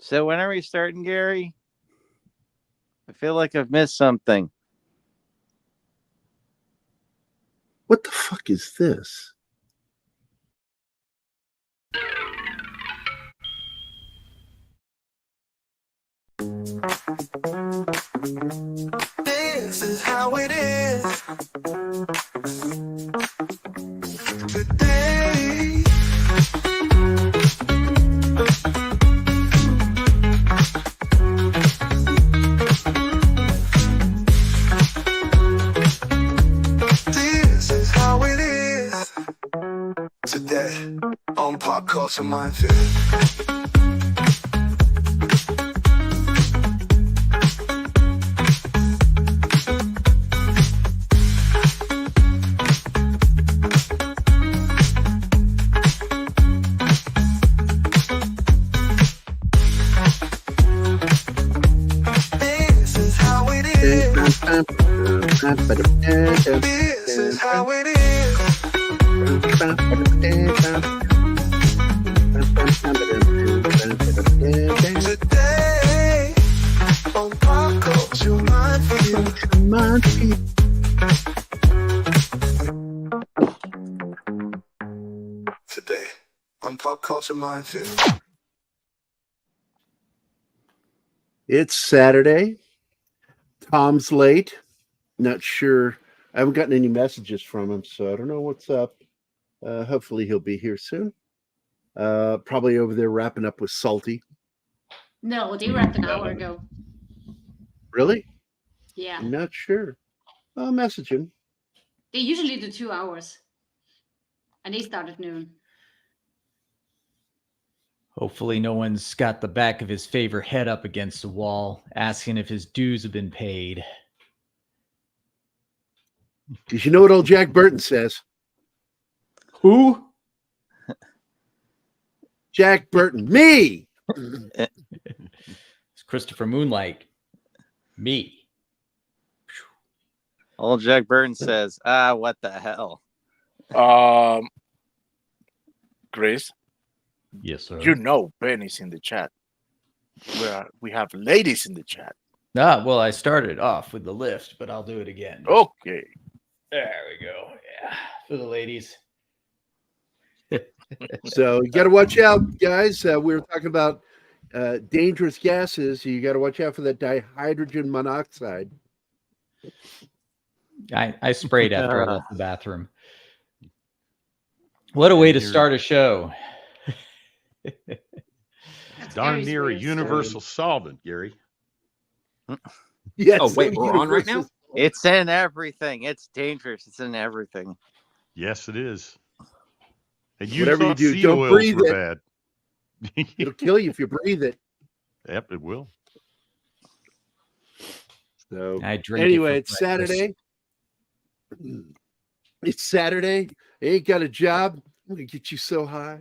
So when are we starting, Gary? I feel like I've missed something. What the fuck is this? This is how it is today. This is how it is today on Pop Culture Minefield. This is how it is. This is how it is today on Pop Culture Minefield. Today on Pop Culture Minefield. It's Saturday. Tom's late. Not sure. I haven't gotten any messages from him, so I don't know what's up. Hopefully he'll be here soon. Probably over there wrapping up with Salty. No, they wrapped an hour ago. Really? Yeah. I'm not sure. I'll message him. They usually do 2 hours. And they start at noon. Hopefully no one's got the back of his favor head up against the wall, asking if his dues have been paid. Because you know what old Jack Burton says? Who? Jack Burton. Me! It's Christopher Moonlight. Me. Old Jack Burton says, what the hell? Chris, Yes, sir. you know Benny's in the chat. We have ladies in the chat. Well, I started off with the lift, but I'll do it again. Okay. There we go. Yeah, for the ladies. So you got to watch out, guys. We were talking about dangerous gases. You got to watch out for that dihydrogen monoxide. I sprayed after I left the bathroom. What a way to start a show. That's Darn Gary's near a way of universal solvent, Gary. Yes. Oh, wait, we're on right now? It's in everything. It's dangerous. It's in everything. Yes, it is. And you Whatever you thought do, seed don't oils breathe were it. bad. It'll kill you if you breathe it. Yep, it will. So I drink anyway, it it's Saturday. It's Saturday. You ain't got a job. I'm gonna get you so high.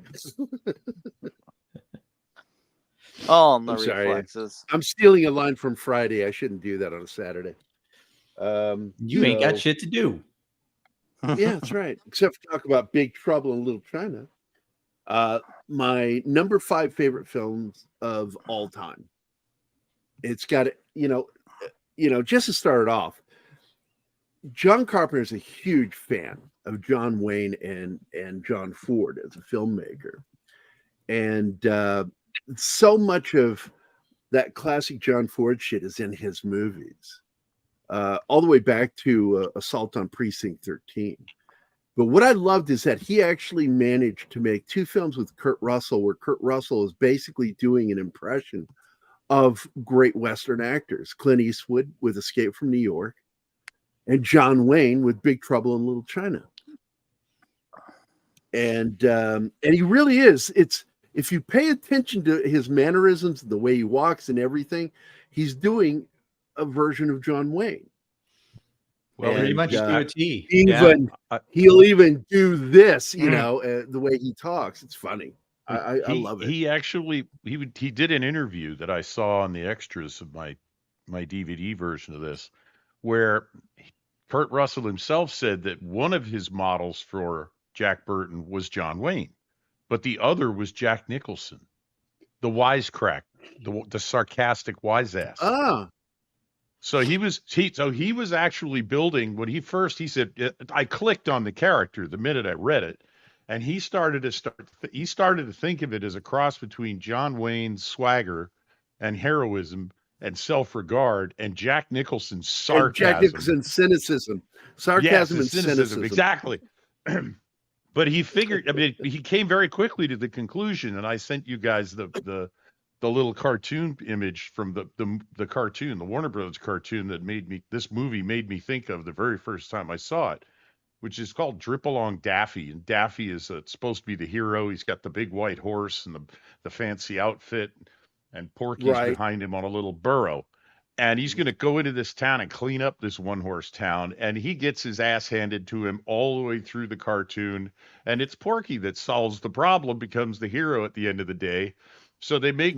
All the I'm sorry. reflexes. I'm stealing a line from Friday. I shouldn't do that on a Saturday. You ain't got shit to do. Yeah, that's right. Except for talk about Big Trouble in Little China. My number 5 favorite films of all time. It's got just to start it off. John Carpenter is a huge fan of John Wayne and John Ford as a filmmaker, and so much of that classic John Ford shit is in his movies. All the way back to Assault on Precinct 13. But what I loved is that he actually managed to make 2 films with Kurt Russell, where Kurt Russell is basically doing an impression of great Western actors. Clint Eastwood with Escape from New York, and John Wayne with Big Trouble in Little China. And he really is. It's, if you pay attention to his mannerisms, the way he walks and everything, he's doing a version of John Wayne. Well, pretty much to a T. He'll even do this, the way he talks. It's funny. I love it. He actually he did an interview that I saw on the extras of my DVD version of this, where Kurt Russell himself said that one of his models for Jack Burton was John Wayne, but the other was Jack Nicholson, the wisecrack the sarcastic wise ass. Ah, So he was actually building when he said I clicked on the character the minute I read it, and he started to think of it as a cross between John Wayne's swagger and heroism and self-regard and Jack Nicholson's and Jack sarcasm. Nicholson's cynicism, Yes, sarcasm, his and cynicism, exactly. But he figured, I mean, he came very quickly to the conclusion, and I sent you guys the little cartoon image from the cartoon, the Warner Brothers cartoon that this movie made me think of the very first time I saw it, which is called Drip Along Daffy. And Daffy is supposed to be the hero. He's got the big white horse and the fancy outfit, and Porky's Right. behind him on a little burro. And he's going to go into this town and clean up this one horse town. And he gets his ass handed to him all the way through the cartoon. And it's Porky that solves the problem, becomes the hero at the end of the day. So they make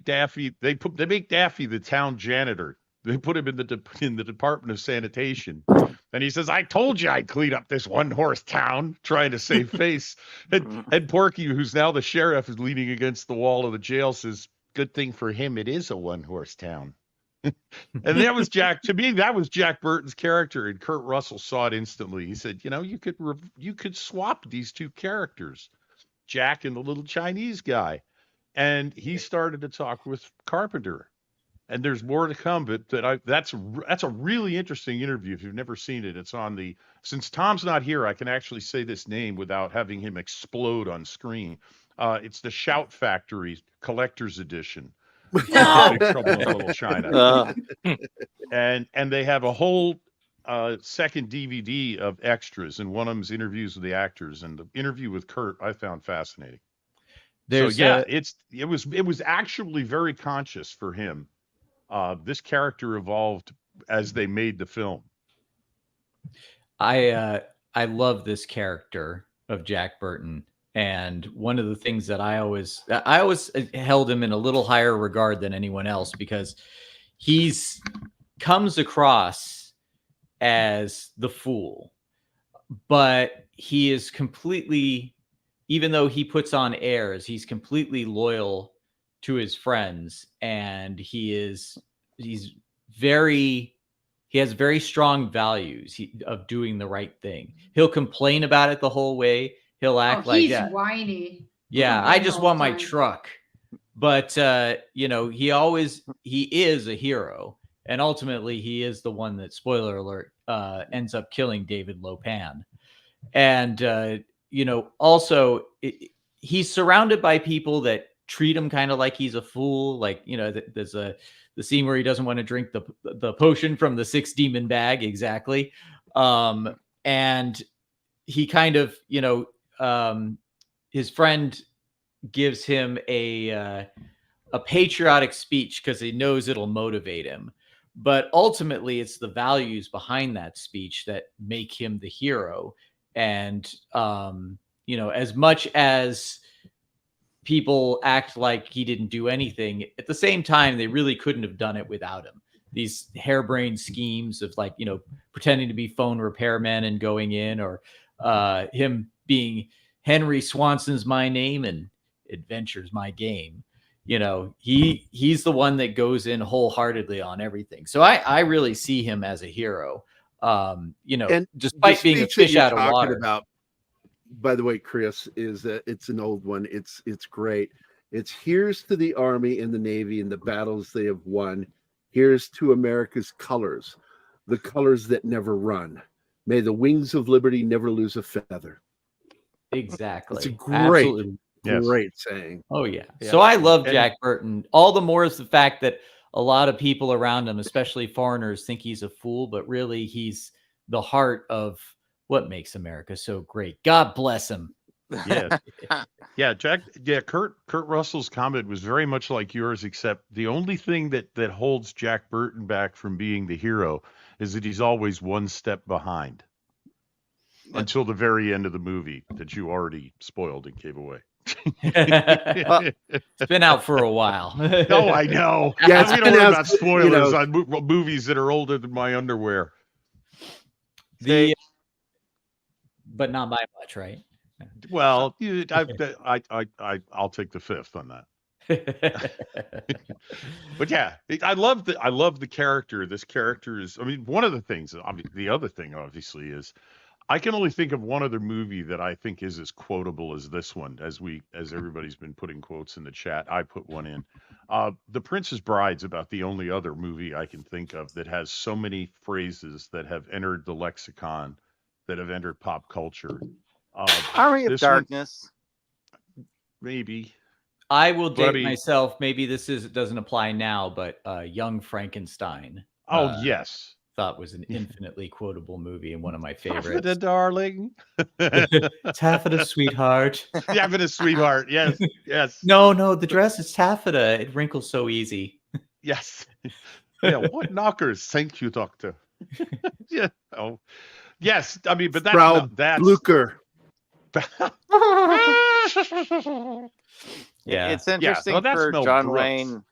Daffy the town janitor. They put him in the Department of Sanitation. And he says, I told you I'd clean up this one horse town, trying to save face. And Porky, who's now the sheriff, is leaning against the wall of the jail, says, good thing for him it is a one horse town. And that was that was Jack Burton's character, and Kurt Russell saw it instantly. He said, you could swap these two characters, Jack and the little Chinese guy. And he started to talk with Carpenter, and there's more to come, but that's a really interesting interview. If you've never seen it, it's on since Tom's not here, I can actually say this name without having him explode on screen. It's the Shout Factory Collector's Edition. No. Big Trouble in Little China. And they have a whole second DVD of extras, and one of them's interviews with the actors, and the interview with Kurt I found fascinating. It was actually very conscious for him. This character evolved as they made the film. I love this character of Jack Burton. And one of the things that I always held him in a little higher regard than anyone else, because he's comes across as the fool, but he is completely, even though he puts on airs, he's completely loyal to his friends, and he has very strong values of doing the right thing. He'll complain about it the whole way. He'll act like he's whiny. Yeah, I just want my truck. But he is a hero, and ultimately he is the one that, spoiler alert, ends up killing David Lopan. And also he's surrounded by people that treat him kind of like he's a fool. Like, there's the scene where he doesn't want to drink the potion from the 6 demon bag, exactly. And he kind of, his friend gives him a patriotic speech because he knows it'll motivate him. But ultimately, it's the values behind that speech that make him the hero. And, as much as people act like he didn't do anything, at the same time, they really couldn't have done it without him. These harebrained schemes of pretending to be phone repairmen and going in, or him being Henry Swanson's my name and adventure's my game. He's the one that goes in wholeheartedly on everything. So I really see him as a hero. And despite being a fish out of water. About, by the way, Chris, is that it's an old one. It's great. It's here's to the Army and the Navy and the battles they have won. Here's to America's colors, the colors that never run. May the wings of liberty never lose a feather. Exactly. It's a great saying. Oh, yeah. So I love Jack Burton. All the more is the fact that a lot of people around him, especially foreigners, think he's a fool, but really he's the heart of what makes America so great. God bless him. Yes. Kurt Russell's comment was very much like yours, except the only thing that holds Jack Burton back from being the hero is that he's always one step behind until the very end of the movie that you already spoiled and gave away. It's been out for a while. No, I know. Yeah, we don't worry about spoilers on movies that are older than my underwear. But not by much, right? Well, I'll take the fifth on that. But yeah, I love the character. This character is, I mean, one of the things, the other thing obviously is I can only think of one other movie that I think is as quotable as this one, as everybody's been putting quotes in the chat. I put one in. The Princess Bride's about the only other movie I can think of that has so many phrases that have entered the lexicon, that have entered pop culture. Army of This one, Darkness. maybe. I will But I date mean- myself. Maybe it doesn't apply now, but Young Frankenstein. Oh, yes. Thought was an infinitely quotable movie and one of my Taffeta, favorites. darling. Taffeta, sweetheart. Taffeta, sweetheart. Yes, yes. No, the dress is taffeta. It wrinkles so easy. Yes. Yeah, what knockers? Thank you, doctor. Yeah. Oh, yes. I mean, but Frau that's Blucher. Yeah. It's interesting that's for Mel John Brooks. Wayne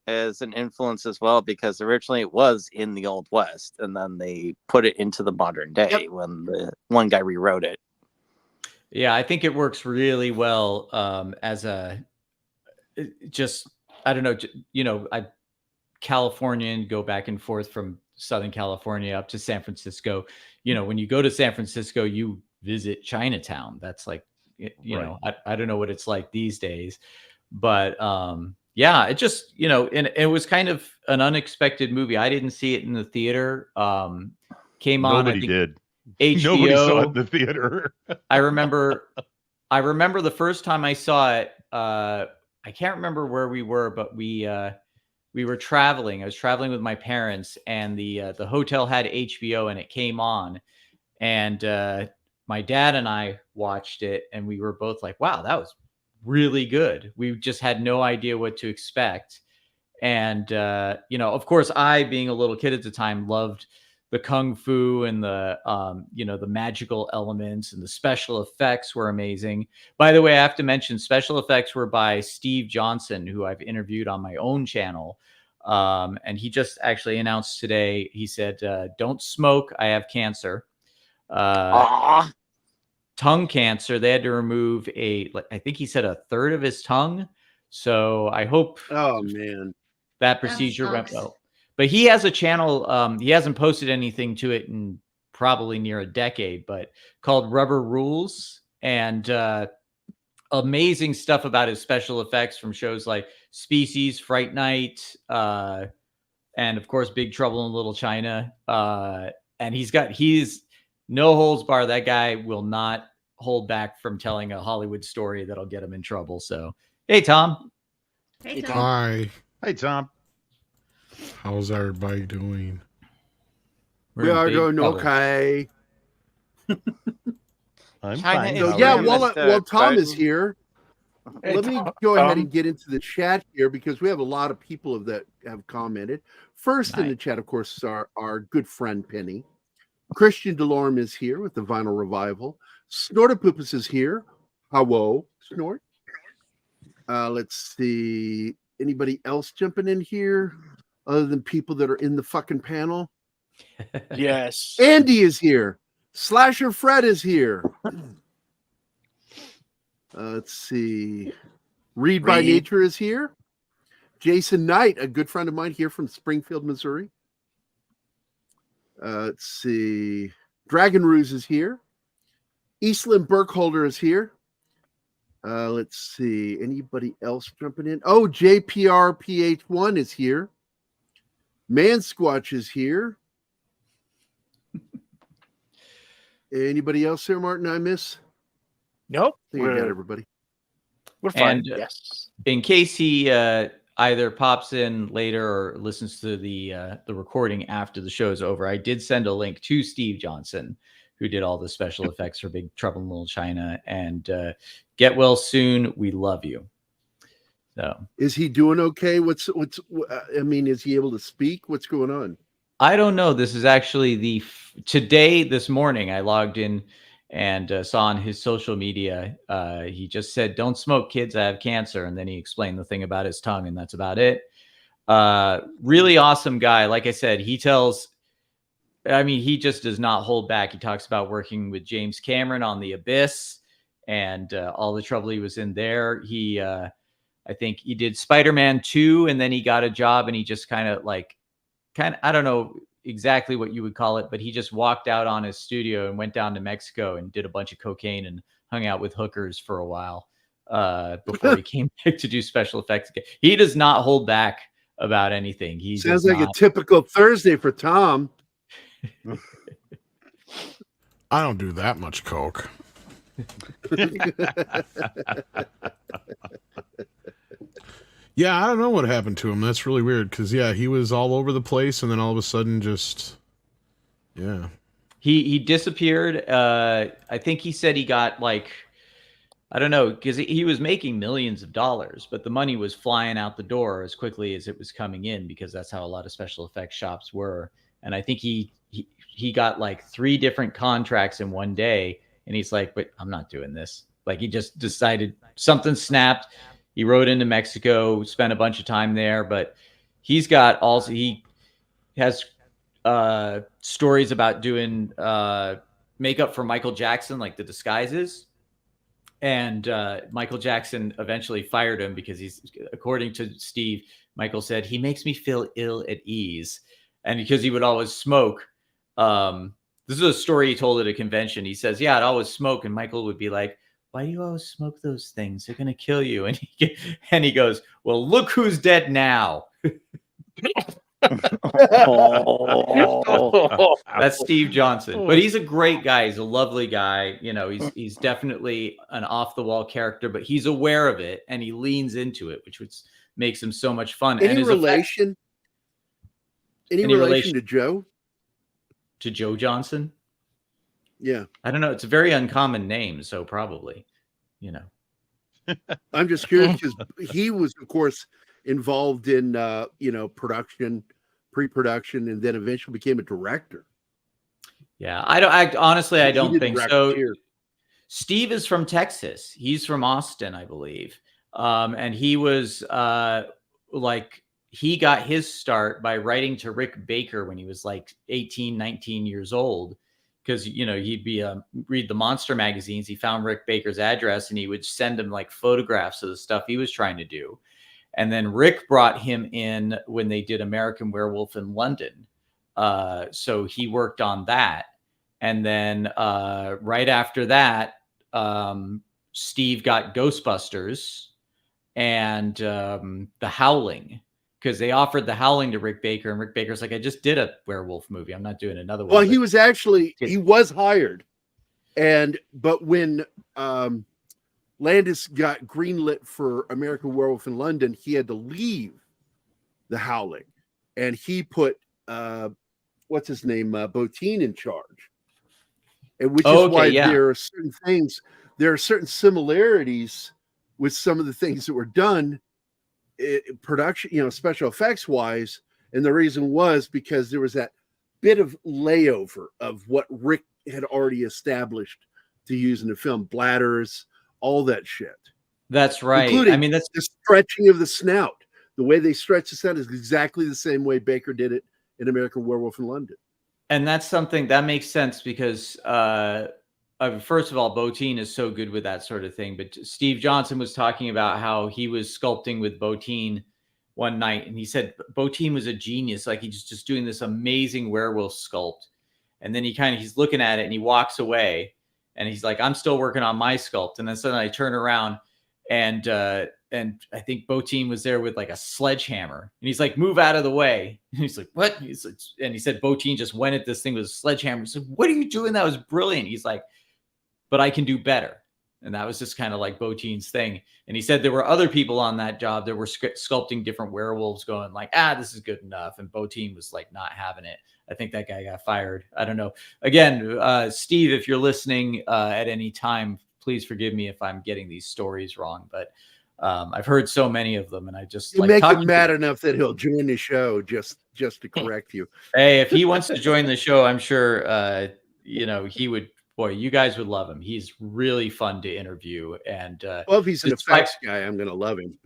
as an influence as well, because originally it was in the Old West, and then they put it into the modern day when the one guy rewrote it. Yeah, I think it works really well as I don't know, I Californian, go back and forth from Southern California up to San Francisco. When you go to San Francisco, you visit Chinatown. That's like, know, I don't know what it's like these days, but yeah, it just, and it was kind of an unexpected movie. I didn't see it in the theater. Came on. Nobody did. HBO. Nobody saw it in the theater. I remember the first time I saw it. I can't remember where we were, but we were traveling. I was traveling with my parents, and the hotel had HBO, and it came on, and my dad and I watched it, and we were both like, "Wow, that was really good." We just had no idea what to expect, and of course, I, being a little kid at the time, loved the kung fu and the the magical elements, and the special effects were amazing. By the way, I have to mention special effects were by Steve Johnson, who I've interviewed on my own channel. And he just actually announced today, he said, don't smoke. I have cancer. Tongue cancer. They had to remove I think he said a third of his tongue. So I hope Oh man, that procedure went sucks. well. But he has a channel. He hasn't posted anything to it in probably near a decade, but called Rubber Rules, and amazing stuff about his special effects from shows like Species, Fright Night, and of course Big Trouble in Little China. And he's no holds bar. That guy will not hold back from telling a Hollywood story that'll get him in trouble. So, hey, Tom. Hey, Tom. Hi, Hey, Tom. how's everybody doing? We're we in are big doing trouble. okay. I'm China fine. is So How yeah, are you? while Tom is Biden. here, Hey, let me Tom. go ahead and get into the chat here, because we have a lot of people that have commented. First in the Nice. chat, of course, is our good friend Penny. Christian Delorme is here with the Vinyl Revival. Snortopupus is here. Hello, Snort. Let's see. Anybody else jumping in here other than people that are in the fucking panel? Yes. Andy is here. Slasher Fred is here. Let's see. Read by Reed. Nature is here. Jason Knight, a good friend of mine here from Springfield, Missouri. Let's see. Dragon Ruse is here. Eastland Burkholder is here. Let's see. Anybody else jumping in? Oh, JPRPH1 is here. Man Squatch is here. Anybody else there, Martin? I miss? Nope. I think I got We're, everybody. we're fine. And, Yes. In case he either pops in later or listens to the recording after the show is over, I did send a link to Steve Johnson, who did all the special effects for Big Trouble in Little China. And get well soon. We love you. So Is he doing okay? I mean, is he able to speak? What's going on? I don't know. This is actually this morning I logged in and saw on his social media, he just said, don't smoke, kids, I have cancer. And then he explained the thing about his tongue, and that's about it. Really awesome guy. Like I said, he just does not hold back. He talks about working with James Cameron on The Abyss and all the trouble he was in there. I I think he did Spider-Man 2, and then he got a job, and he just kind of I don't know exactly what you would call it, but he just walked out on his studio and went down to Mexico and did a bunch of cocaine and hung out with hookers for a while before he came back to do special effects again. He does not hold back about anything. He sounds like a typical Thursday for Tom. I don't do that much coke. Yeah, I don't know what happened to him. That's really weird because, yeah, he was all over the place and then all of a sudden just, yeah. He disappeared. I think he said he got like, I don't know, because he was making millions of dollars, but the money was flying out the door as quickly as it was coming in because that's how a lot of special effects shops were. And I think he got like 3 different contracts in one day. And he's like, but I'm not doing this. Like he just decided something snapped. He rode into Mexico, spent a bunch of time there, but he has stories about doing makeup for Michael Jackson, like the disguises. And Michael Jackson eventually fired him because according to Steve, Michael said, he makes me feel ill at ease. And because he would always smoke, this is a story he told at a convention. He says, yeah, I'd always smoke. And Michael would be like, why do you always smoke those things? They're going to kill you. And he goes, well, look who's dead now. That's Steve Johnson. But he's a great guy. He's a lovely guy. You know, he's definitely an off the wall character, but he's aware of it and he leans into it, which makes him so much fun. Any relation to Joe? To Joe Johnson? Yeah. I don't know. It's a very uncommon name, so probably, you know. I'm just curious because he was, of course, involved in production, pre-production, and then eventually became a director. Yeah, I honestly don't think so. Here. Steve is from Texas. He's from Austin, I believe. And he was he got his start by writing to Rick Baker when he was like 18, 19 years old. Because, you know, he'd be read the Monster magazines. He found Rick Baker's address and he would send him like photographs of the stuff he was trying to do. And then Rick brought him in when they did American Werewolf in London. So he worked on that. And then right after that, Steve got Ghostbusters and The Howling, because they offered The Howling to Rick Baker. And Rick Baker's like, I just did a werewolf movie. I'm not doing another one. Well, he was hired. But when Landis got greenlit for American Werewolf in London, he had to leave The Howling. And he put, what's his name, Bottin in charge. And which is why there are certain things, there are certain similarities with some of the things that were done production, special effects wise. And the reason was because there was that bit of layover of what Rick had already established to use in the film, bladders, all that shit. That's right. Including, I mean, that's the stretching of the snout. The way they stretch the snout is exactly the same way Baker did it in American Werewolf in London. And that's something that makes sense because, first of all, Bottin is so good with that sort of thing. But Steve Johnson was talking about how he was sculpting with Bottin one night, and he said Bottin was a genius. Like he's just doing this amazing werewolf sculpt, and then he's looking at it and he walks away, and he's like, "I'm still working on my sculpt." And then suddenly I turn around, and I think Bottin was there with like a sledgehammer, and he's like, "Move out of the way." And he's like, "What?" And he said Bottin just went at this thing with a sledgehammer. He said, "What are you doing? That was brilliant." He's like, "But I can do better." And that was just kind of like Bottin's thing. And he said there were other people on that job that were sculpting different werewolves going like, this is good enough. And Bottin was like not having it. I think that guy got fired. I don't know. Again, Steve, if you're listening at any time, please forgive me if I'm getting these stories wrong. But I've heard so many of them, and I just make him mad enough that he'll join the show just to correct you. Hey, if he wants to join the show, I'm sure he would. Boy, you guys would love him. He's really fun to interview. And if he's an effects guy, I'm going to love him.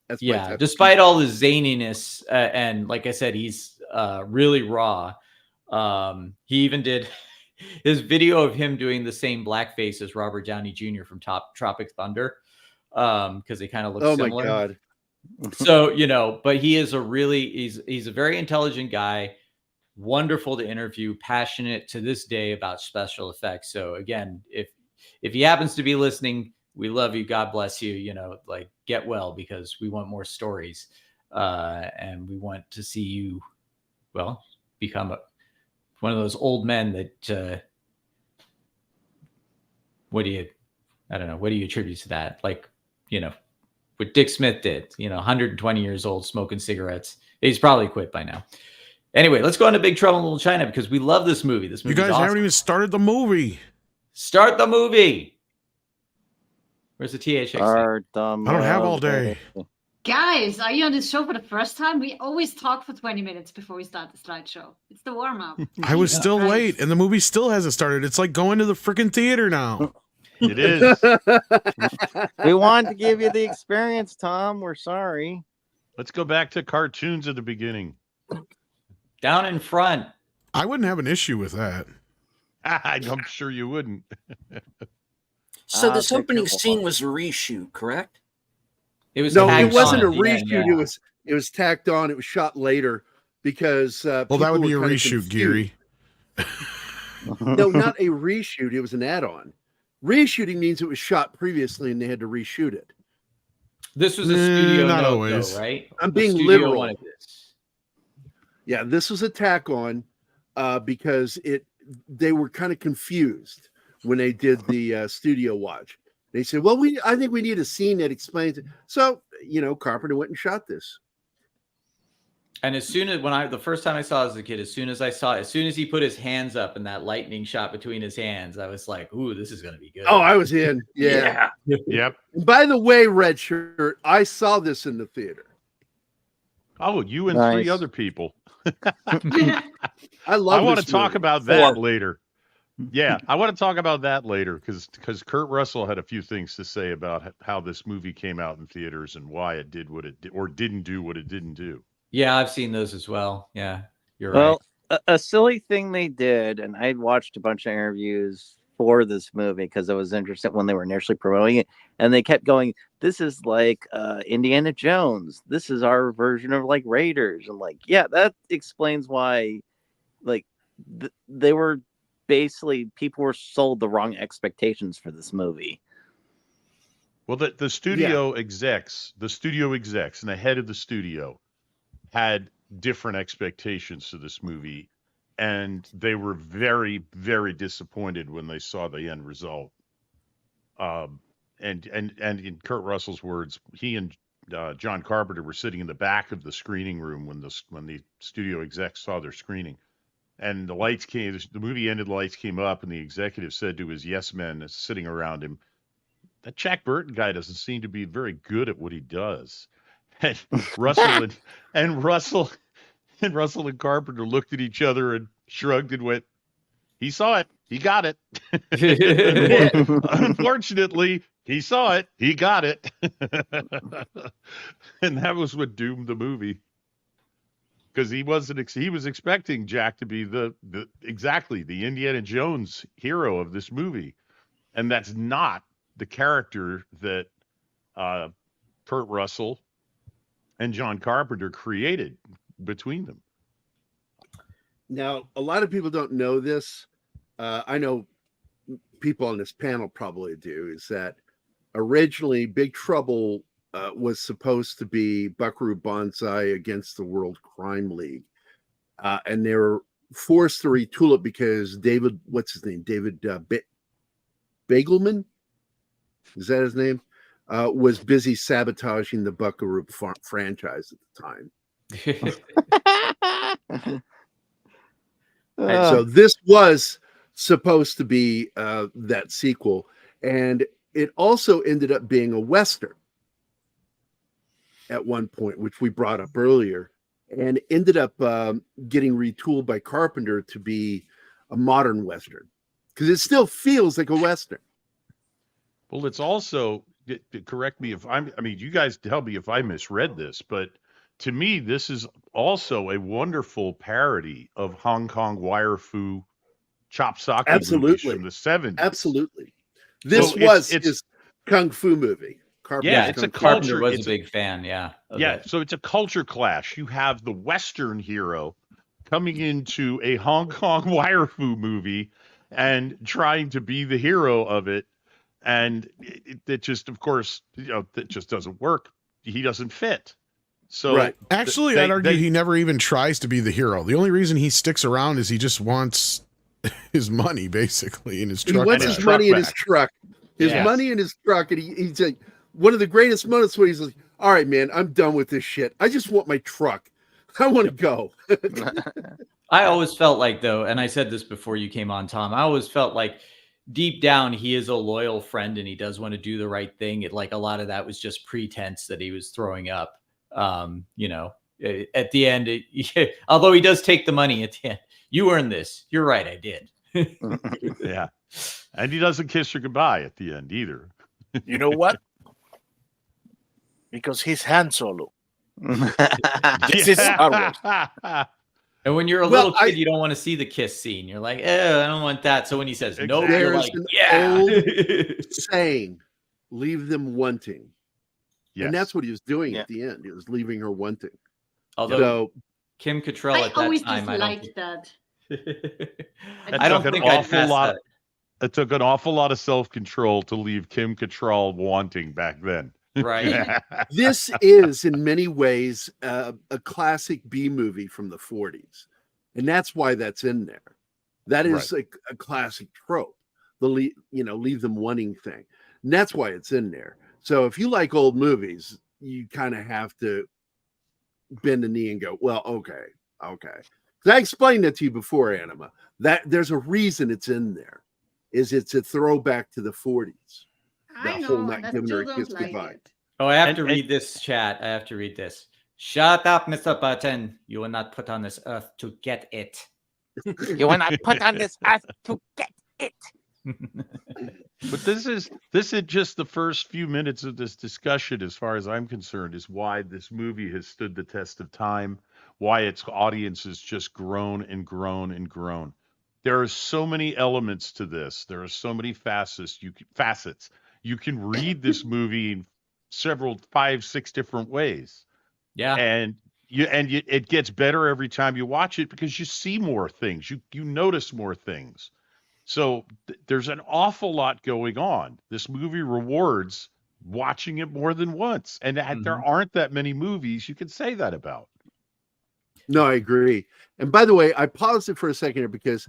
That's despite all the zaniness, and like I said, he's really raw. He even did his video of him doing the same blackface as Robert Downey Jr. from Tropic Thunder, because they kind of look similar. Oh my God. So, but he is he's a very intelligent guy, wonderful to interview, passionate to this day about special effects. So again, if he happens to be listening, we love you. God bless you. Get well, because we want more stories. And we want to see you, become one of those old men that, what do you attribute to that? What Dick Smith did, 120 years old, smoking cigarettes. He's probably quit by now. Anyway, let's go on to Big Trouble in Little China, because we love this movie. This movie, you guys awesome. haven't even started the movie. Start the movie. Where's the THX? I don't have all day. Guys, are you on this show for the first time? We always talk for 20 minutes before we start the slideshow. It's the warm-up. I was still late, and the movie still hasn't started. It's like going to the freaking theater now. It is. We wanted to give you the experience, Tom. We're sorry. Let's go back to cartoons at the beginning. Down in front. I wouldn't have an issue with that. I'm sure you wouldn't. So this opening scene was a reshoot, correct? It was it wasn't a on at the reshoot. end, yeah. It was tacked on. It was shot later because that would be a reshoot, Gerry. No, not a reshoot. It was an add-on. Reshooting means it was shot previously and they had to reshoot it. This was a studio not note, always. though, right? I'm The being studio literal. wanted this. Yeah, this was a tack on because they were kind of confused when they did the studio watch. They said, "Well, I think we need a scene that explains it." So, Carpenter went and shot this. And as soon as the first time I saw it as a kid, as soon as he put his hands up and that lightning shot between his hands, I was like, "Ooh, this is going to be good." Oh, I was in. Yeah. Yep. And by the way, Red Shirt, I saw this in the theater. Oh, you and Nice. 3 other people. I love. I want this to talk movie. about that later. Yeah, I want to talk about that later because Kurt Russell had a few things to say about how this movie came out in theaters and why it did what it did or didn't do what it didn't do. Yeah, I've seen those as well. Yeah, you're Well, right. a silly thing they did, and I watched a bunch of interviews for this movie because I was interested when they were initially promoting it, and they kept going, "This is like Indiana Jones. This is our version of like Raiders." And yeah, that explains why, they were basically people were sold the wrong expectations for this movie. Well, the studio execs, and the head of the studio had different expectations for this movie, and they were very, very disappointed when they saw the end result. And in Kurt Russell's words, he and John Carpenter were sitting in the back of the screening room when the studio execs saw their screening, and the lights came. The movie ended, the lights came up, and the executive said to his yes men sitting around him, "That Jack Burton guy doesn't seem to be very good at what he does." And Russell and Carpenter looked at each other and shrugged and went, "He saw it. He got it." Unfortunately, he saw it. He got it. And that was what doomed the movie. Because he was expecting Jack to be the Indiana Jones hero of this movie. And that's not the character that Kurt Russell and John Carpenter created between them. Now, a lot of people don't know this. I know people on this panel probably do, is that originally Big Trouble was supposed to be Buckaroo Banzai against the World Crime League. And they were forced to retool it because David Bagelman, is that his name? Was busy sabotaging the Buckaroo franchise at the time. So this was supposed to be that sequel, and it also ended up being a Western at one point, which we brought up earlier, and ended up getting retooled by Carpenter to be a modern Western because it still feels like a Western. Well, it's also, correct me if you guys tell me if I misread this, but to me, this is also a wonderful parody of Hong Kong wire fu chop socket movies from the 70s. Absolutely. This was his kung fu movie. Carpenter. Yeah, it's a Carpenter culture. was It's a big fan. Yeah. of yeah, that. so it's a culture clash. You have the Western hero coming into a Hong Kong wire fu movie and trying to be the hero of it, and it just, of course, that just doesn't work. He doesn't fit. So Right. Actually, I'd argue he never even tries to be the hero. The only reason he sticks around is he just wants his money, basically, in his He truck. wants And his his money truck in his back. truck. His Yes. money in his truck. And he's like, one of the greatest moments where he's like, all right, man, I'm done with this shit. I just want my truck. I want to go. I always felt like, though, and I said this before you came on, Tom, I always felt like deep down he is a loyal friend and he does want to do the right thing. Like a lot of that was just pretense that he was throwing up. At the end, although he does take the money at the end. You earned this. You're right, I did. Yeah. And he doesn't kiss her goodbye at the end either. You know what? Because he's Han Solo. This is Star Wars. And when you're a Well, little kid, you don't want to see the kiss scene. You're like, I don't want that. So when he says no, Exactly. you're There's like, an yeah. old saying, leave them wanting. Yes. And that's what he was doing Yeah. at the end. He was leaving her wanting. Although So Kim Cattrall I at that always time, just I don't liked that. I don't took an think I'd awful pass lot. that. It took an awful lot of self-control to leave Kim Cattrall wanting back then. Right. this is, in many ways, a classic B movie from the 40s. And that's why that's in there. That is a classic trope, the leave them wanting thing. And that's why it's in there. So if you like old movies, you kind of have to bend the knee and go, well, okay. 'Cause I explained that to you before, Anima, that there's a reason it's in there. It's a throwback to the 40s. I whole know, not and I giving her still a kiss don't like goodbye. it. Oh, I have And- to read this chat. I have to read this. Shut up, Mr. Button. You were not put on this earth to get it. You were not put on this earth to get it. But this is just the first few minutes of this discussion, as far as I'm concerned, is why this movie has stood the test of time, why its audience has just grown and grown and grown. There are so many elements to this. There are so many facets. You can read this movie in 5, 6 different ways. Yeah. And it gets better every time you watch it because you see more things. You notice more things. So there's an awful lot going on. This movie rewards watching it more than once. And there aren't that many movies you can say that about. No, I agree. And by the way, I paused it for a second here because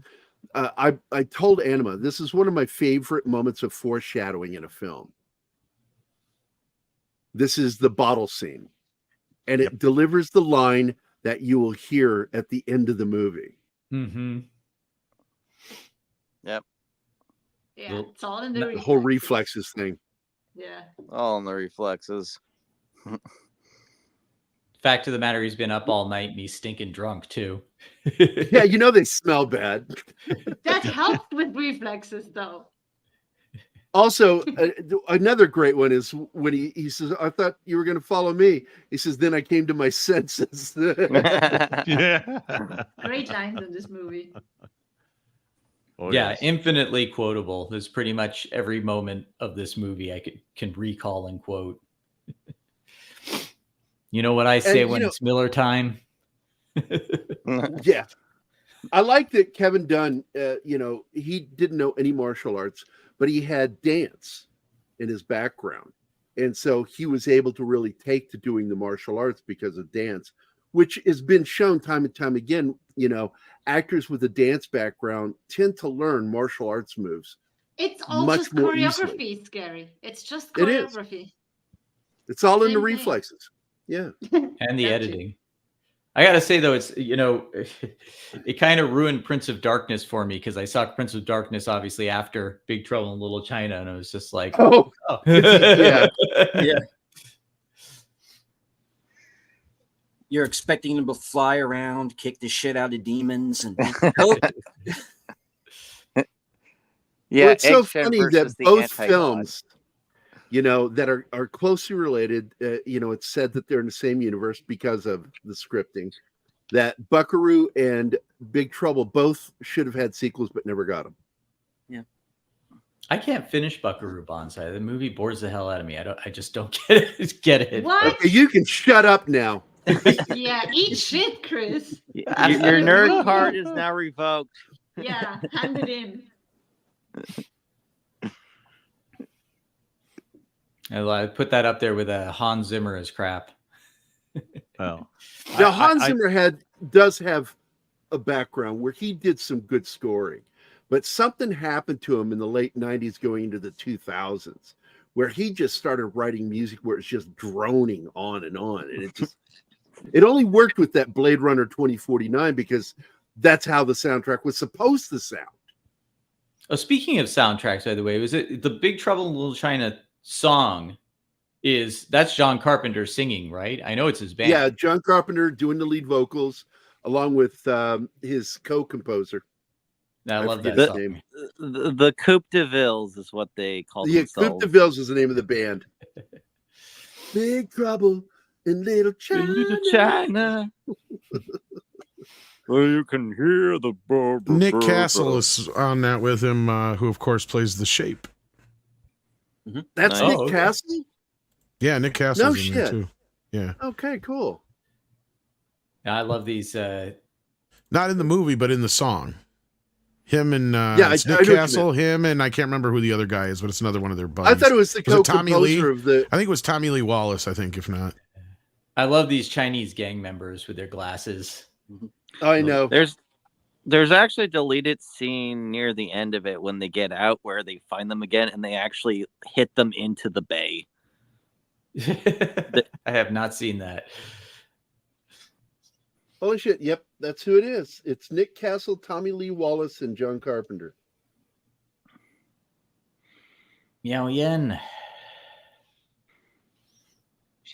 I told Anima, this is one of my favorite moments of foreshadowing in a film. This is the bottle scene. And it delivers the line that you will hear at the end of the movie. Mm-hmm. Yep. Yeah, it's all in the The whole reflexes thing. Yeah. All in the reflexes. Fact of the matter, he's been up all night and he's stinking drunk too. Yeah, they smell bad. That helps with reflexes, though. Also, another great one is when he says, I thought you were going to follow me. He says, then I came to my senses. Yeah. Great lines in this movie. Oh, Yeah, yes. infinitely quotable. There's pretty much every moment of this movie I can recall and quote. You know what I say when it's Miller time? Yeah. I like that Kevin Dunn, he didn't know any martial arts, but he had dance in his background. And so he was able to really take to doing the martial arts because of dance, which has been shown time and time again. Actors with a dance background tend to learn martial arts moves. It's all much just more choreography, easily. Scary. It's just It is. choreography. It's all in the Same thing. reflexes. Yeah. And the That editing. I gotta say though, it's it kind of ruined Prince of Darkness for me because I saw Prince of Darkness obviously after Big Trouble in Little China, and I was just like, Oh, yeah. Yeah. You're expecting them to fly around, kick the shit out of demons, and nope. Yeah, Well, it's so Eggshell funny that versus the both anti-god. films, that are closely related, it's said that they're in the same universe because of the scripting, that Buckaroo and Big Trouble both should have had sequels but never got them. I can't finish Buckaroo Banzai. The movie bores the hell out of me. I just don't get it. What? Okay, you can shut up now. Yeah, eat shit, Chris. Your Absolutely. nerd card is now revoked. Yeah, hand it in. I put that up there with Hans Zimmer as crap. Well, Now, Hans Zimmer does have a background where he did some good scoring, but something happened to him in the late 90s going into the 2000s where he just started writing music where it's just droning on, and it only worked with that Blade Runner 2049 because that's how the soundtrack was supposed to sound. Oh, speaking of soundtracks, by the way, was it the Big Trouble in Little China song? That's John Carpenter singing, right? I know it's his band. Yeah, John Carpenter doing the lead vocals along with his co-composer. I love that forget song. his name. The Coupe de Villes is what they call Yeah, themselves. Coupe de Villes is the name of the band. Big Trouble in Little China. Little China. Well, you can hear the Nick Castle is on that with him, who of course plays the Shape. That's Nice. Nick Oh, okay. Castle? Yeah, Nick Castle's No in there shit. too. Yeah, Okay, cool. I love these. not in the movie, but in the song. Him and I it's Nick know what you Castle, him and I can't remember who the other guy is, but it's another one of their buddies. I thought it was the Was it Tommy Lee? co-composer of the... I think it was Tommy Lee Wallace. I think, if not. I love these Chinese gang members with their glasses. I know. There's actually a deleted scene near the end of it when they get out where they find them again and they actually hit them into the bay. I have not seen that. Holy shit, yep, that's who it is. It's Nick Castle, Tommy Lee Wallace, and John Carpenter. Miao Yen.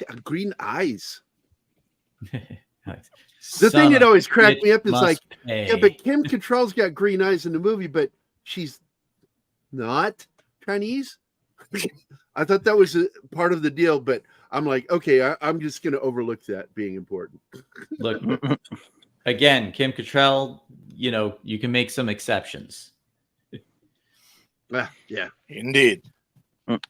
Yeah, green eyes. The The thing that always cracked me up is like, yeah, but Kim Cattrall's got green eyes in the movie, but she's not Chinese. I thought that was a part of the deal, but I'm like, okay, I'm just going to overlook that being important. Look, again, Kim Cattrall, you can make some exceptions. Yeah. Indeed.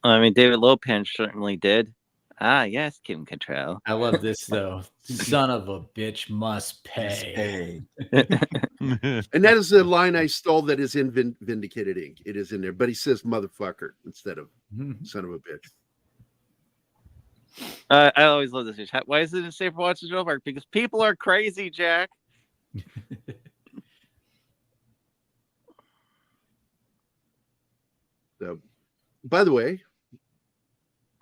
I mean, David Lopan certainly did. Ah, yes, Kim Cattrall. I love this, though. Son of a bitch must pay. And that is the line I stole that is in Vindicated Inc. It is in there, but he says motherfucker instead of son of a bitch. I always love this. Why is it in Safe Watch the Park? Because people are crazy, Jack. So, by the way,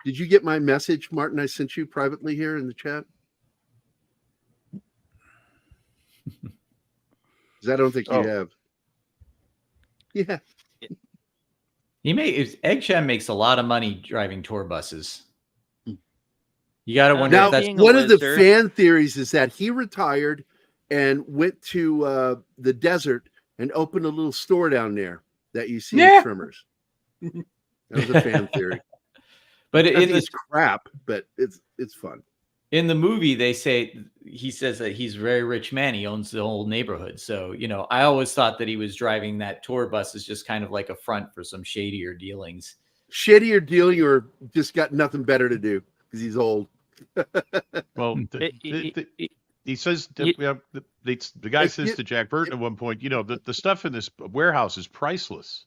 did you get my message, Martin? I sent you privately here in the chat. Because I don't think you have. Yeah. Egg Shen makes a lot of money driving tour buses. You got to wonder Now, if that's one of the fan theories is that he retired and went to the desert and opened a little store down there that you see in Trimmers. That was a fan theory. But it's crap, but it's fun. In the movie, he says that he's a very rich man. He owns the whole neighborhood. So, I always thought that he was driving that tour bus as just kind of like a front for some shadier dealings. Shadier dealing, or just got nothing better to do because he's old. Well, he says the guy says to Jack Burton at one point, the stuff in this warehouse is priceless.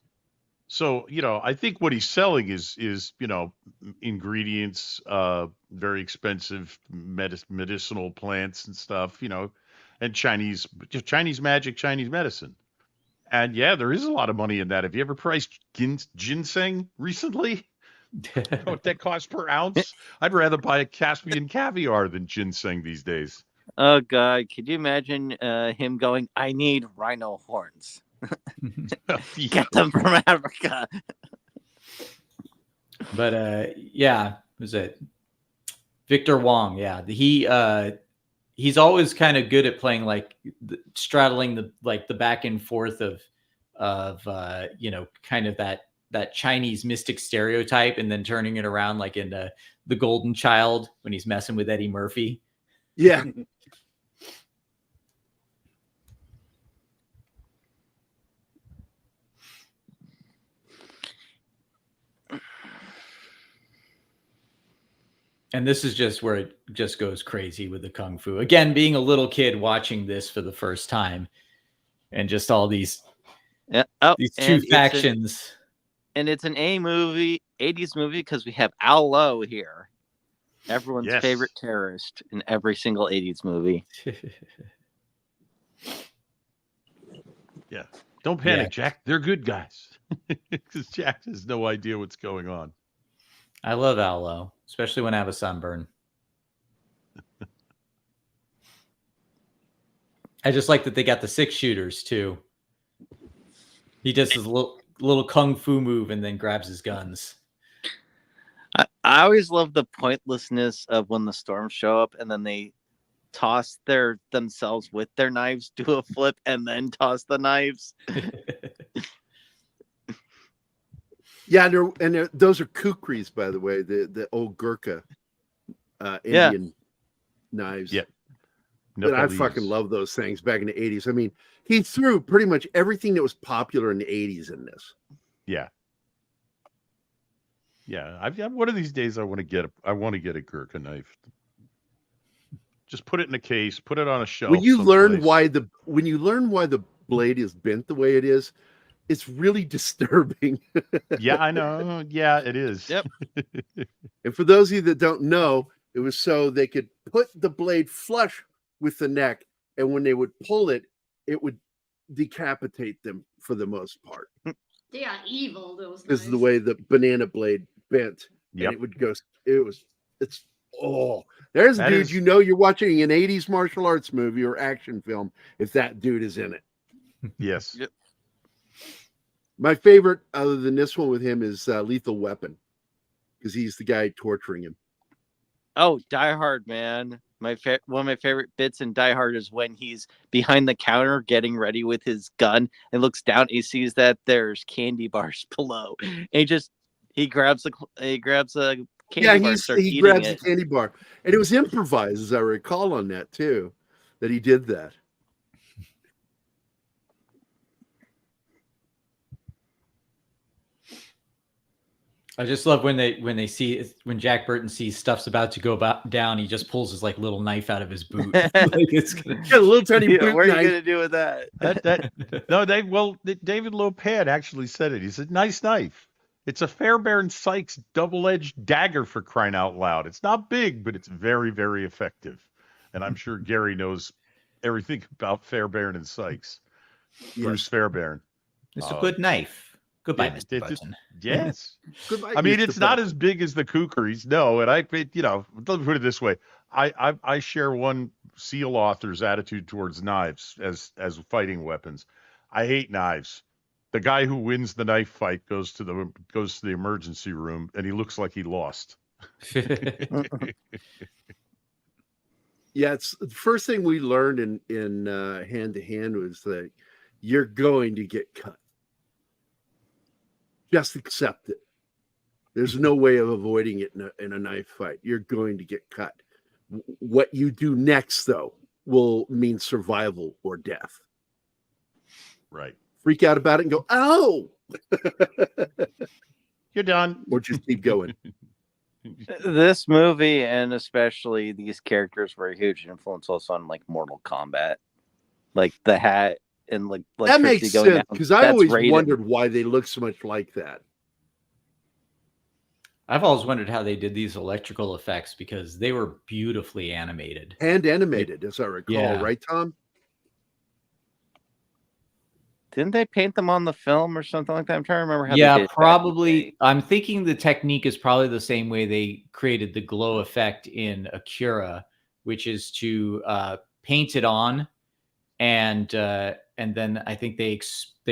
So, I think what he's selling is ingredients, very expensive medicinal plants and stuff, and Chinese magic, Chinese medicine. And yeah, there is a lot of money in that. Have you ever priced ginseng recently? You know what that costs per ounce? I'd rather buy a Caspian caviar than ginseng these days. Oh, God. Could you imagine him going, I need rhino horns? Get them from Africa. But was it Victor Wong? Yeah, he's always kind of good at playing like straddling the back and forth of kind of that Chinese mystic stereotype, and then turning it around like in the Golden Child when he's messing with Eddie Murphy. Yeah. And this is just where it just goes crazy with the kung fu. Again, being a little kid watching this for the first time, and just all these these two factions. And it's an '80s movie because we have Al Lowe here, everyone's favorite terrorist in every single '80s movie. Yeah, don't panic, Jack. They're good guys. Because Jack has no idea what's going on. I love Al Lowe, especially when I have a sunburn. I just like that they got the 6-shooters too. He does his little kung fu move and then grabs his guns. I always love the pointlessness of when the storms show up and then they toss themselves with their knives, do a flip, and then toss the knives. Yeah, those are kukris, by the way, the old Gurkha Indian knives. Yeah. But I fucking love those things back in the 80s. I mean, he threw pretty much everything that was popular in the 80s in this. Yeah. Yeah. One of these days I want to get a Gurkha knife. Just put it in a case, put it on a shelf. When you learn why the blade is bent the way it is, it's really disturbing. Yeah, I know. Yeah, it is. Yep. And for those of you that don't know, it was so they could put the blade flush with the neck, and when they would pull it, it would decapitate them for the most part. They are evil, those This is the way the banana blade bent. Yep. And it would go. There's a dude, you're watching an 80s martial arts movie or action film if that dude is in it. Yes. Yep. My favorite, other than this one with him, is Lethal Weapon, because he's the guy torturing him. Oh, Die Hard, man. One of my favorite bits in Die Hard is when he's behind the counter getting ready with his gun and looks down. He sees that there's candy bars below. And he grabs a candy bar and starts eating grabs it. the candy bar. And it was improvised, as I recall, on that too, that he did that. I just love when Jack Burton sees stuff's about to go down, he just pulls his little knife out of his boot. It's gonna... a little tiny boot what are knife. you gonna do with that? David Lopad actually said it. He said, "Nice knife. It's a Fairbairn Sykes double-edged dagger, for crying out loud. It's not big, but it's very, very effective." And I'm sure Gerry knows everything about Fairbairn and Sykes. Yes. Bruce Fairbairn. It's a good knife. Goodbye, Mr. Button. Yes. Goodbye, I mean, Mr. it's not as big as the kukris, no. And let me put it this way. I share one SEAL author's attitude towards knives as fighting weapons. I hate knives. The guy who wins the knife fight goes to the emergency room and he looks like he lost. Yeah, it's the first thing we learned in Hand to Hand was that you're going to get cut. Just accept it. There's no way of avoiding it in a knife fight. You're going to get cut. What you do next, though, will mean survival or death. Right. Freak out about it and go, "Oh!" You're done. Or just keep going. This movie, and especially these characters, were a huge influence also on Mortal Kombat. Like the hat and that makes sense, because I always wondered why they look so much like that. I've always wondered how they did these electrical effects because they were beautifully animated. And animated, as I recall, right, Tom? Didn't they paint them on the film or something like that? I'm trying to remember how they did probably. I'm thinking the technique is probably the same way they created the glow effect in Akira, which is to paint it on, and then I think they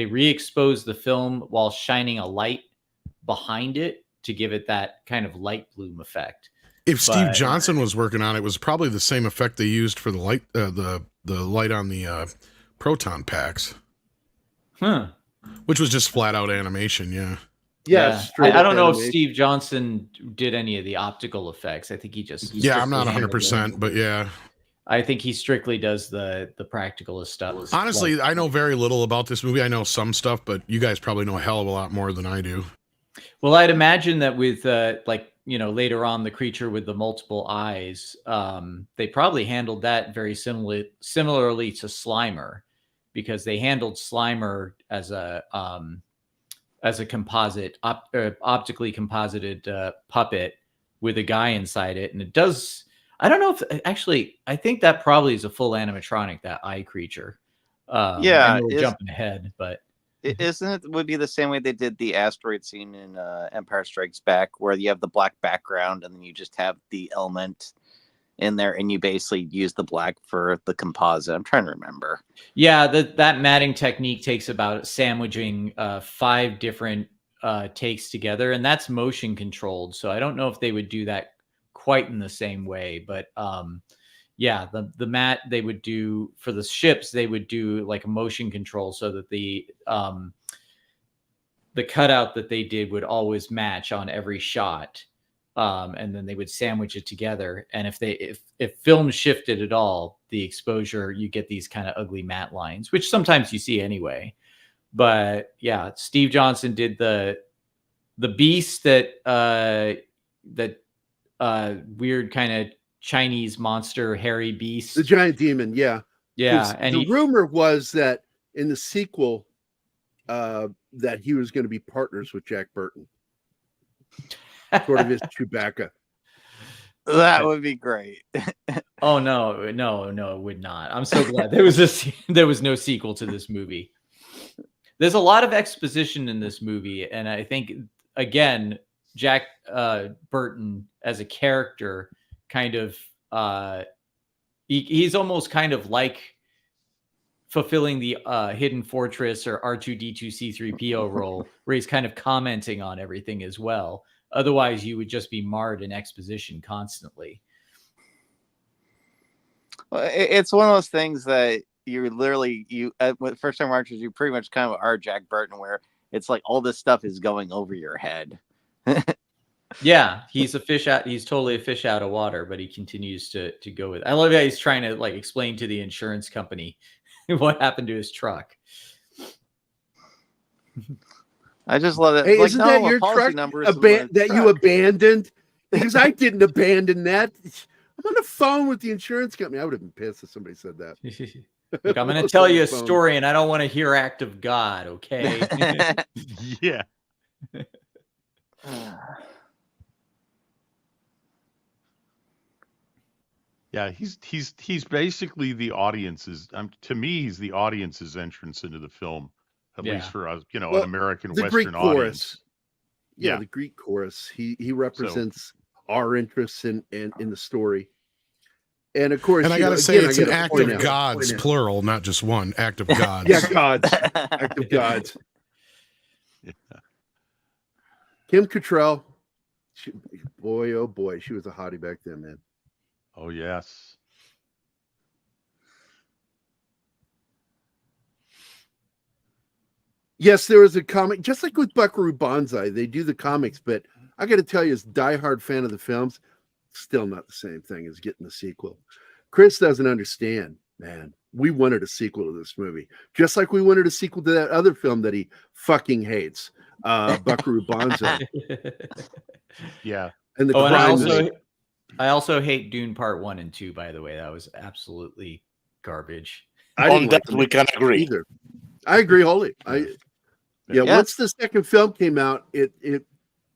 re-expose the film while shining a light behind it to give it that kind of light bloom effect. If Steve Johnson was working on it, was probably the same effect they used for the light, the light on the proton packs. Huh. Which was just flat out animation, yeah. Yeah. I don't know if Steve Johnson did any of the optical effects. I think he just... Yeah, I'm not 100%, but yeah. I think he strictly does the practical stuff. Honestly, I know very little about this movie. I know some stuff, but you guys probably know a hell of a lot more than I do. Well, I'd imagine that with later on, the creature with the multiple eyes, they probably handled that very similarly to Slimer, because they handled Slimer as a composite, optically composited puppet with a guy inside it. And it does, I don't know if actually, I think that probably is a full animatronic, that eye creature. I know we're jumping ahead, but isn't it would be the same way they did the asteroid scene in Empire Strikes Back, where you have the black background and then you just have the element in there, and you basically use the black for the composite. I'm trying to remember. Yeah, that matting technique takes about sandwiching 5 different takes together, and that's motion controlled. So I don't know if they would do that quite in the same way, but yeah, the mat they would do for the ships, they would do like a motion control so that the cutout that they did would always match on every shot. And then they would sandwich it together. And if film shifted at all, the exposure, you get these kind of ugly matte lines, which sometimes you see anyway. But yeah, Steve Johnson did the beast, that weird kind of Chinese monster, hairy beast, the giant demon. Yeah. And the rumor was that in the sequel, that he was going to be partners with Jack Burton. Sort of his Chewbacca. That would be great. Oh no, it would not. I'm so glad there was no sequel to this movie. There's a lot of exposition in this movie, and I think again, Jack Burton as a character, kind of he's almost kind of like fulfilling the Hidden Fortress or R2D2 C3PO role, where he's kind of commenting on everything as well. Otherwise, you would just be marred in exposition constantly. Well, it's one of those things that you're literally, first time watchers, you pretty much kind of are Jack Burton, where it's like all this stuff is going over your head. Yeah, he's a fish out. He's totally a fish out of water, but he continues to go with it. I love how he's trying to like explain to the insurance company what happened to his truck. I just love it. Hey, like, isn't that your truck that you abandoned? Because I didn't abandon that. I'm on the phone with the insurance company. I would have been pissed if somebody said that. Look, I'm going to tell you a story, and I don't want to hear act of God, okay? Yeah. Yeah, he's basically the audience's. To me, he's the audience's entrance into the film, at least for us, an American the Western Greek audience. Chorus. Yeah, the Greek chorus. He represents our interests in the story, and of course, and I got to say, it's an act of gods, plural, not just one. Act of gods. Yeah, gods. Act of gods. Yeah. Kim Cattrall, boy, oh boy, she was a hottie back then, man. Oh, yes. Yes, there was a comic, just like with Buckaroo Banzai, they do the comics, but I got to tell you, as a diehard fan of the films, still not the same thing as getting the sequel. Chris doesn't understand, man. We wanted a sequel to this movie, just like we wanted a sequel to that other film that he fucking hates, Buckaroo Banzai. Yeah. And I also hate Dune Part 1 and 2, by the way. That was absolutely garbage. On that we can agree. Either. I agree wholly. Once the second film came out, it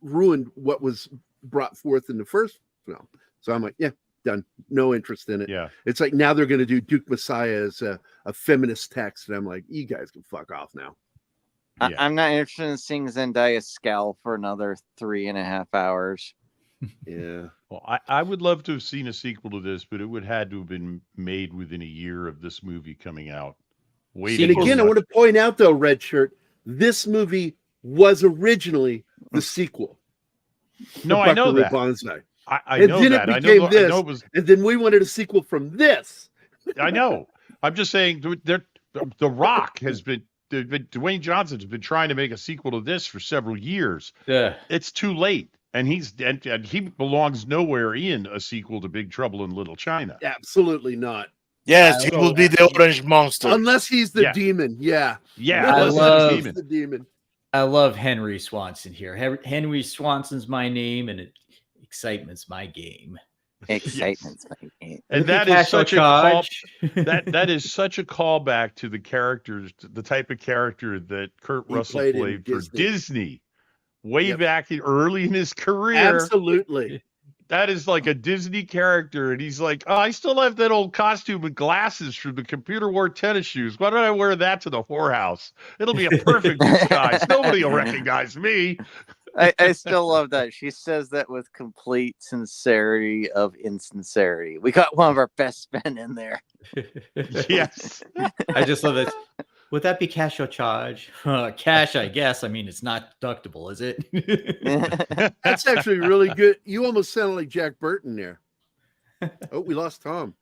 ruined what was brought forth in the first film. So I'm like, yeah, done. No interest in it. Yeah. It's like now they're going to do Duke Messiah as a feminist text. And I'm like, you guys can fuck off now. Yeah. I'm not interested in seeing Zendaya scowl for another 3.5 hours. Yeah. Well, I would love to have seen a sequel to this, but it would had to have been made within a year of this movie coming out. And again, I want to point out, though, Red Shirt, this movie was originally the sequel. No, I know that. Banzai. I know that. I know it was... And then we wanted a sequel from this. I know. I'm just saying, The Rock has been, Dwayne Johnson has been trying to make a sequel to this for several years. Yeah, it's too late. And he belongs nowhere in a sequel to Big Trouble in Little China. Absolutely not. Yes, he will be the orange monster. Unless he's the demon. Yeah. Yeah. I love the demon. I love Henry Swanson here. Henry Swanson's my name, and it Excitement's my game. Excitement's And that is such a call, that is such a callback to the characters, the type of character that Kurt Russell played for Disney way back early in his career. Absolutely. That is like a Disney character, and he's like, "Oh, I still have that old costume and glasses from the computer wore tennis shoes. Why don't I wear that to the whorehouse? It'll be a perfect disguise. Nobody will recognize me." I still love that. She says that with complete sincerity of insincerity. We got one of our best men in there. Yes. I just love this. Would that be cash or charge? Cash, I guess. I mean, it's not deductible, is it? That's actually really good. You almost sounded like Jack Burton there. Oh, we lost Tom.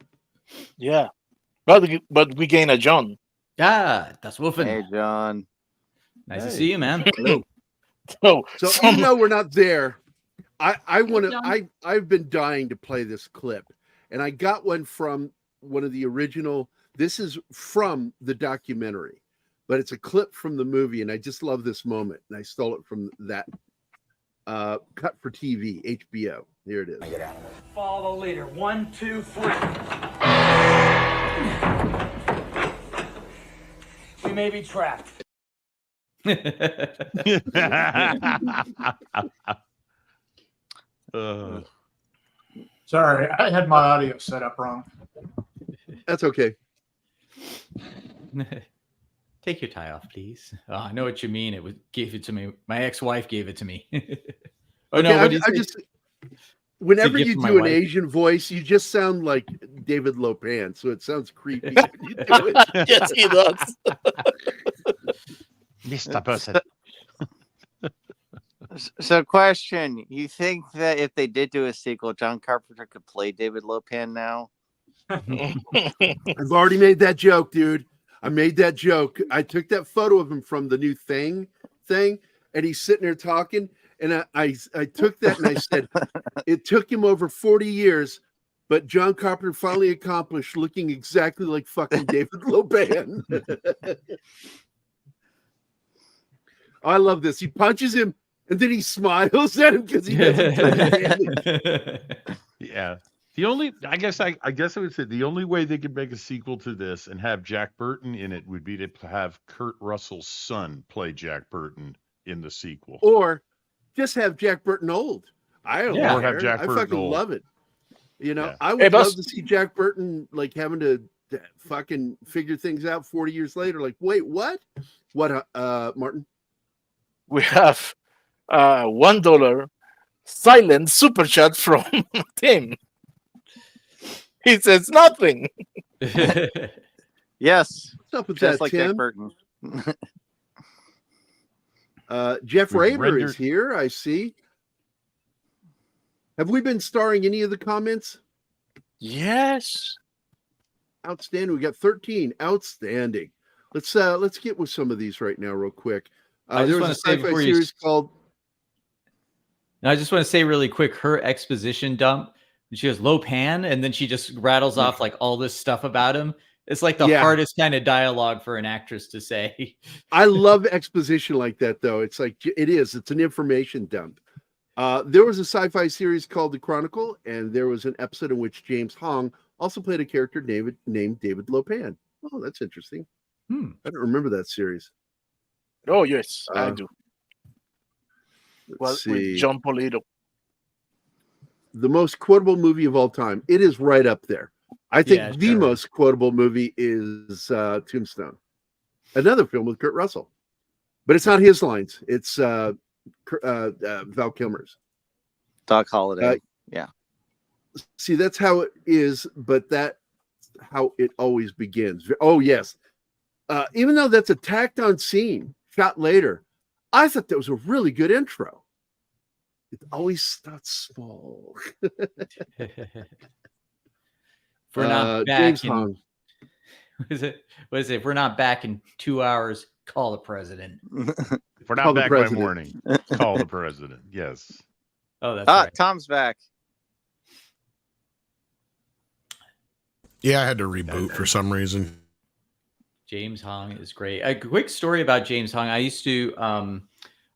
Yeah. But we gain a John. Ah, that's Wolfen. Hey, John. Nice to see you, man. So even though we're not there, I've been dying to play this clip, and I got one from one of the original. This is from the documentary, but it's a clip from the movie, and I just love this moment, and I stole it from that cut for TV, HBO. Here it is. Follow the leader. 1, 2, 3. We may be trapped. Sorry, I had my audio set up wrong. That's okay. Take your tie off, please. Oh, I know what you mean. Gave it to me. My ex-wife gave it to me. Oh no! I just whenever you do an Asian voice, you just sound like David Lopan, so it sounds creepy when you do it. Yes, he does. Mr. Person. So, question: you think that if they did do a sequel, John Carpenter could play David Lopan now? I've already made that joke, dude. I made that joke. I took that photo of him from the new thing, and he's sitting there talking. And I took that and I said, it took him over 40 years, but John Carpenter finally accomplished looking exactly like fucking David Lopan. I love this. He punches him and then he smiles at him because he doesn't do damage. Yeah. I guess I would say the only way they could make a sequel to this and have Jack Burton in it would be to have Kurt Russell's son play Jack Burton in the sequel. Or just have Jack Burton old. I don't know. Or have Jack Burton I fucking old. love it. You know, Yeah. I would love to see Jack Burton like having to fucking figure things out 40 years later. Like, wait, what? What, Martin? We have $1 silent super chat from Tim. He says nothing. Yes. What's up with Just that, like Tim? Jack Burton. Jeff We've Raver rendered- is here, I see. Have we been starring any of the comments? Yes. Outstanding. We got 13. Outstanding. Let's get with some of these right now, real quick. I There just was a wanna say sci-fi before you series called. Now, I just want to say really quick, her exposition dump. She goes Lopan, and then she just rattles off like all this stuff about him. It's like the hardest kind of dialogue for an actress to say. I love exposition like that, though. It's like it's an information dump. There was a sci-fi series called The Chronicle, and there was an episode in which James Hong also played a character named David Lopan. Oh, that's interesting. I don't remember that series. Oh, yes, I do. Let's With see. John Polito. The most quotable movie of all time. It is right up there. I think the most quotable movie is Tombstone, another film with Kurt Russell, but it's not his lines. It's Val Kilmer's. Doc Holliday. Yeah. See, that's how it is, but that's how it always begins. Oh, yes. Even though that's a tacked on scene shot later, I thought that was a really good intro. It always starts small. If we're not back James in, Hong. what is it? If we're not back in 2 hours, call the president. If we're Call not the back by president. morning, call the president. Yes. Oh, that's right. Tom's back. Yeah, I had to reboot for some reason. James Hong is great. A quick story about James Hong. I used to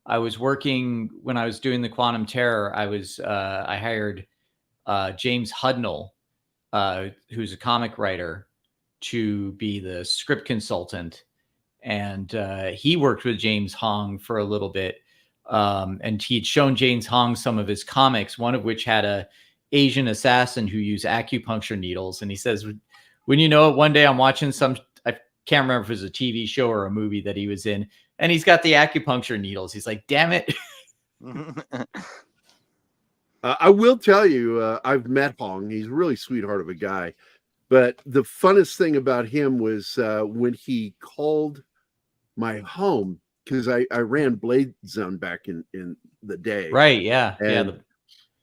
I was working when I was doing the Quantum Terror. I hired James Hudnall, who's a comic writer, to be the script consultant, and he worked with James Hong for a little bit. And he'd shown James Hong some of his comics, one of which had a Asian assassin who used acupuncture needles. And he says, when you know it, one day I'm watching I can't remember if it was a TV show or a movie that he was in, and he's got the acupuncture needles. He's like, damn it. I will tell you, I've met Hong. He's a really sweetheart of a guy. But the funnest thing about him was when he called my home, because I ran Blade Zone back in the day. Right, yeah.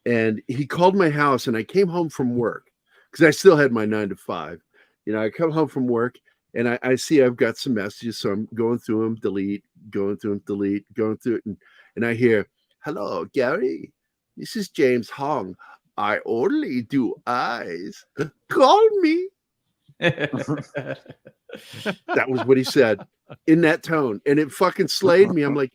And he called my house, and I came home from work because I still had my 9 to 5. I come home from work, and I see I've got some messages, so I'm going through them, delete, going through them, delete, going through it, and I hear, "Hello, Gary. This is James Hong. I only do eyes. Call me." That was what he said in that tone, and it fucking slayed me. I'm like,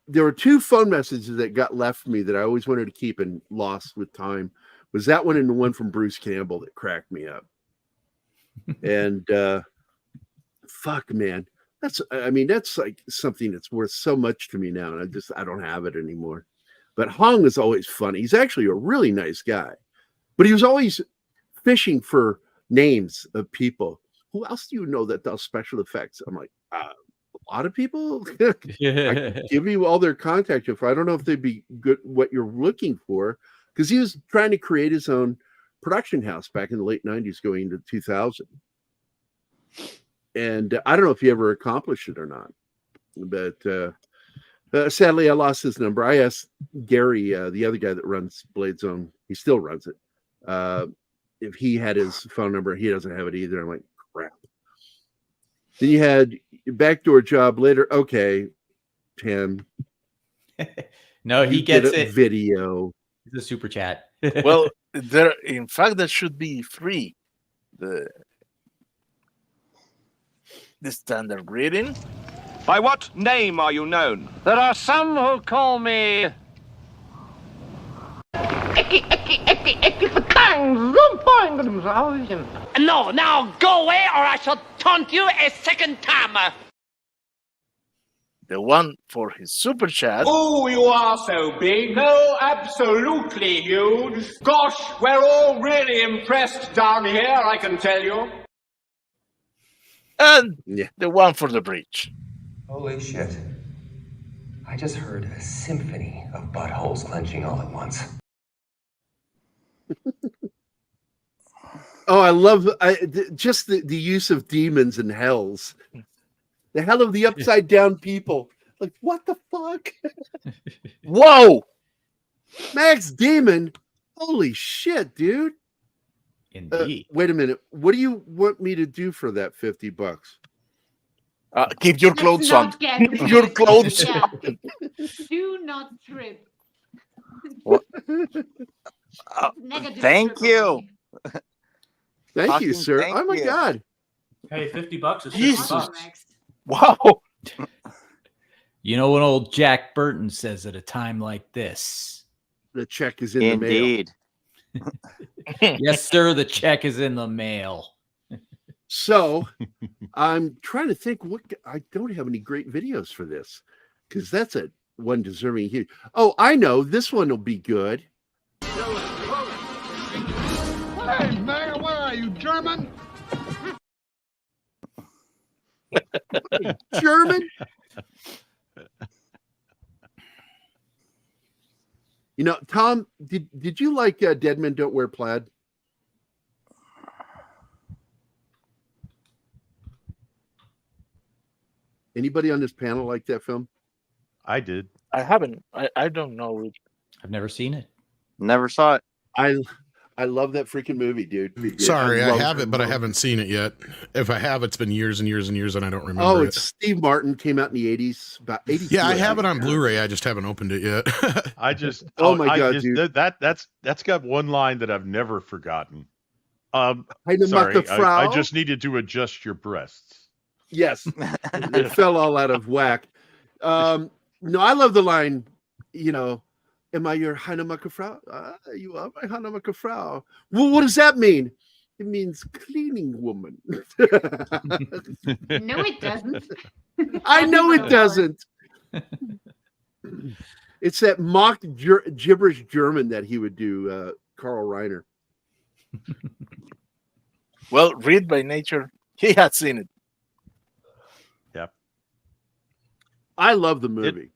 there were 2 phone messages that got left for me that I always wanted to keep and lost with time. Was that one and the one from Bruce Campbell that cracked me up. And fuck, man, that's like something that's worth so much to me now, and I don't have it anymore. But Hong is always funny. He's actually a really nice guy, but he was always fishing for names of people. Who else do you know that does special effects? I'm like, a lot of people. I can give you all their contact info. I don't know if they'd be good what you're looking for, because he was trying to create his own production house back in the late 90s going into 2000. And I don't know if he ever accomplished it or not, but sadly I lost his number. I asked Gerry, the other guy that runs Blade Zone, he still runs it, if he had his phone number. He doesn't have it either. I'm like, crap. Then you had backdoor job later. Okay, Tim. No, he gets it. Video. The super chat. Well, in fact, that should be free. The standard reading. By what name are you known? There are some who call me... No, now go away or I shall taunt you a second time. The one for his super chat. Oh, you are so big. No, absolutely huge. Gosh, we're all really impressed down here, I can tell you. And the one for the bridge. Holy shit. I just heard a symphony of buttholes clenching all at once. Oh, I love just the use of demons and hells. The hell of the upside down people. Like, what the fuck? Whoa! Max Demon? Holy shit, dude. Indeed. Wait a minute. What do you want me to do for that $50? Keep your clothes on. Keep your clothes on. Do not trip. Thank you. Thank you, sir. Oh my God. Hey, $50 is Jesus. $50. Wow. You know what old Jack Burton says at a time like this? The check is in the mail. Indeed. Yes, sir. The check is in the mail. So I'm trying to think I don't have any great videos for this, because that's one deserving here. Oh, I know. This one will be good. Hey, man, where are you, German? German? You know, Tom, did you like Dead Men Don't Wear Plaid? Anybody on this panel like that film? I did. I haven't. I don't know. I've never seen it. Never saw it. I love that freaking movie, dude. Sorry, I have it, but I haven't seen it yet. If I have, it's been years and years and years, and I don't remember. Oh, it's Steve Martin, came out in the 80s, about 80s. Yeah, I have it on Blu-ray. I just haven't opened it yet. Oh my God, dude. That's got one line that I've never forgotten. Eine Sorry, Macke Frau. I just needed to adjust your breasts. Yes, it fell all out of whack. No, I love the line, am I your Heinemucker Frau? You are my Heinemucker Frau. Well, what does that mean? It means cleaning woman. No, it doesn't. I know it doesn't. It's that mock gibberish German that he would do, Carl Reiner. Well, read by nature, he had seen it. Yep. I love the movie.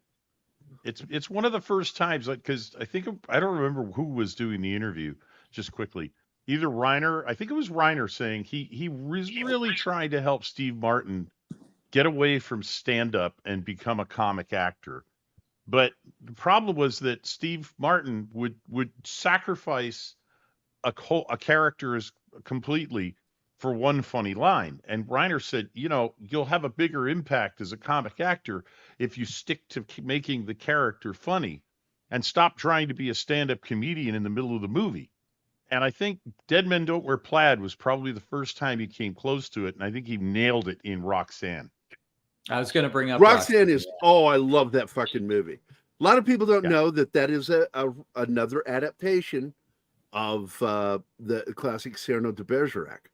It's one of the first times, because I don't remember who was doing the interview. Just quickly, either Reiner, I think it was Reiner, saying he was really trying to help Steve Martin get away from stand up and become a comic actor. But the problem was that Steve Martin would sacrifice a character completely for one funny line. And Reiner said, you'll have a bigger impact as a comic actor if you stick to making the character funny and stop trying to be a stand-up comedian in the middle of the movie. And I think Dead Men Don't Wear Plaid was probably the first time he came close to it. And I think he nailed it in Roxanne. I was going to bring up Roxanne. I love that fucking movie. A lot of people don't know that is another adaptation of the classic Cyrano de Bergerac.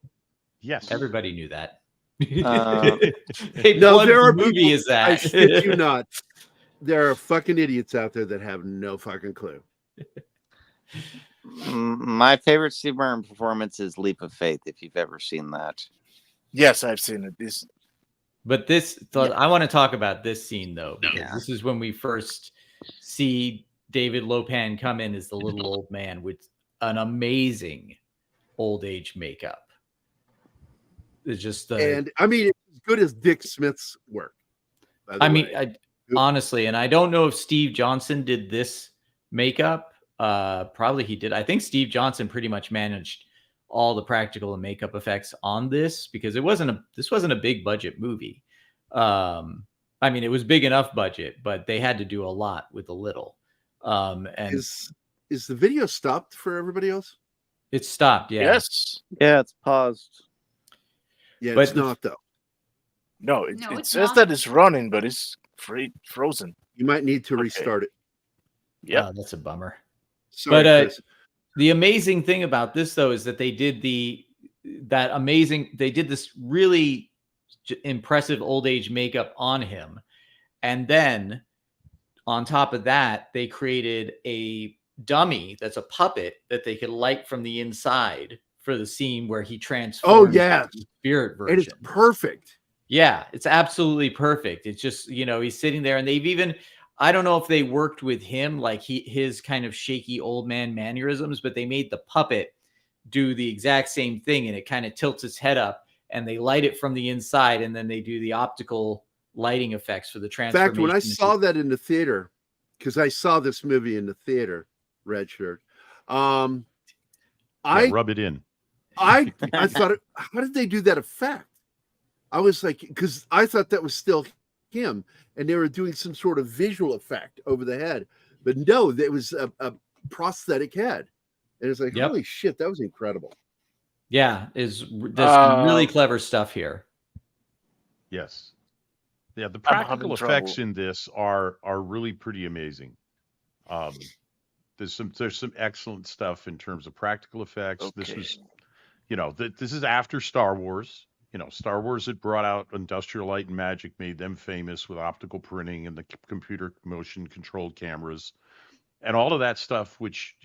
Yes, everybody knew that. No, there are movie people, is that? I shit you not. There are fucking idiots out there that have no fucking clue. My favorite Steve Martin performance is Leap of Faith, if you've ever seen that. Yes, I've seen it. I want to talk about this scene, though, because this is when we first see David Lopan come in as the little old man with an amazing old age makeup. It's just and I mean, it's as good as Dick Smith's work. Honestly, and I don't know if Steve Johnson did this makeup. Probably he did. I think Steve Johnson pretty much managed all the practical and makeup effects on this, because this wasn't a big budget movie. I mean, it was big enough budget, but they had to do a lot with a little. And is the video stopped for everybody else? It's stopped. Yeah. Yes. Yeah, it's paused. Yeah, but it's not though. No, it says that it's running, but it's frozen. You might need to restart it. Yeah, that's a bummer. Sorry, but the amazing thing about this, though, is that they did this really impressive old age makeup on him, and then on top of that, they created a dummy that's a puppet that they could light from the inside for the scene where he transforms. Oh yeah, spirit version. And it's perfect. Yeah, it's absolutely perfect. It's just, he's sitting there, and they've even, I don't know if they worked with him, like his kind of shaky old man mannerisms, but they made the puppet do the exact same thing, and it kind of tilts its head up, and they light it from the inside, and then they do the optical lighting effects for the transformation. In fact, when I saw that in the theater, because I saw this movie in the theater, Red Shirt, I rub it in. I thought, how did they do that effect? I was like, because I thought that was still him, and they were doing some sort of visual effect over the head, but no, it was a prosthetic head, and it's like, holy shit, that was incredible. Yeah, there's some really clever stuff here. Yes, yeah, the practical effects in this are really pretty amazing. There's some excellent stuff in terms of practical effects. Okay. This was, this is after Star Wars. Star Wars had brought out Industrial Light and Magic, made them famous with optical printing and the computer motion controlled cameras and all of that stuff, which,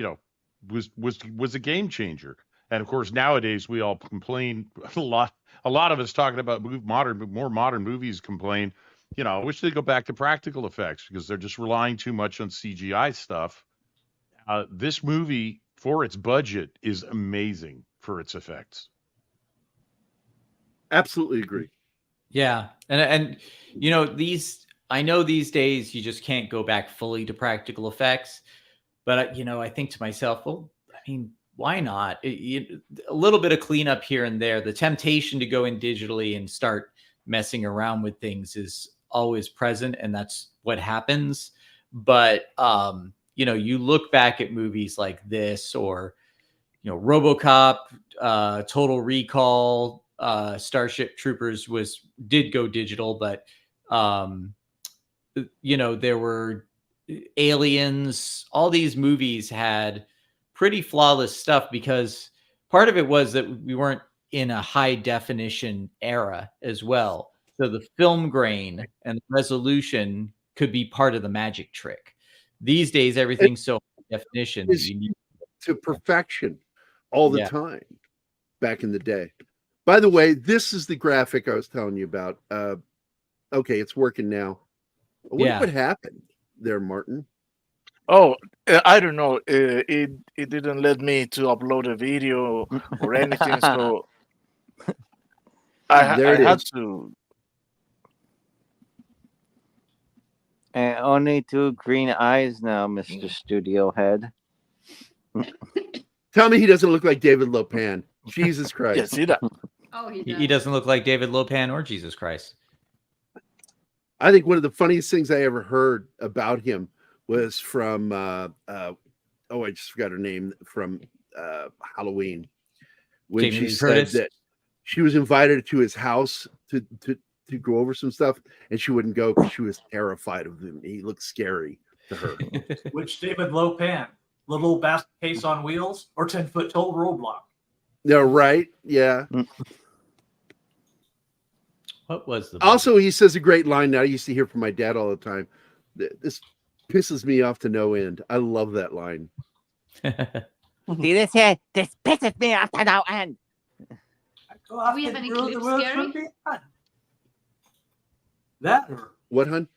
was a game changer. And of course, nowadays we all complain a lot of us talking about more modern movies complain, I wish they'd go back to practical effects because they're just relying too much on CGI stuff. This movie, for its budget, is amazing for its effects. Absolutely agree. Yeah. And I know these days you just can't go back fully to practical effects, but I think to myself, well, I mean, why not? A little bit of cleanup here and there. The temptation to go in digitally and start messing around with things is always present, and that's what happens. But you look back at movies like this, or RoboCop, Total Recall, Starship Troopers did go digital, but there were Aliens. All these movies had pretty flawless stuff because part of it was that we weren't in a high definition era as well. So the film grain and the resolution could be part of the magic trick. These days, everything's so high definition that you need to perfection all the Yeah. time back in the day. By the way, this is the graphic I was telling you about. Okay, it's working now. I wonder what happened there, Martin. Oh, I don't know. It didn't let me to upload a video or anything, so I had to. And only 2 green eyes now, Mr. Studio Head. Tell me he doesn't look like David Lopan. Jesus Christ. Yeah, see that? Oh, He doesn't look like David Lopan or Jesus Christ. I think one of the funniest things I ever heard about him was from I just forgot her name from Halloween, when Jamie she Lee said Curtis? that she was invited to his house to go over some stuff, and she wouldn't go because she was terrified of him. He looked scary to her. Which David Lopan? Little basket case on wheels or 10-foot tall roadblock? No, right? Yeah. What was the Also, he says a great line now I used to hear from my dad all the time. This pisses me off to no end. I love that line. See this here? This pisses me off to no end. Do we have any clips, Gerry? That or What, hun?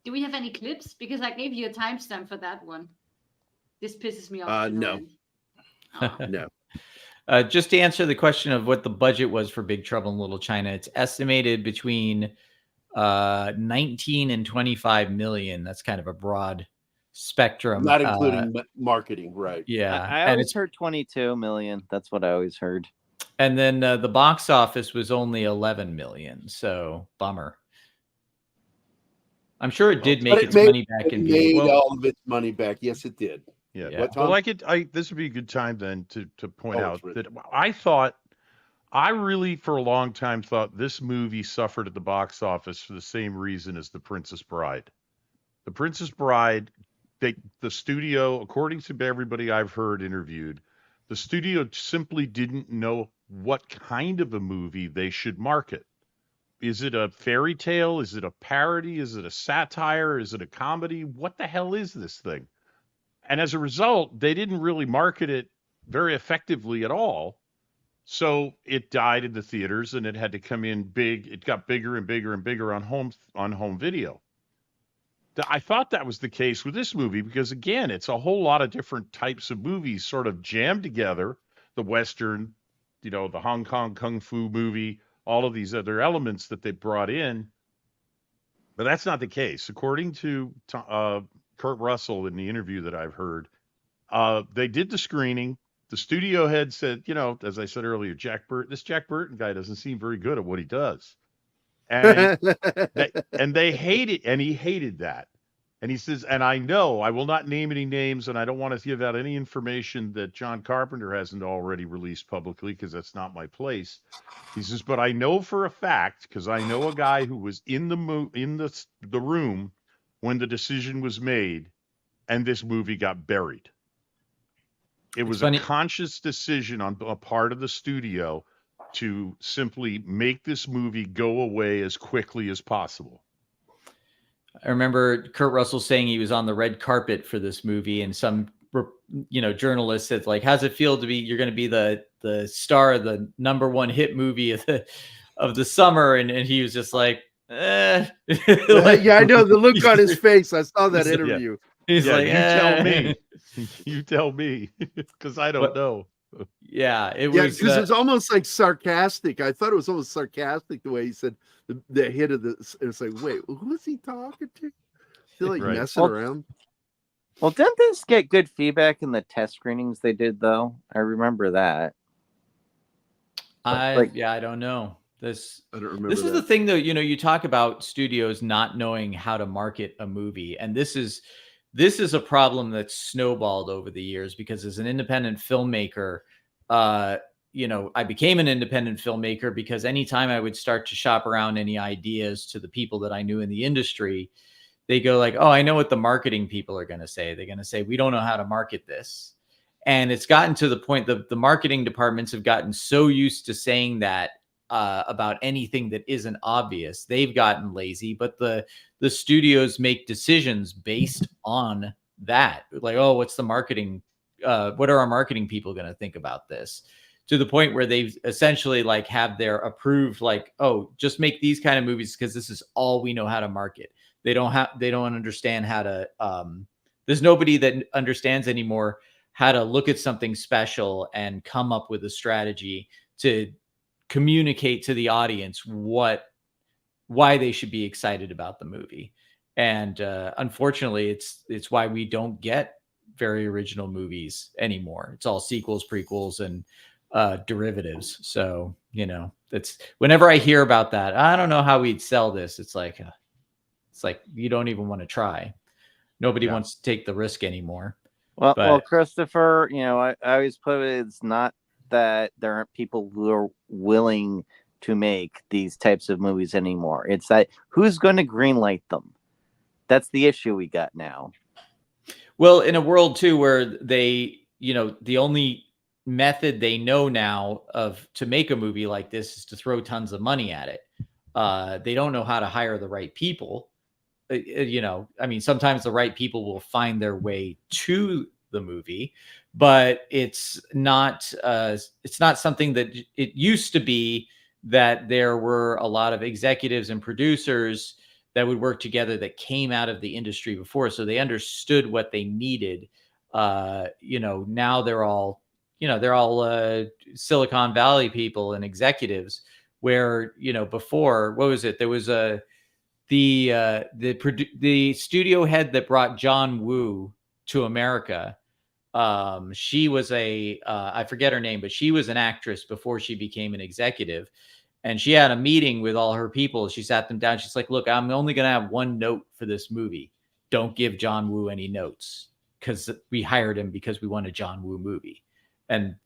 Do we have any clips? Because I gave you a timestamp for that one. This pisses me off. No. No. Just to answer the question of what the budget was for Big Trouble in Little China, it's estimated between 19 and 25 million. That's kind of a broad spectrum. Not including marketing, right? Yeah. I and always it's heard 22 million. That's what I always heard. And then the box office was only 11 million. So bummer. I'm sure it did make its money back in made all of its money back. Yes, it did. Yeah. What, Tom? Well, this would be a good time then to point out that I really for a long time thought this movie suffered at the box office for the same reason as The Princess Bride. The Princess Bride, the studio, according to everybody I've heard interviewed, the studio simply didn't know what kind of a movie they should market. Is it a fairy tale? Is it a parody? Is it a satire? Is it a comedy? What the hell is this thing? And as a result, they didn't really market it very effectively at all. So it died in the theaters and it had to come in big. It got bigger and bigger and bigger on home video. I thought that was the case with this movie because, again, it's a whole lot of different types of movies sort of jammed together. The Western, the Hong Kong Kung Fu movie, all of these other elements that they brought in. But that's not the case. According to Kurt Russell in the interview that I've heard, they did the screening. The studio head said, as I said earlier, this Jack Burton guy doesn't seem very good at what he does. And they hate it. And he hated that. And he says, and I know I will not name any names and I don't want to give out any information that John Carpenter hasn't already released publicly because that's not my place. He says, but I know for a fact, because I know a guy who was in the room when the decision was made and this movie got buried. It was a conscious decision on a part of the studio to simply make this movie go away as quickly as possible. I remember Kurt Russell saying he was on the red carpet for this movie, and some journalist said, like, how's it feel to be, you're going to be the star of the #1 hit movie of the summer, and he was just like, yeah, I know the look on his face. I saw that interview. He's like, you tell me, because I don't know. Yeah, it was. Because it's almost like sarcastic. I thought it was almost sarcastic the way he said the hit of the. It's like, wait, who is he talking to? Feel like messing around. Well, didn't this get good feedback in the test screenings they did though? I remember that. I don't know. I don't remember. This is the thing though. You talk about studios not knowing how to market a movie, and this is a problem that's snowballed over the years because as an independent filmmaker, I became an independent filmmaker because anytime I would start to shop around any ideas to the people that I knew in the industry, they go like, oh, I know what the marketing people are going to say. They're going to say, we don't know how to market this. And it's gotten to the point that the marketing departments have gotten so used to saying that about anything that isn't obvious. They've gotten lazy, but the studios make decisions based on that. Like, oh, what's the marketing? What are our marketing people going to think about this? To the point where they've essentially like have their approved, like, oh, just make these kind of movies because this is all we know how to market. They don't understand how to, there's nobody that understands anymore how to look at something special and come up with a strategy to communicate to the audience why they should be excited about the movie. And unfortunately, it's why we don't get very original movies anymore. It's all sequels, prequels, and derivatives. So, that's whenever I hear about that, I don't know how we'd sell this. It's like you don't even want to try. Nobody wants to take the risk anymore. Well, Christopher, I always put it, it's not that there aren't people who are willing to make these types of movies anymore. It's that who's going to greenlight them? That's the issue we got now. Well, in a world too where they, the only method they know now to make a movie like this is to throw tons of money at it. They don't know how to hire the right people. Sometimes the right people will find their way to the movie, but it's not something that it used to be, that there were a lot of executives and producers that would work together that came out of the industry before. So they understood what they needed. Now they're all Silicon Valley people and executives where, before, what was it? There was the studio head that brought John Woo to America. She was I forget her name, but she was an actress before she became an executive. And she had a meeting with all her people. She sat them down. She's like, look, I'm only going to have one note for this movie. Don't give John Woo any notes, because we hired him because we want a John Woo movie. And,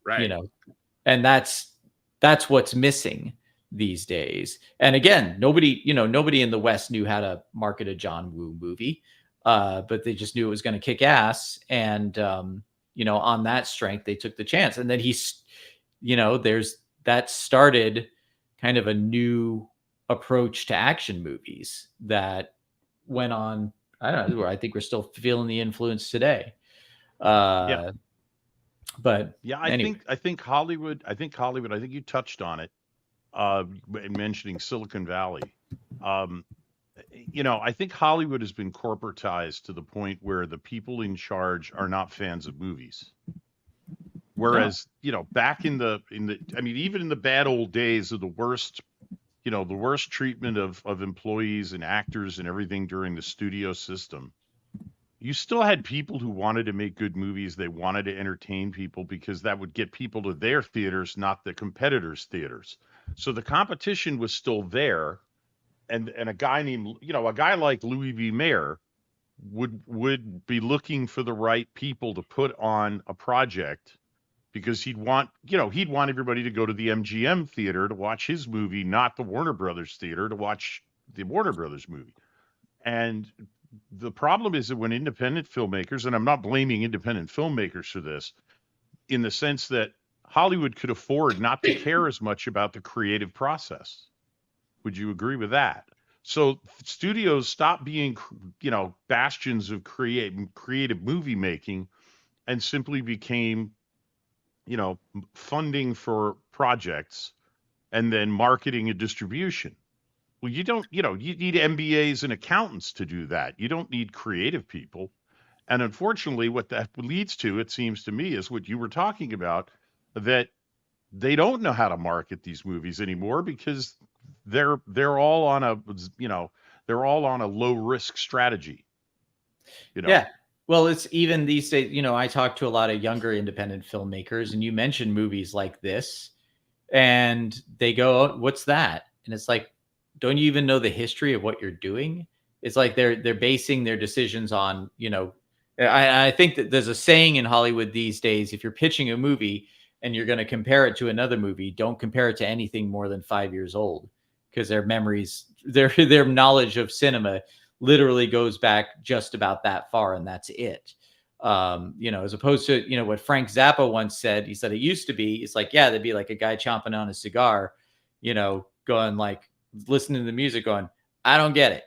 and that's what's missing these days. And again, nobody in the West knew how to market a John Woo movie, but they just knew it was going to kick ass. And, on that strength, they took the chance. And then that started kind of a new approach to action movies that went on. I don't know. I think we're still feeling the influence today. But I think Hollywood. I think you touched on it, mentioning Silicon Valley. I think Hollywood has been corporatized to the point where the people in charge are not fans of movies. Whereas, back even in the bad old days of the worst treatment of employees and actors and everything during the studio system, you still had people who wanted to make good movies. They wanted to entertain people because that would get people to their theaters, not the competitors' theaters. So the competition was still there. And a guy like Louis B. Mayer would be looking for the right people to put on a project, because he'd want everybody to go to the MGM theater to watch his movie, not the Warner Brothers theater to watch the Warner Brothers movie. And the problem is that when independent filmmakers, and I'm not blaming independent filmmakers for this, in the sense that Hollywood could afford not to care as much about the creative process. Would you agree with that? So studios stopped being, bastions of creative movie making, and simply became, funding for projects and then marketing and distribution. Well, you need MBAs and accountants to do that. You don't need creative people. And unfortunately, what that leads to, it seems to me, is what you were talking about, that they don't know how to market these movies anymore because they're all on a low risk strategy. Yeah. Well, it's even these days, I talk to a lot of younger independent filmmakers, and you mention movies like this, and they go, oh, what's that? And it's like, don't you even know the history of what you're doing? It's like they're basing their decisions on, I think that there's a saying in Hollywood these days: if you're pitching a movie, and you're going to compare it to another movie, don't compare it to anything more than 5 years old, because their memories, their knowledge of cinema literally goes back just about that far, and that's it. As opposed to, what Frank Zappa once said. He said it used to be, it's like, yeah, there'd be like a guy chomping on a cigar, going like, listening to the music going, I don't get it,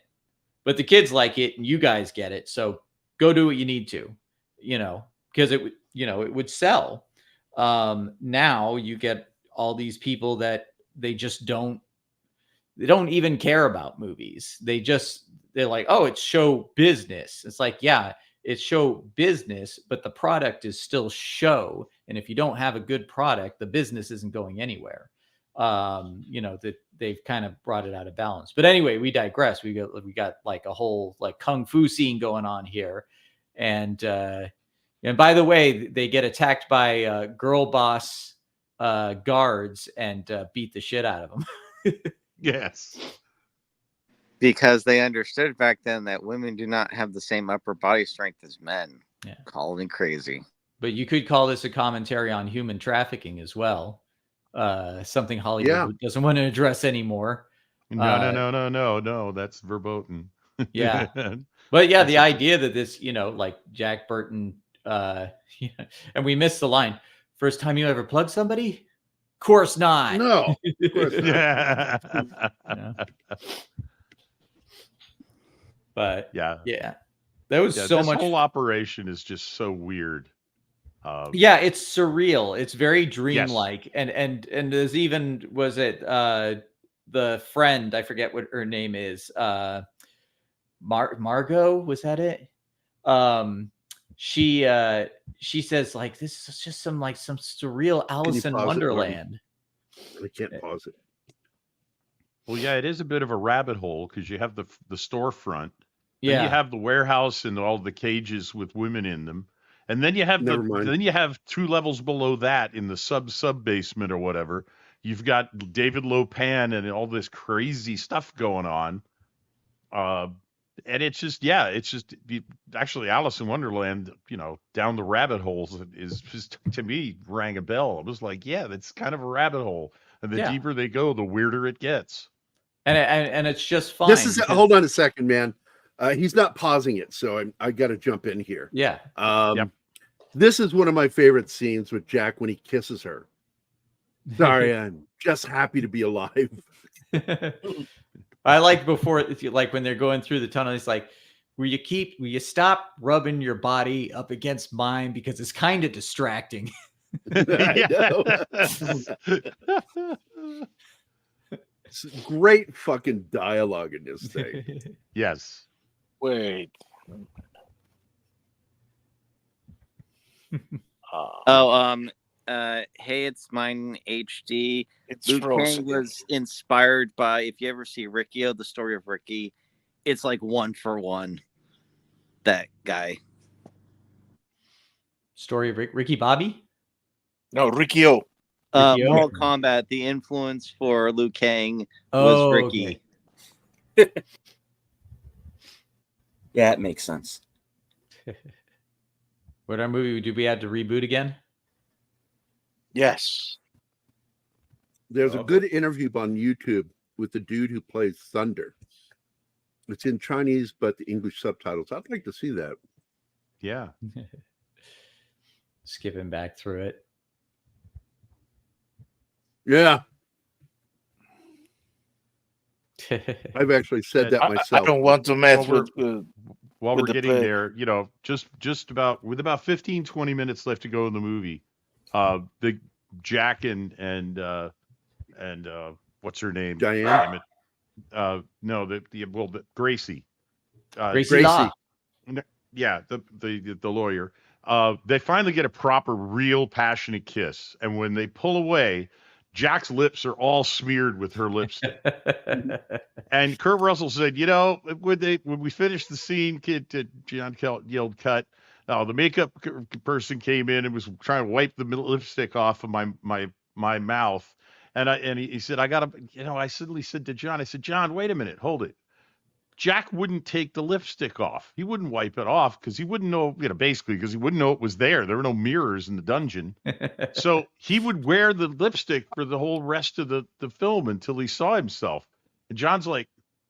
but the kids like it and you guys get it. So go do what you need to, because it would sell. Now you get all these people that they don't even care about movies. They're like, oh, it's show business. It's like, yeah, it's show business, but the product is still show. And if you don't have a good product, the business isn't going anywhere. That they've kind of brought it out of balance. But anyway, we digress. We got like a whole like kung fu scene going on here. And by the way, they get attacked by girl boss guards and beat the shit out of them. Yes. Because they understood back then that women do not have the same upper body strength as men. Yeah. Call me crazy. But you could call this a commentary on human trafficking as well. Something Hollywood doesn't want to address anymore. No. That's verboten. Yeah. But yeah, the idea that this, like Jack Burton, and we missed the line. First time you ever plugged somebody? Of course not. No. Of course not. Yeah. But yeah, that was so this much. Whole operation is just so weird. It's surreal. It's very dreamlike. Yes. And there's even, was it the friend? I forget what her name is. Margot, was that it? She says like, this is just some surreal Alice in Wonderland. I can't pause it. Well, yeah, it is a bit of a rabbit hole because you have the storefront, yeah, you have the warehouse and all the cages with women in them, and then you have then you have 2 levels below that in the sub basement or whatever. You've got David Lopan and all this crazy stuff going on, and it's just actually Alice in Wonderland, down the rabbit holes is just, to me, rang a bell. It was like, yeah, that's kind of a rabbit hole. And the deeper they go, the weirder it gets. And it's just fine. Hold on a second, man. He's not pausing it, so I got to jump in here. Yeah. This is one of my favorite scenes with Jack when he kisses her. Sorry, I'm just happy to be alive. I like before, like when they're going through the tunnel, it's like, will you stop rubbing your body up against mine because it's kind of distracting. Great fucking dialogue in this thing. Yes. Wait. Hey, it's mine HD. It's Luke frozen. Kang was inspired by, if you ever see Riccio, the story of Ricky, it's like 1 for 1. That guy. Story of Ricky Bobby? No, Riccio. Mortal Kombat, the influence for Liu Kang was Ricky. Okay. Yeah, it makes sense. What our movie did we have to reboot again? Yes. There's a good interview on YouTube with the dude who plays Thunder. It's in Chinese, but the English subtitles. I'd like to see that. Yeah. Skipping back through it. Yeah. I've actually said that myself. I don't want to mess with while with we're the getting play. there, just about with about 15-20 minutes left to go in the movie, the Jack and what's her name? Diane. No, the Gracie. Gracie Law. Yeah, the lawyer. They finally get a proper, real, passionate kiss, and when they pull away, Jack's lips are all smeared with her lipstick. And Kurt Russell said, when we finished the scene, John yelled cut. The makeup person came in and was trying to wipe the lipstick off of my mouth. And he said, I suddenly said to John, I said, John, wait a minute, hold it. Jack wouldn't take the lipstick off. He wouldn't wipe it off because he wouldn't know, basically because he wouldn't know it was there. There were no mirrors in the dungeon. So he would wear the lipstick for the whole rest of the film until he saw himself. And John's like,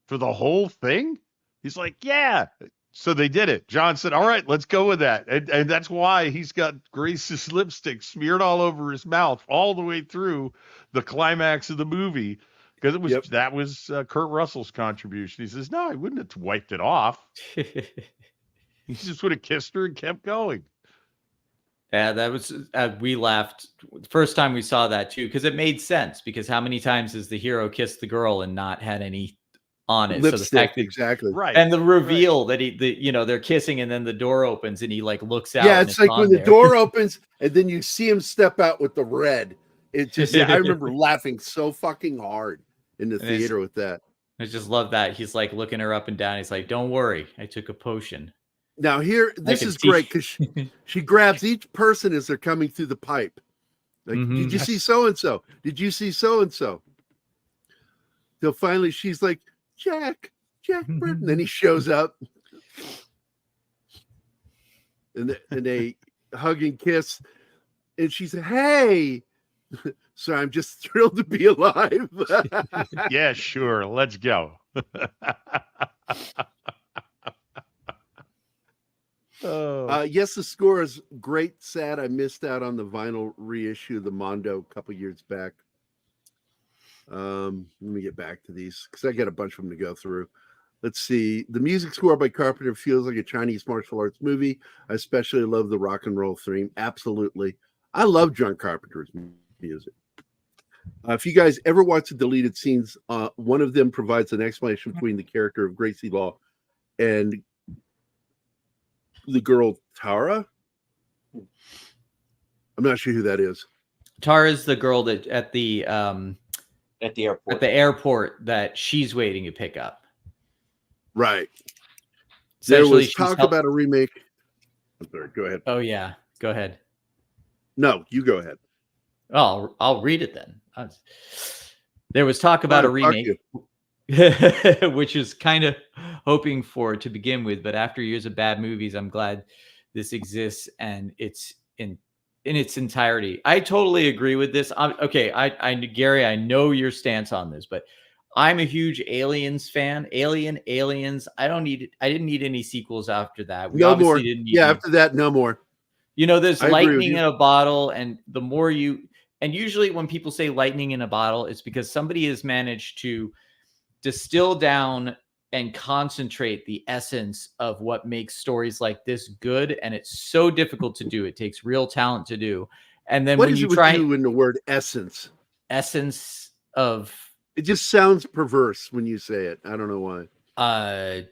for the whole thing? He's like, yeah. So they did it. John said, all right, let's go with that. And that's why he's got Grace's lipstick smeared all over his mouth all the way through the climax of the movie. Because it was that was Kurt Russell's contribution. He says, no, I wouldn't have wiped it off. He just would have kissed her and kept going. Yeah, that was we laughed the first time we saw that too, because it made sense. Because how many times has the hero kissed the girl and not had any on it? Lipstick, so the fact that, exactly right, and the reveal that they're kissing and then the door opens and he like looks out. Yeah, it's like when the door opens and then you see him step out with the red. It just I remember laughing so fucking hard in the theater with that. I just love that. He's like looking her up and down. He's like, don't worry, I took a potion. Now here, this is great because she grabs each person as they're coming through the pipe. Like, did you see so-and-so? Did you see so-and-so? Till finally she's like, Jack Burton. Then he shows up. And they hug and kiss. And she said, hey. So I'm just thrilled to be alive. Yeah, sure. Let's go. Yes, the score is great. Sad I missed out on the vinyl reissue of the Mondo a couple years back. Let me get back to these because I got a bunch of them to go through. Let's see. The music score by Carpenter feels like a Chinese martial arts movie. I especially love the rock and roll theme. Absolutely. I love John Carpenter's music. If you guys ever watch the deleted scenes, one of them provides an explanation between the character of Gracie Law and the girl Tara. I'm not sure who that is. Tara's the girl that at the airport. At the airport that she's waiting to pick up. Right. There was talk about a remake. I'm sorry. Go ahead. Oh yeah, go ahead. No, you go ahead. Oh, I'll read it then. There was talk about a remake, which is kind of hoping for to begin with. But after years of bad movies, I'm glad this exists and it's in its entirety. I totally agree with this. Gary, I know your stance on this, but I'm a huge Aliens fan. Aliens. I didn't need any sequels after that. No more. After that, no more. There's lightning in a bottle, and the more and usually when people say lightning in a bottle, it's because somebody has managed to distill down and concentrate the essence of what makes stories like this good. And it's so difficult to do. It takes real talent to do. And then when you try in the word essence of, it just sounds perverse when you say it. I don't know why.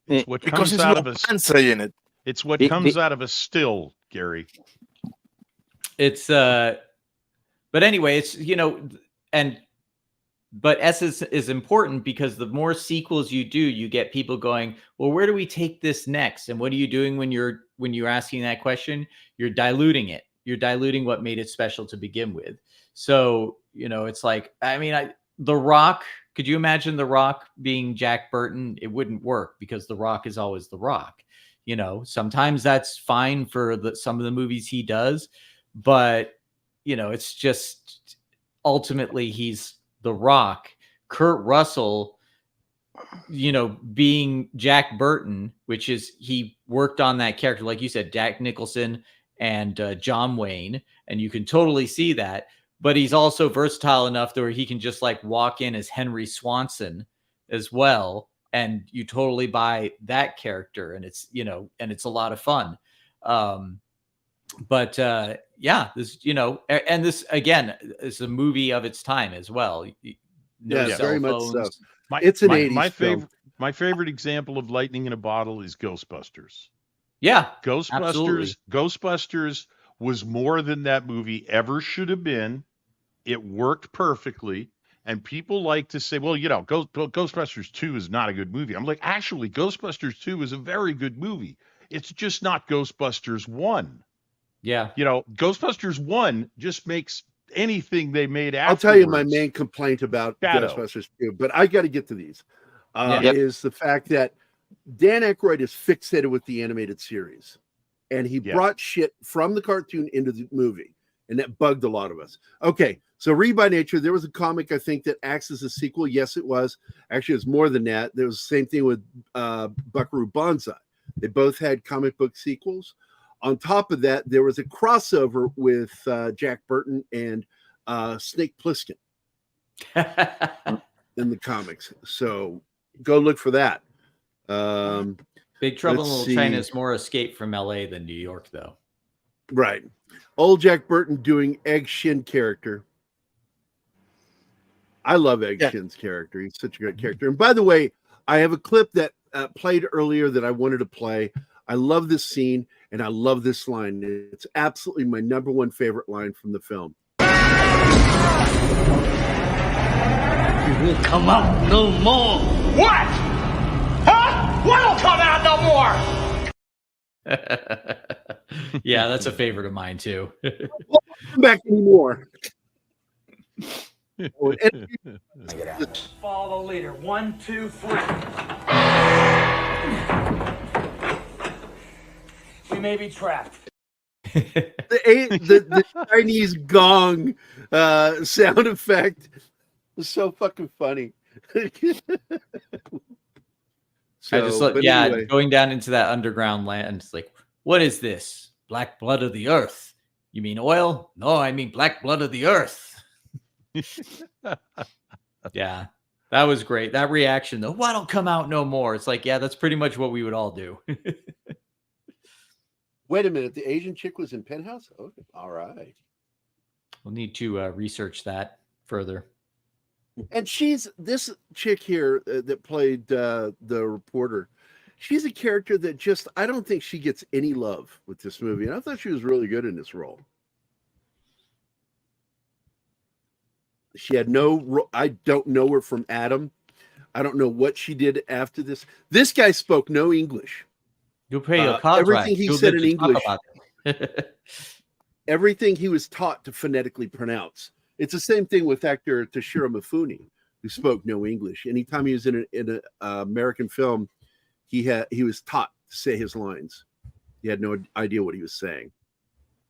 It's what comes out of us saying it. It's what comes out of a still, Gary. It's but anyway, it's but essence is important because the more sequels you do, you get people going, well, where do we take this next? And what are you doing when you're asking that question? You're diluting it. You're diluting what made it special to begin with. So, it's like, The Rock, could you imagine The Rock being Jack Burton? It wouldn't work because The Rock is always The Rock. Sometimes that's fine for some of the movies he does, but it's just ultimately he's The Rock. Kurt Russell, being Jack Burton, which is he worked on that character, like you said, Jack Nicholson and John Wayne, and you can totally see that. But he's also versatile enough where he can just like walk in as Henry Swanson as well, and you totally buy that character, and it's and it's a lot of fun. This and this again is a movie of its time as well. Very much so. It's an 80s film. My favorite example of lightning in a bottle is Ghostbusters. Yeah, Ghostbusters. Ghostbusters was more than that movie ever should have been. It worked perfectly. And people like to say, well, Ghostbusters 2 is not a good movie. I'm like, actually, Ghostbusters 2 is a very good movie. It's just not Ghostbusters 1. Yeah. Ghostbusters 1 just makes anything they made afterwards. I'll tell you my main complaint about Ghostbusters 2, but I got to get to these. is the fact that Dan Aykroyd is fixated with the animated series, and he brought shit from the cartoon into the movie, and that bugged a lot of us. Okay, so Read by Nature, there was a comic, I think, that acts as a sequel. Yes, it was. Actually, it was more than that. There was the same thing with Buckaroo Banzai. They both had comic book sequels. On top of that, there was a crossover with Jack Burton and Snake Plissken in the comics. So go look for that. Big Trouble in Little China is more Escape from LA than New York, though. Right. Old Jack Burton doing Egg Shin character. I love Egg Shin's character. He's such a great character. And by the way, I have a clip that played earlier that I wanted to play. I love this scene, and I love this line. It's absolutely my number one favorite line from the film. You will come out no more. What? Huh? What'll come out no more? Yeah, that's a favorite of mine too. Won't come back anymore. Follow the leader. 1, 2, 3. We may be trapped. The Chinese gong sound effect was so fucking funny. Anyway. Going down into that underground land, it's like, what is this? Black blood of the earth? You mean oil? No, I mean black blood of the earth. Yeah, that was great. That reaction, though, what'll come out no more? It's like, yeah, that's pretty much what we would all do. Wait a minute, the Asian chick was in Penthouse? Oh, all right. We'll need to research that further. And she's this chick here that played the reporter. She's a character that just, I don't think she gets any love with this movie. And I thought she was really good in this role. She had I don't know her from Adam. I don't know what she did after this. This guy spoke no English. You'll pay your everything he said in English. Everything he was taught to phonetically pronounce. It's the same thing with actor Toshiro Mifune, who spoke no English. Anytime he was in an American film, he was taught to say his lines. He had no idea what he was saying.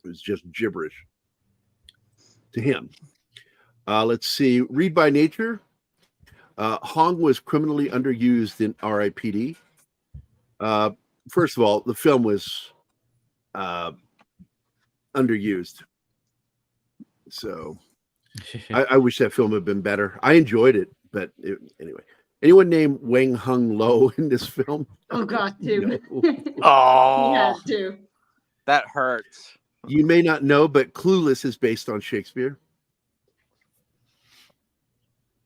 It was just gibberish to him. Let's see. Read by Nature. Hong was criminally underused in R.I.P.D. First of all, the film was underused. So I wish that film had been better. I enjoyed it, but anyway. Anyone named Wang Hung Lo in this film? Oh, God, too. Oh, He had to. That hurts. You may not know, but Clueless is based on Shakespeare.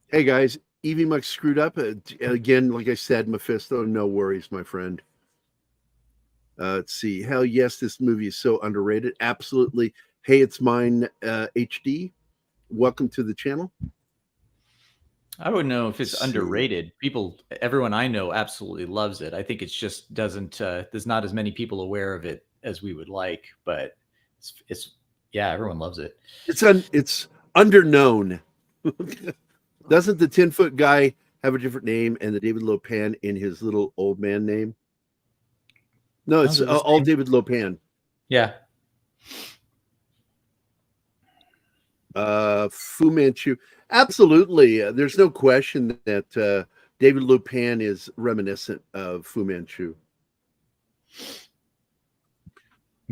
Hey, guys, Evie Muck screwed up. Again, like I said, Mephisto, no worries, my friend. Let's see. Hell yes, this movie is so underrated. Absolutely. Hey, it's mine, HD. Welcome to the channel. I wouldn't know if it's underrated. Everyone I know absolutely loves it. I think it's just there's not as many people aware of it as we would like, but it's everyone loves it. It's underknown. Doesn't the 10-foot guy have a different name and the David Lopan in his little old man name? No, it's all David Lopan. Yeah. Fu Manchu. Absolutely. There's no question that David Lopan is reminiscent of Fu Manchu.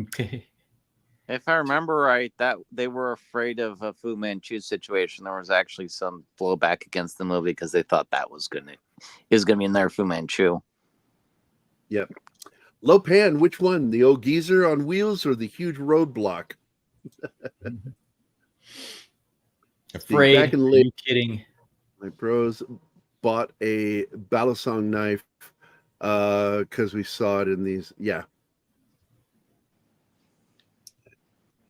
Okay. If I remember right, that they were afraid of a Fu Manchu situation. There was actually some blowback against the movie because they thought that was gonna be in there, Fu Manchu. Yep. Lopan, which one? The old geezer on wheels or the huge roadblock? Afraid? Are you kidding? My bros bought a Balisong knife because we saw it in these. Yeah.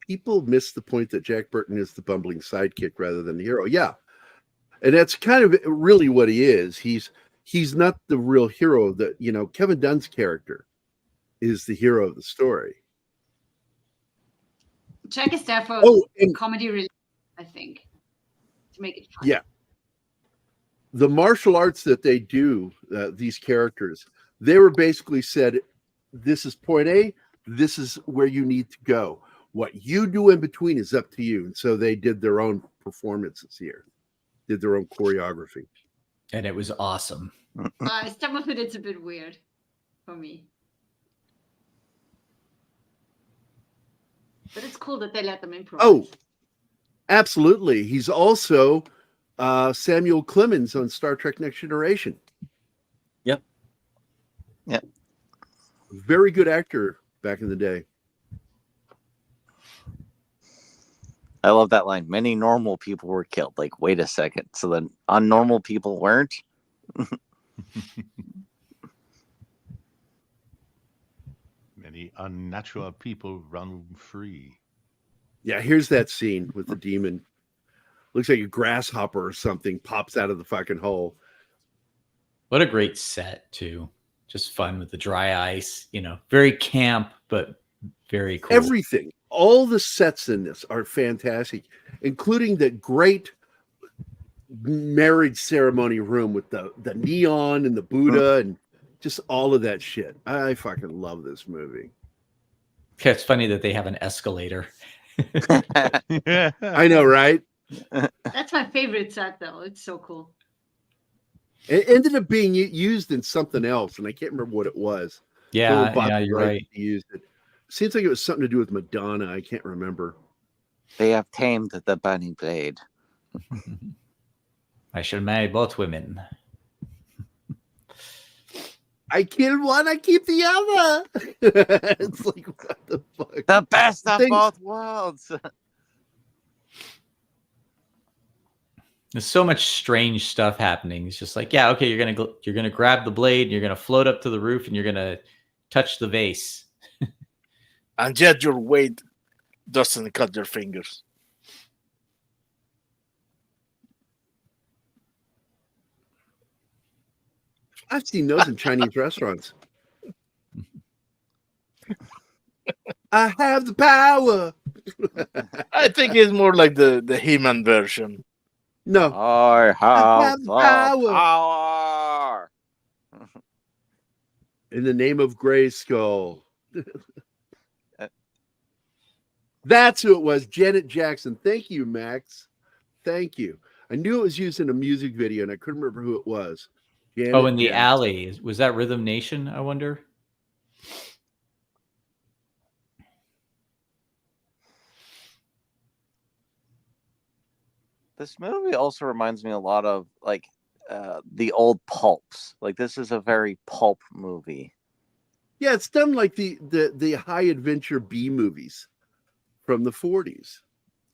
People miss the point that Jack Burton is the bumbling sidekick rather than the hero. Yeah. And that's kind of really what he is. He's not the real hero. That, Kevin Dunn's character is the hero of the story. Jack is there for comedy relief, I think, to make it fun. Yeah. the martial arts that they do, these characters, they were basically said, this is point A, this is where you need to go. What you do in between is up to you. And so they did their own performances here, did their own choreography. And it was awesome. Some of it's a bit weird for me. But it's cool that they let them improvise. Oh, absolutely. He's also Samuel Clemens on Star Trek Next Generation. Yep. Yep. Very good actor back in the day. I love that line. Many normal people were killed. Like, wait a second. So then unnormal people weren't? Many unnatural people run free. Yeah, here's that scene with the demon. Looks like a grasshopper or something pops out of the fucking hole. What a great set, too. Just fun with the dry ice. Very camp, but very cool. Everything. All the sets in this are fantastic, including the great marriage ceremony room with the neon and the Buddha and just all of that shit. I fucking love this movie. Yeah, it's funny that they have an escalator. I know, right? That's my favorite set, though. It's so cool. It ended up being used in something else, and I can't remember what it was. Yeah, you're right. Used it. Seems like it was something to do with Madonna. I can't remember. They have tamed the bunny blade. I shall marry both women. I kill one, I keep the other. It's like, what the fuck? The best of both worlds. There's so much strange stuff happening. It's just like, yeah, okay, you're gonna grab the blade, and you're gonna float up to the roof, and you're gonna touch the vase. And yet your weight doesn't cut your fingers. I've seen those in Chinese restaurants. I have the power. I think it's more like the He-Man version. No. I have the power. In the name of Grayskull. That's who it was. Janet Jackson. Thank you, Max. Thank you. I knew it was used in a music video, and I couldn't remember who it was. Janet in the Jackson. alley. Was that Rhythm Nation, I wonder? This movie also reminds me a lot of like the old pulps. Like, this is a very pulp movie. Yeah, it's done like the high adventure B movies from the 40s.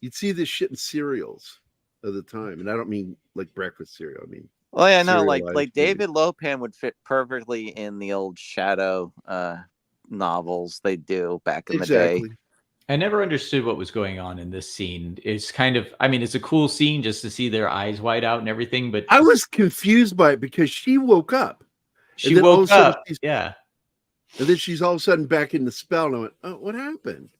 You'd see this shit in cereals of the time, and I don't mean like breakfast cereal. I mean, well, yeah, no, like serialized David Lopan would fit perfectly in the old Shadow novels they do back in the day. I never understood what was going on in this scene. It's kind of, I mean, it's a cool scene just to see their eyes wide out and everything, but I was confused by it because she woke up. She woke up, yeah. And then she's all of a sudden back in the spell, and I went, oh, what happened?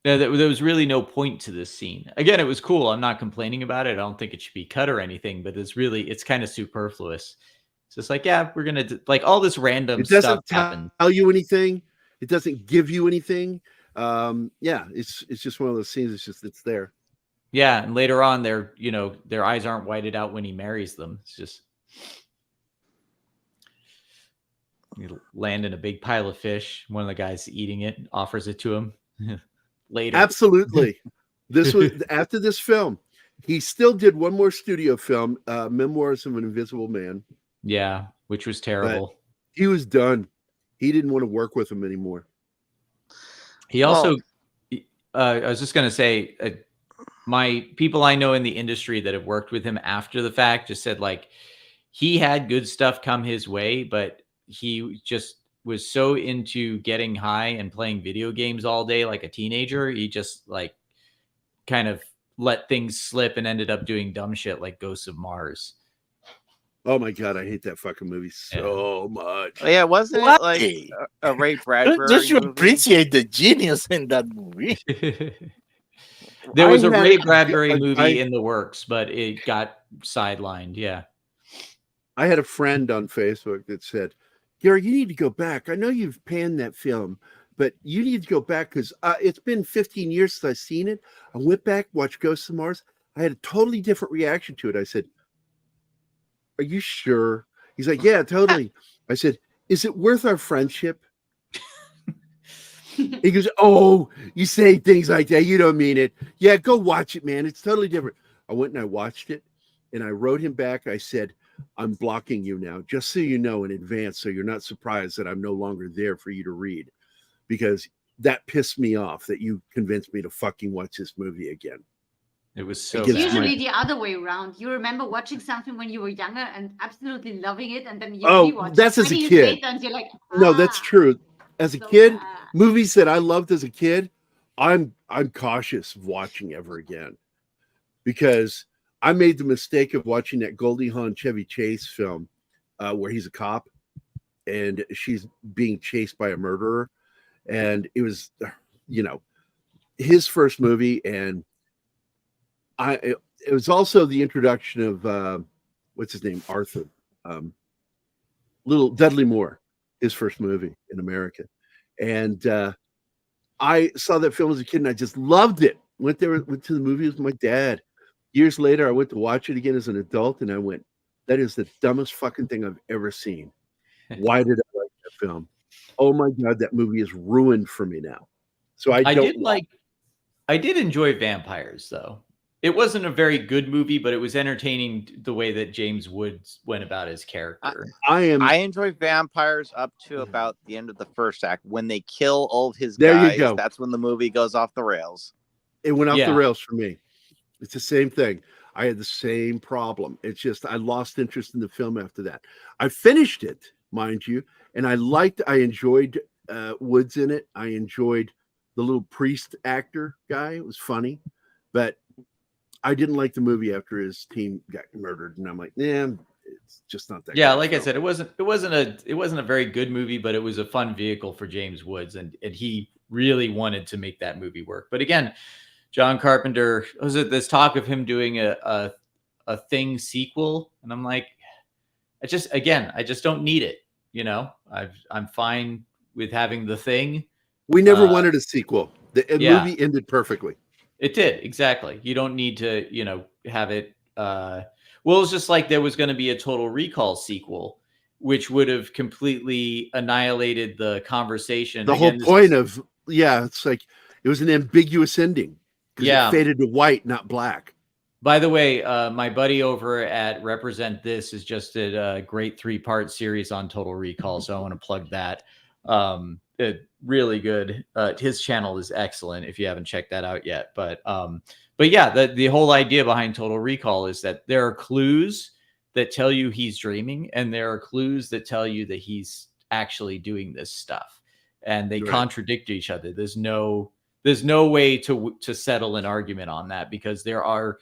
Yeah, there was really no point to this scene. Again, it was cool. I'm not complaining about it. I don't think it should be cut or anything, but it's kind of superfluous. It's just like, yeah, we're going to, like, all this random stuff happens. Tell you anything. It doesn't give you anything. Yeah, it's just one of those scenes. It's there. Yeah, and later on, their eyes aren't whited out when he marries them. It's just you land in a big pile of fish. One of the guys eating it offers it to him later. Absolutely. This was after this film. He still did one more studio film, Memoirs of an Invisible Man. Yeah, which was terrible. But he was done. He didn't want to work with him anymore. He also, I was just going to say, my people I know in the industry that have worked with him after the fact just said, like, he had good stuff come his way, but he just was so into getting high and playing video games all day like a teenager. He just, like, kind of let things slip and ended up doing dumb shit like Ghosts of Mars. Oh my God, I hate that fucking movie so much. Yeah, wasn't it like a Ray Bradbury Don't you movie? appreciate the genius in that movie? There was a Ray Bradbury movie in the works, but it got sidelined. Yeah. I had a friend on Facebook that said, Gary, you need to go back. I know you've panned that film, but you need to go back because it's been 15 years since I've seen it. I went back, watched Ghosts of Mars. I had a totally different reaction to it. I said, are you sure? He's like, yeah, totally. I said, is it worth our friendship? He goes, oh, you say things like that. You don't mean it. Yeah, go watch it, man. It's totally different. I went and I watched it and I wrote him back. I said, I'm blocking you now, just so you know in advance, so you're not surprised that I'm no longer there for you to read, because that pissed me off that you convinced me to fucking watch this movie again. It was so It's usually the other way around. You remember watching something when you were younger and absolutely loving it, and then you rewatch that's it as a 20 years kid. later and you're like, No, that's true. As a kid, movies that I loved as a kid, I'm cautious of watching ever again, because I made the mistake of watching that Goldie Hawn Chevy Chase film where he's a cop and she's being chased by a murderer, and it was, his first movie, and it was also the introduction of what's his name, Arthur, Little Dudley Moore, his first movie in America, and I saw that film as a kid and I just loved it. Went to the movies with my dad. Years later, I went to watch it again as an adult, and I went, that is the dumbest fucking thing I've ever seen. Why did I like that film? Oh my God, that movie is ruined for me now. So I did enjoy Vampires, though. It wasn't a very good movie, but it was entertaining the way that James Woods went about his character. I enjoy Vampires up to about the end of the first act. When they kill all of his There you guys, go. that's when the movie goes off the rails. It went off the rails for me. It's the same thing. I had the same problem. It's just I lost interest in the film after that. I finished it, mind you, and I enjoyed Woods in it. I enjoyed the little priest actor guy. It was funny, but I didn't like the movie after his team got murdered, and I'm like, it's just not that. Yeah, like I said, it wasn't a very good movie, but it was a fun vehicle for James Woods, and he really wanted to make that movie work. But again, John Carpenter, was it this talk of him doing a Thing sequel, and I'm like, I just don't need it. I'm fine with having The Thing. We never wanted a sequel. The movie ended perfectly. It did, exactly. You don't need to, have it. Well, it's just like there was going to be a Total Recall sequel, which would have completely annihilated the conversation. The whole point of it's like it was an ambiguous ending. It faded to white, not black. By the way, my buddy over at Represent This has just did a great 3-part series on Total Recall, so I want to plug that. Really good. His channel is excellent if you haven't checked that out yet. But yeah, the whole idea behind Total Recall is that there are clues that tell you he's dreaming, and there are clues that tell you that he's actually doing this stuff, and they contradict each other. There's no way to settle an argument on that, because there are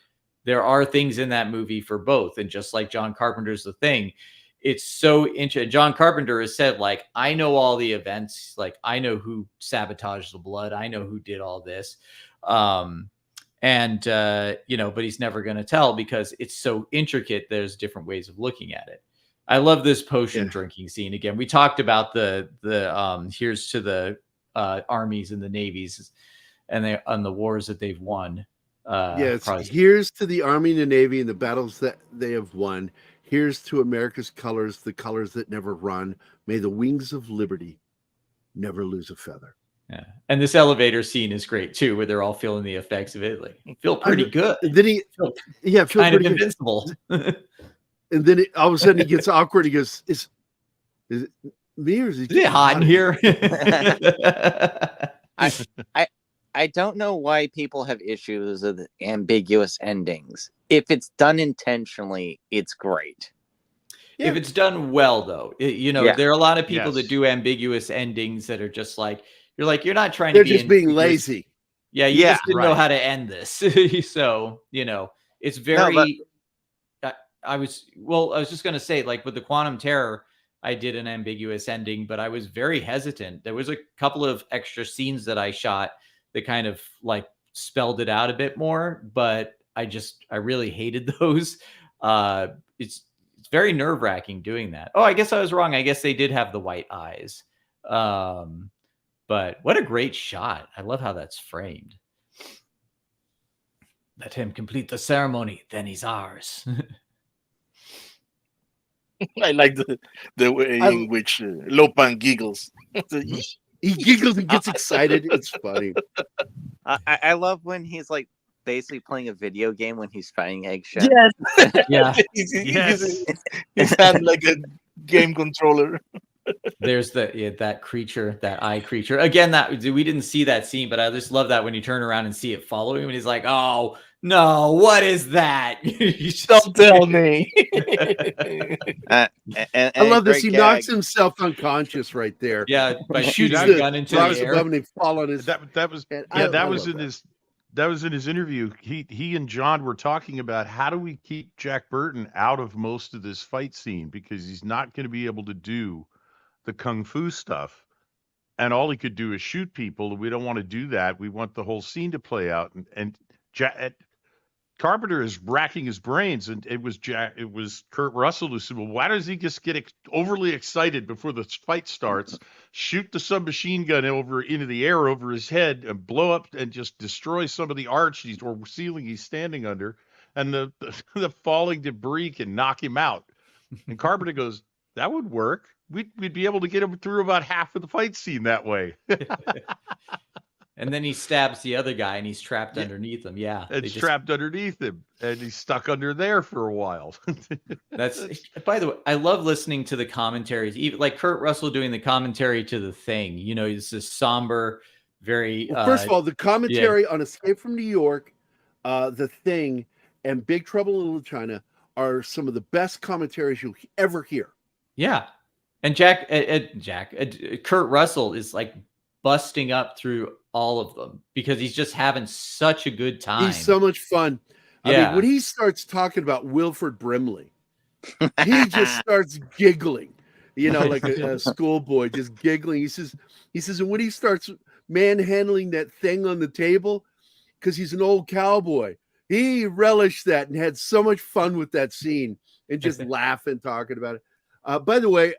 things in that movie for both. And just like John Carpenter's The Thing, it's so interesting. John Carpenter has said, like, I know all the events, like I know who sabotaged the blood, I know who did all this, but he's never going to tell because it's so intricate. There's different ways of looking at it. I love this potion drinking scene. Again, we talked about the here's to the armies and the navies and the wars that they've won. Here's to the Army and the Navy and the battles that they have won. Here's to America's colors, the colors that never run. May the wings of liberty never lose a feather. Yeah, and this elevator scene is great too, where they're all feeling the effects of it. Like, feel pretty good. Then he, feel kind of pretty invincible. And then all of a sudden he gets awkward. He goes, "Is it me or is it hot in here?" I don't know why people have issues with ambiguous endings. If it's done intentionally, it's great. If it's done well, though, there are a lot of people that do ambiguous endings that are just like, you're not trying They're to be just being lazy. Yeah, you just didn't know how to end this. So, it's very. I was just going to say, like with the Quantum Terror, I did an ambiguous ending, but I was very hesitant. There was a couple of extra scenes that I shot that kind of like spelled it out a bit more, but I really hated those. It's it's very nerve wracking doing that. Oh, I guess I was wrong. I guess they did have the white eyes. But what a great shot. I love how that's framed. Let him complete the ceremony, then he's ours. I like the way in which Lopan giggles. He giggles and gets excited. It's funny. I love when he's like basically playing a video game when he's fighting Eggshell. Yes. Yeah. He's had like a game controller. There's that creature, that eye creature. Again, that we didn't see that scene, but I just love that when you turn around and see it follow him, and he's like, "Oh no, what is that?" Don't tell me. I love this. He knocks himself unconscious right there. Yeah, by shooting the a gun into the air. Above and he fall on his. That was in his interview. He and John were talking about how do we keep Jack Burton out of most of this fight scene because he's not going to be able to do the kung fu stuff, and all he could do is shoot people. We don't want to do that. We want the whole scene to play out. And Carpenter is racking his brains, and it was Kurt Russell who said, "Well, why does he just get overly excited before the fight starts, shoot the submachine gun into the air over his head, and blow up and just destroy some of the arch or ceiling he's standing under, and the falling debris can knock him out?" And Carpenter goes, "That would work. We'd be able to get him through about half of the fight scene that way." And then he stabs the other guy, and he's trapped underneath him. Yeah, it's trapped underneath him, and he's stuck under there for a while. That's. By the way, I love listening to the commentaries, even like Kurt Russell doing the commentary to The Thing. You know, it's this somber, very. Well, first of all, the commentary on Escape from New York, The Thing, and Big Trouble in Little China are some of the best commentaries you'll ever hear. Yeah, and Kurt Russell is like busting up through all of them because he's just having such a good time. He's so much fun. I mean, when he starts talking about Wilford Brimley, he just starts giggling, you know, like a schoolboy, just giggling. He says, and when he starts manhandling that thing on the table, because he's an old cowboy, he relished that and had so much fun with that scene and just laughing, talking about it. By the way,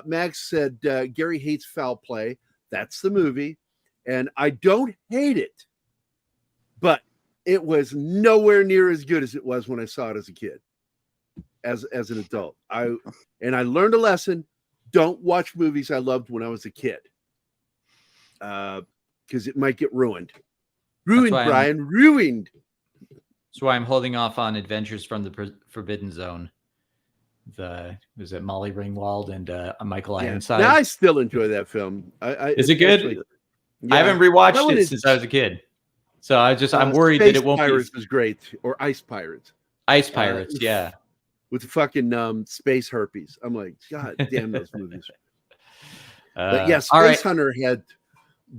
Max said Gerry hates foul play. That's the movie. And I don't hate it, but it was nowhere near as good as it was when I saw it as a kid, as an adult. I learned a lesson. Don't watch movies I loved when I was a kid. Because it might get ruined. Ruined, Brian. Ruined. That's why I'm holding off on Adventures from the Forbidden Zone. Was it Molly Ringwald and Michael Ironside? Now I still enjoy that film. Is it good? I haven't rewatched it since I was a kid, so I'm worried that it won't. Pirates was great, or Ice Pirates. Ice Pirates, yeah, with the fucking space herpes. I'm like, God damn those movies. But yeah, Space Hunter had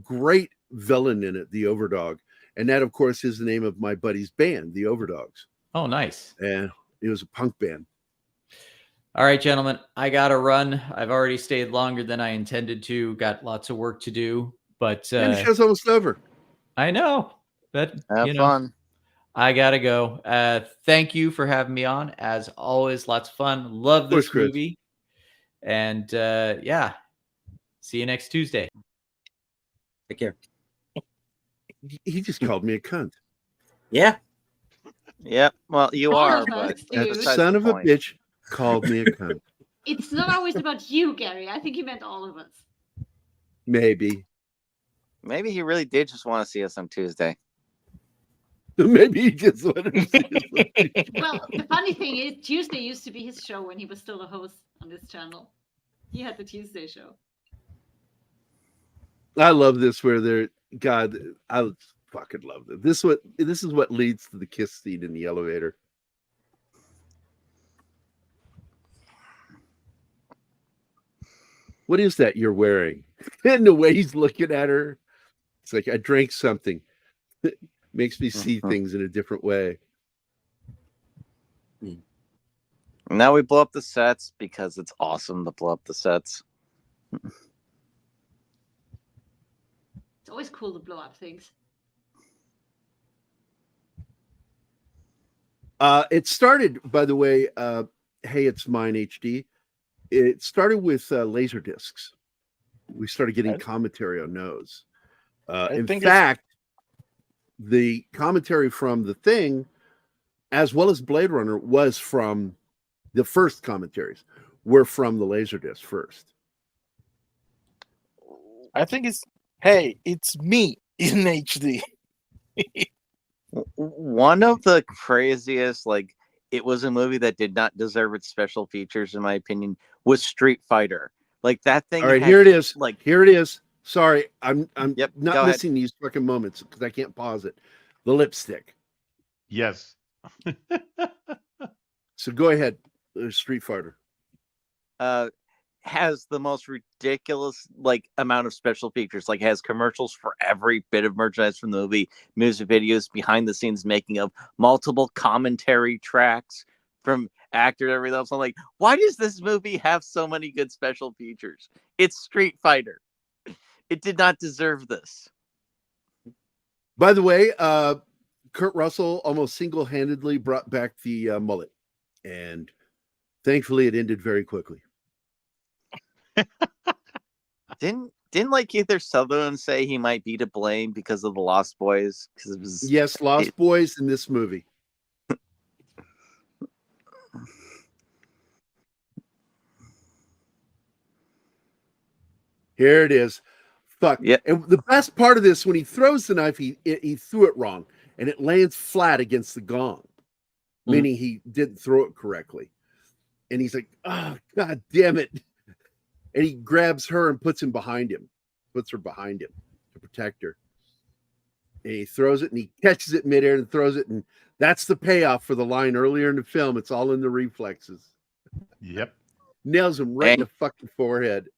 great villain in it, the Overdog, and that, of course, is the name of my buddy's band, the Overdogs. Oh, nice. And it was a punk band. All right, gentlemen, I got to run. I've already stayed longer than I intended to. Got lots of work to do, but and the show's almost over. I know, but have fun. I got to go. Thank you for having me on. As always, lots of fun. Love this movie. And yeah, see you next Tuesday. Take care. He just called me a cunt. Yeah. Yep. Well, you are, but that son of a bitch called me a cunt. It's not always about you, Gerry. I think he meant all of us. Maybe he really did just want to see us on Tuesday. Maybe he just wanted to see us. Well, the funny thing is, Tuesday used to be his show when he was still a host on this channel. He had the Tuesday show. I love this where they're I fucking love it. This is what leads to the kiss scene in the elevator. What is that you're wearing? And the way he's looking at her, it's like I drank something. It makes me see things in a different way. Now we blow up the sets because it's awesome to blow up the sets. It's always cool to blow up things. It started, by the way, Hey, It's Mine HD, it started with laser discs. We started getting commentary on those. In fact, the commentary from The Thing, as well as Blade Runner, was from the first commentaries, were from the Laserdisc first. I think it's Hey, It's Me in HD. One of the craziest, like, it was a movie that did not deserve its special features, in my opinion, was Street Fighter. Like, that thing. All right, had, here it is. Like, here it is. Sorry, I'm Yep, not go ahead. missing these fucking moments because I can't pause it. The lipstick. Yes. So go ahead, Street Fighter. Has the most ridiculous amount of special features. Like, has commercials for every bit of merchandise from the movie, music videos, behind the scenes making of, multiple commentary tracks from actors, everything else. I'm like, why does this movie have so many good special features? It's Street Fighter. It did not deserve this. By the way, Kurt Russell almost single-handedly brought back the mullet, and thankfully it ended very quickly. Didn't like either Sutherland say he might be to blame because of the Lost Boys? Because it was Lost Boys in this movie. Here it is. Fuck. Yeah. And the best part of this, when he throws the knife, he threw it wrong, and it lands flat against the gong, meaning he didn't throw it correctly. And he's like, "Oh, God damn it!" And he grabs her and puts her behind him to protect her. And he throws it, and he catches it midair and throws it, and that's the payoff for the line earlier in the film. It's all in the reflexes. Yep. Nails him right in the fucking forehead.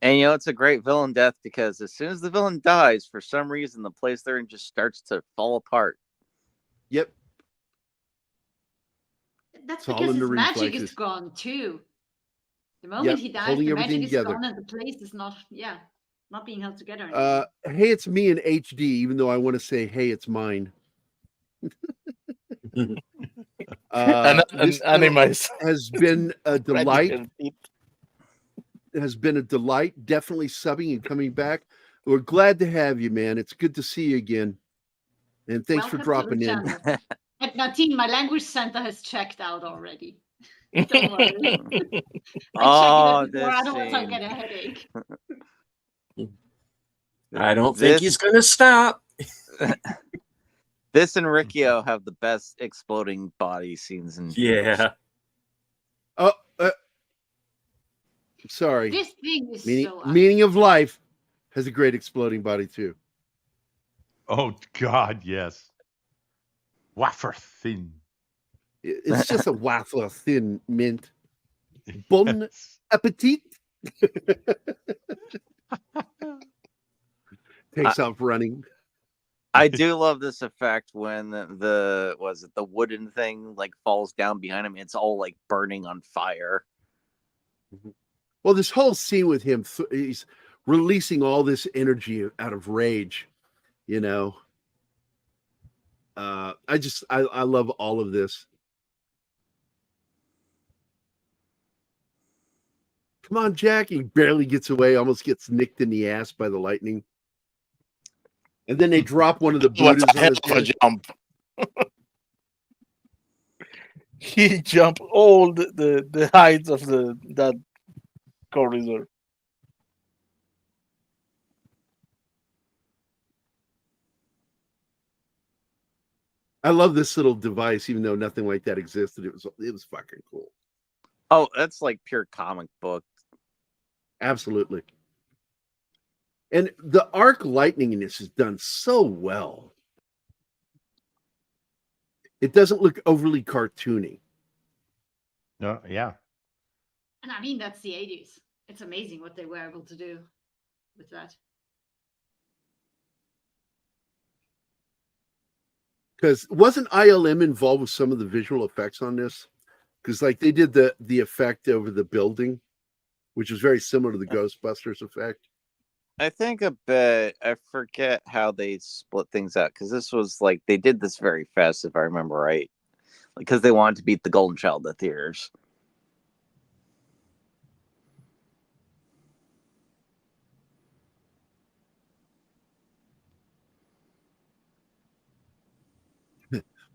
And it's a great villain death because as soon as the villain dies, for some reason, the place they're in just starts to fall apart. Yep. That's It's all because in his the magic reflexes. is gone too. The moment he dies, holding the everything magic together. is gone and the place is not being held together anymore. Hey, It's Me in HD, even though I want to say, hey, it's mine. This Animals has been a delight. Has been a delight. Definitely subbing and coming back. We're glad to have you, man. It's good to see you again. And thanks for dropping in. And Martin, my language center has checked out already. Don't worry. I don't want to get a headache. I don't think he's going to stop. This and Riccio have the best exploding body scenes in. Yeah. Oh, sorry. This thing is Meaning of Life has a great exploding body too. Oh God, yes. Wafer thin. It's just a waffle thin mint. Bon appetit. Takes off running. I do love this effect when the wooden thing falls down behind him. It's all burning on fire. Well, this whole scene with him, he's releasing all this energy out of rage. I love all of this. Come on, Jack. He barely gets away, almost gets nicked in the ass by the lightning. And then they drop one of the Buddhas on his head. Jump. He jumped all the heights of that corridor. I love this little device, even though nothing like that existed. It was fucking cool. Oh, that's pure comic book. Absolutely. And the arc lightning in this is done so well. It doesn't look overly cartoony. No, yeah. And I mean, that's the 80s. It's amazing what they were able to do with that. Because wasn't ILM involved with some of the visual effects on this? Because they did the effect over the building, which is very similar to the Ghostbusters effect. I think a bit. I forget how they split things out because this was they did this very fast, if I remember right. Because they wanted to beat the Golden Child at theaters.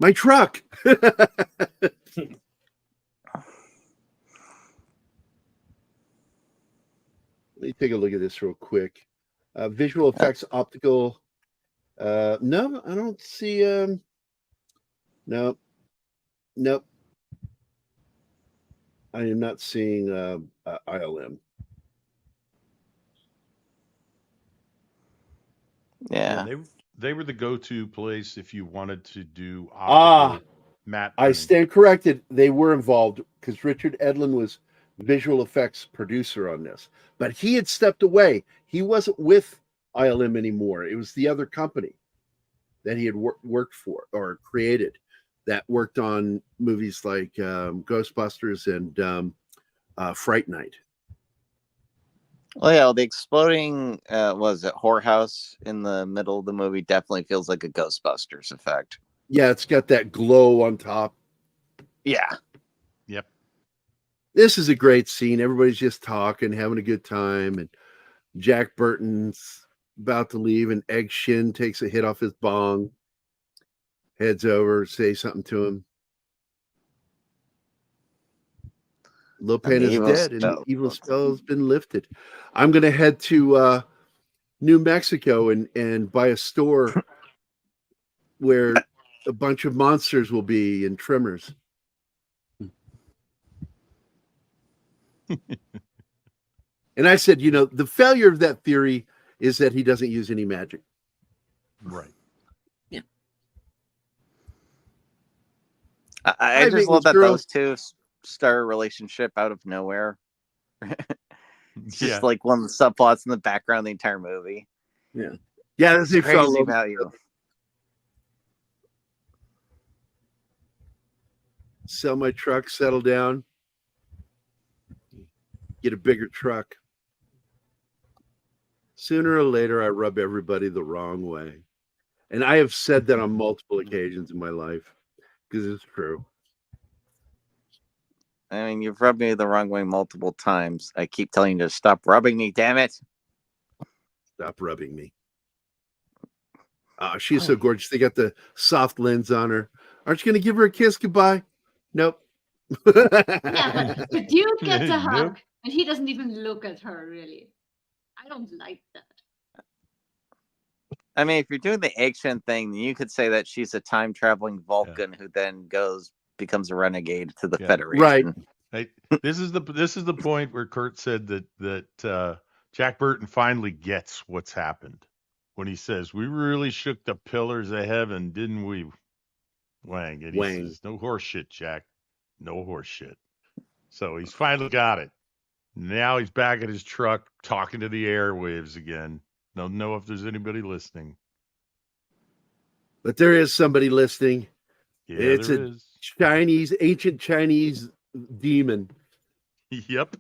My truck. Let me take a look at this real quick. Visual effects, optical. No, I don't see. No, nope. I am not seeing ILM. Yeah. They were the go-to place if you wanted to do Ah, optical matte I printing. stand corrected. They were involved because Richard Edlund was visual effects producer on this, but he had stepped away. He wasn't with ILM anymore. It was the other company that he had worked for or created that worked on movies like Ghostbusters and Fright Night. Well, yeah, the exploding was it whorehouse in the middle of the movie definitely feels like a Ghostbusters effect. Yeah, it's got that glow on top. Yeah. Yep. This is a great scene. Everybody's just talking, having a good time, and Jack Burton's about to leave, and Egg Shin takes a hit off his bong, heads over, say something to him. Lopan is dead, and the evil spell has been lifted. I'm going to head to New Mexico and buy a store where a bunch of monsters will be and trimmers. And I said, the failure of that theory is that he doesn't use any magic. Right. Yeah. I just love that those two start a relationship out of nowhere. It's just like one of the subplots in the background of the entire movie. Yeah. Yeah, that's crazy value. Sell my truck, settle down, get a bigger truck. Sooner or later, I rub everybody the wrong way. And I have said that on multiple occasions in my life because it's true. I mean, you've rubbed me the wrong way multiple times. I keep telling you to stop rubbing me, damn it. Stop rubbing me. She's so gorgeous. They got the soft lens on her. Aren't you going to give her a kiss goodbye? Nope. Yeah, but the dude gets a hug, and he doesn't even look at her, really. I don't like that. I mean, if you're doing the action thing, you could say that she's a time-traveling Vulcan who then becomes a renegade to the Federation. Right. Hey, this is the point where Kurt said that Jack Burton finally gets what's happened when he says, "We really shook the pillars of heaven, didn't we, Wang?" And he says, "No horse shit, Jack. No horse shit." So he's finally got it. Now he's back at his truck talking to the airwaves again. Don't know if there's anybody listening. But there is somebody listening. Yeah, it's there is. Ancient Chinese demon. Yep.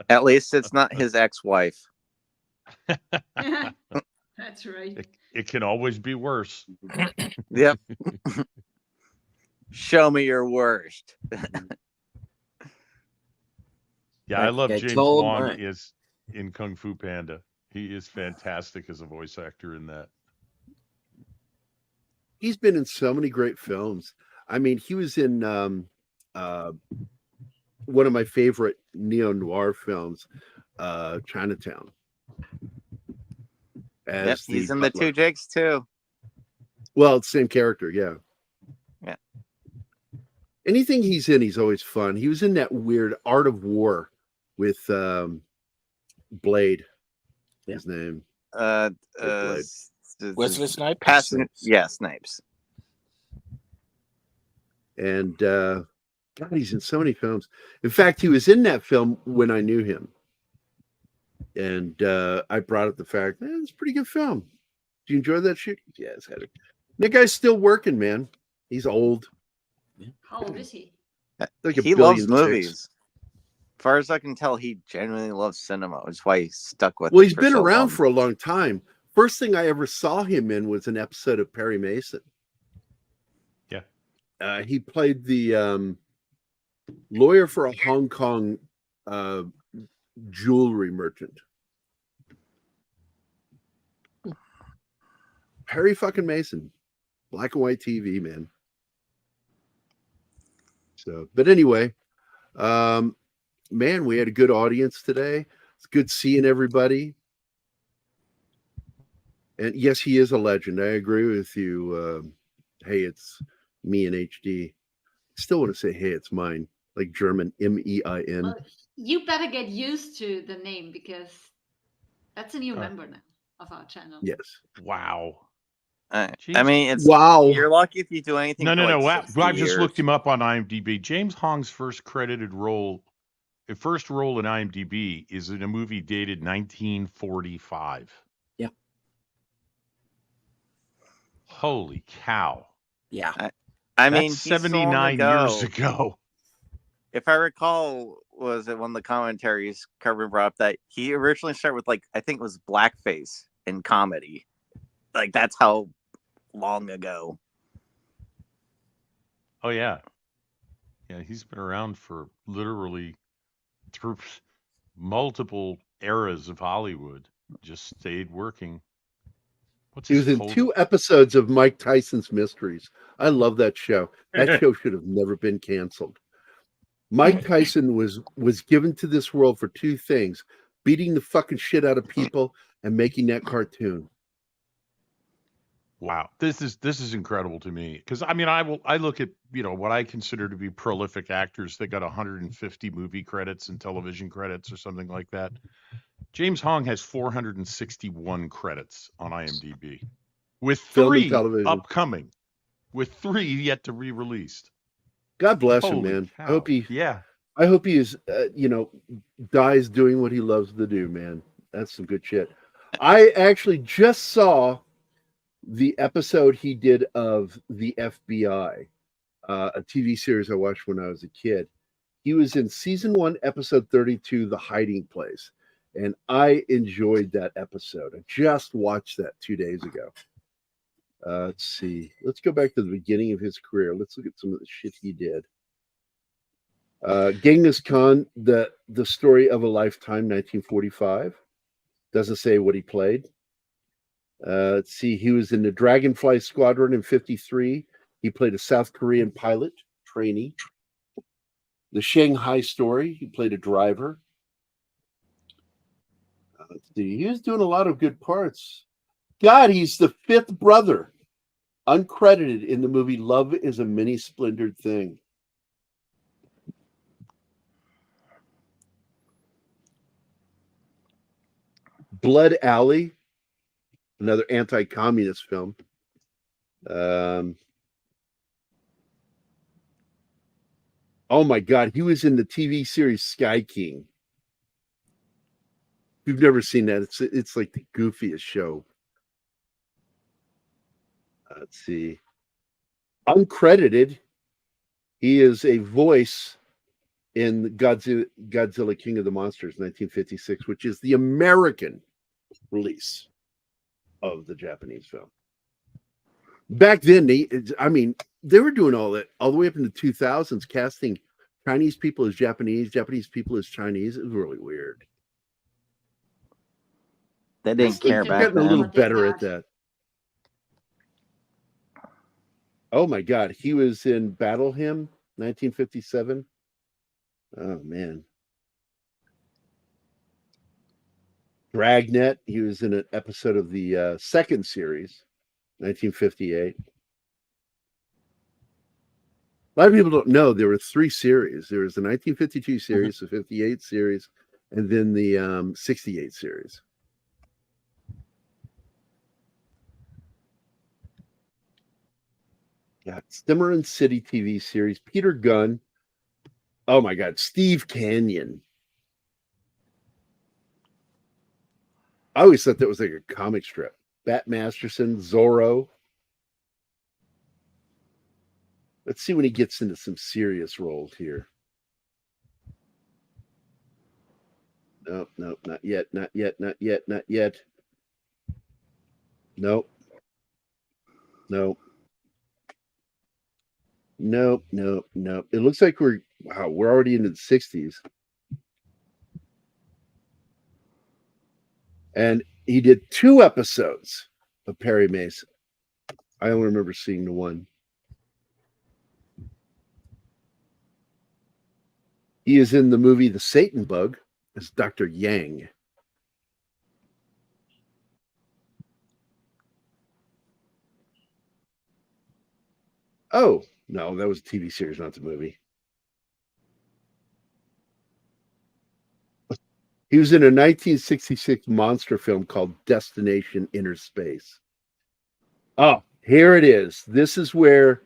At least it's not his ex-wife. That's right. It can always be worse. Yep. Show me your worst. Yeah, I love I James told Wong my- is in Kung Fu Panda. He is fantastic as a voice actor in that. He's been in so many great films. I mean, he was in one of my favorite neo-noir films, Chinatown. Yep, he's in the Two Jakes too. Well, same character, yeah. Yeah. Anything he's in, he's always fun. He was in that weird Art of War with Blade. His name. Wesley Snipes. Snipes. And God, he's in so many films. In fact, he was in that film when I knew him. And I brought up the fact, it's a pretty good film. Do you enjoy that shit? Yes. That guy's still working, man. He's old. How old is he? Like He loves movies. As far as I can tell, he genuinely loves cinema, which is why he's stuck with it. Well, he's been around for a long time. First thing I ever saw him in was an episode of Perry Mason. Yeah. He played the lawyer for a Hong Kong jewelry merchant. Perry fucking Mason. Black and white TV, man. So, but anyway, man, we had a good audience today. It's good seeing everybody. And yes, he is a legend. I agree with you. Hey, it's me in HD. Still want to say, hey, it's mine, like German, MEIN. Well, you better get used to the name because that's a new member now of our channel. Yes. Wow. I mean, it's wow. You're lucky if you do anything. No. Like 60 I just years. looked him up on IMDb. James Hong's first credited role, first role in IMDb, is in a movie dated 1945. Yeah. Holy cow. Yeah. I mean, That's he's so 79 years ago. If I recall, was it one of the commentaries Carpenter brought up that he originally started with, like, I think it was blackface in comedy. Like, that's how long ago. Oh, yeah. Yeah, he's been around for literally through multiple eras of Hollywood. Just stayed working. What's He was in 2 episodes of Mike Tyson's Mysteries. I love that show. That show should have never been canceled. Mike Tyson was given to this world for 2 things: beating the fucking shit out of people and making that cartoon. Wow, this is incredible to me, because I mean, I look at, what I consider to be prolific actors that got 150 movie credits and television credits or something like that. James Hong has 461 credits on IMDb, with Film and 3 television. upcoming, with 3 yet to be released. God bless him, Holy man. cow. I hope he is, dies doing what he loves to do, man. That's some good shit. I actually just saw the episode he did of the FBI, a TV series I watched when I was a kid. He was in season 1, episode 32, The Hiding Place. And I enjoyed that episode. I just watched that 2 days ago. Let's see. Let's go back to the beginning of his career. Let's look at some of the shit he did. Genghis Khan, the Story of a Lifetime, 1945. Doesn't say what he played. Let's see. He was in the Dragonfly Squadron in 53. He played a South Korean pilot trainee. The Shanghai Story. He played a driver. Let's see. He was doing a lot of good parts. God, he's the 5th brother, uncredited in the movie Love is a Many Splendored Thing. Blood Alley, another anti-communist film. Oh my God, he was in the TV series Sky King. If you've never seen that, it's like the goofiest show. Let's see. Uncredited, he is a voice in Godzilla King of the Monsters, 1956, which is the American release of the Japanese film. Back then, they were doing all that all the way up in the 2000s, casting Chinese people as Japanese, Japanese people as Chinese. It was really weird. They didn't care They're back getting then. a little better at that. Oh my God, he was in Battle Hymn, 1957. Oh man. Dragnet, he was in an episode of the second series, 1958. A lot of people don't know there were 3 series. There was the 1952 series, the 58 series, and then the 68 series. Yeah, Cimarron City TV series, Peter Gunn. Oh my God, Steve Canyon. I always thought that was like a comic strip. Bat Masterson, Zorro. Let's see when he gets into some serious roles here. Nope, not yet, not yet, not yet, not yet. Nope. Nope. Nope. It looks like we're already into the 60s. And he did 2 episodes of Perry Mason. I only remember seeing the one. He is in the movie The Satan Bug as Dr. Yang. Oh, no, that was a TV series, not the movie. He was in a 1966 monster film called Destination Inner Space. Oh, here it is. This is where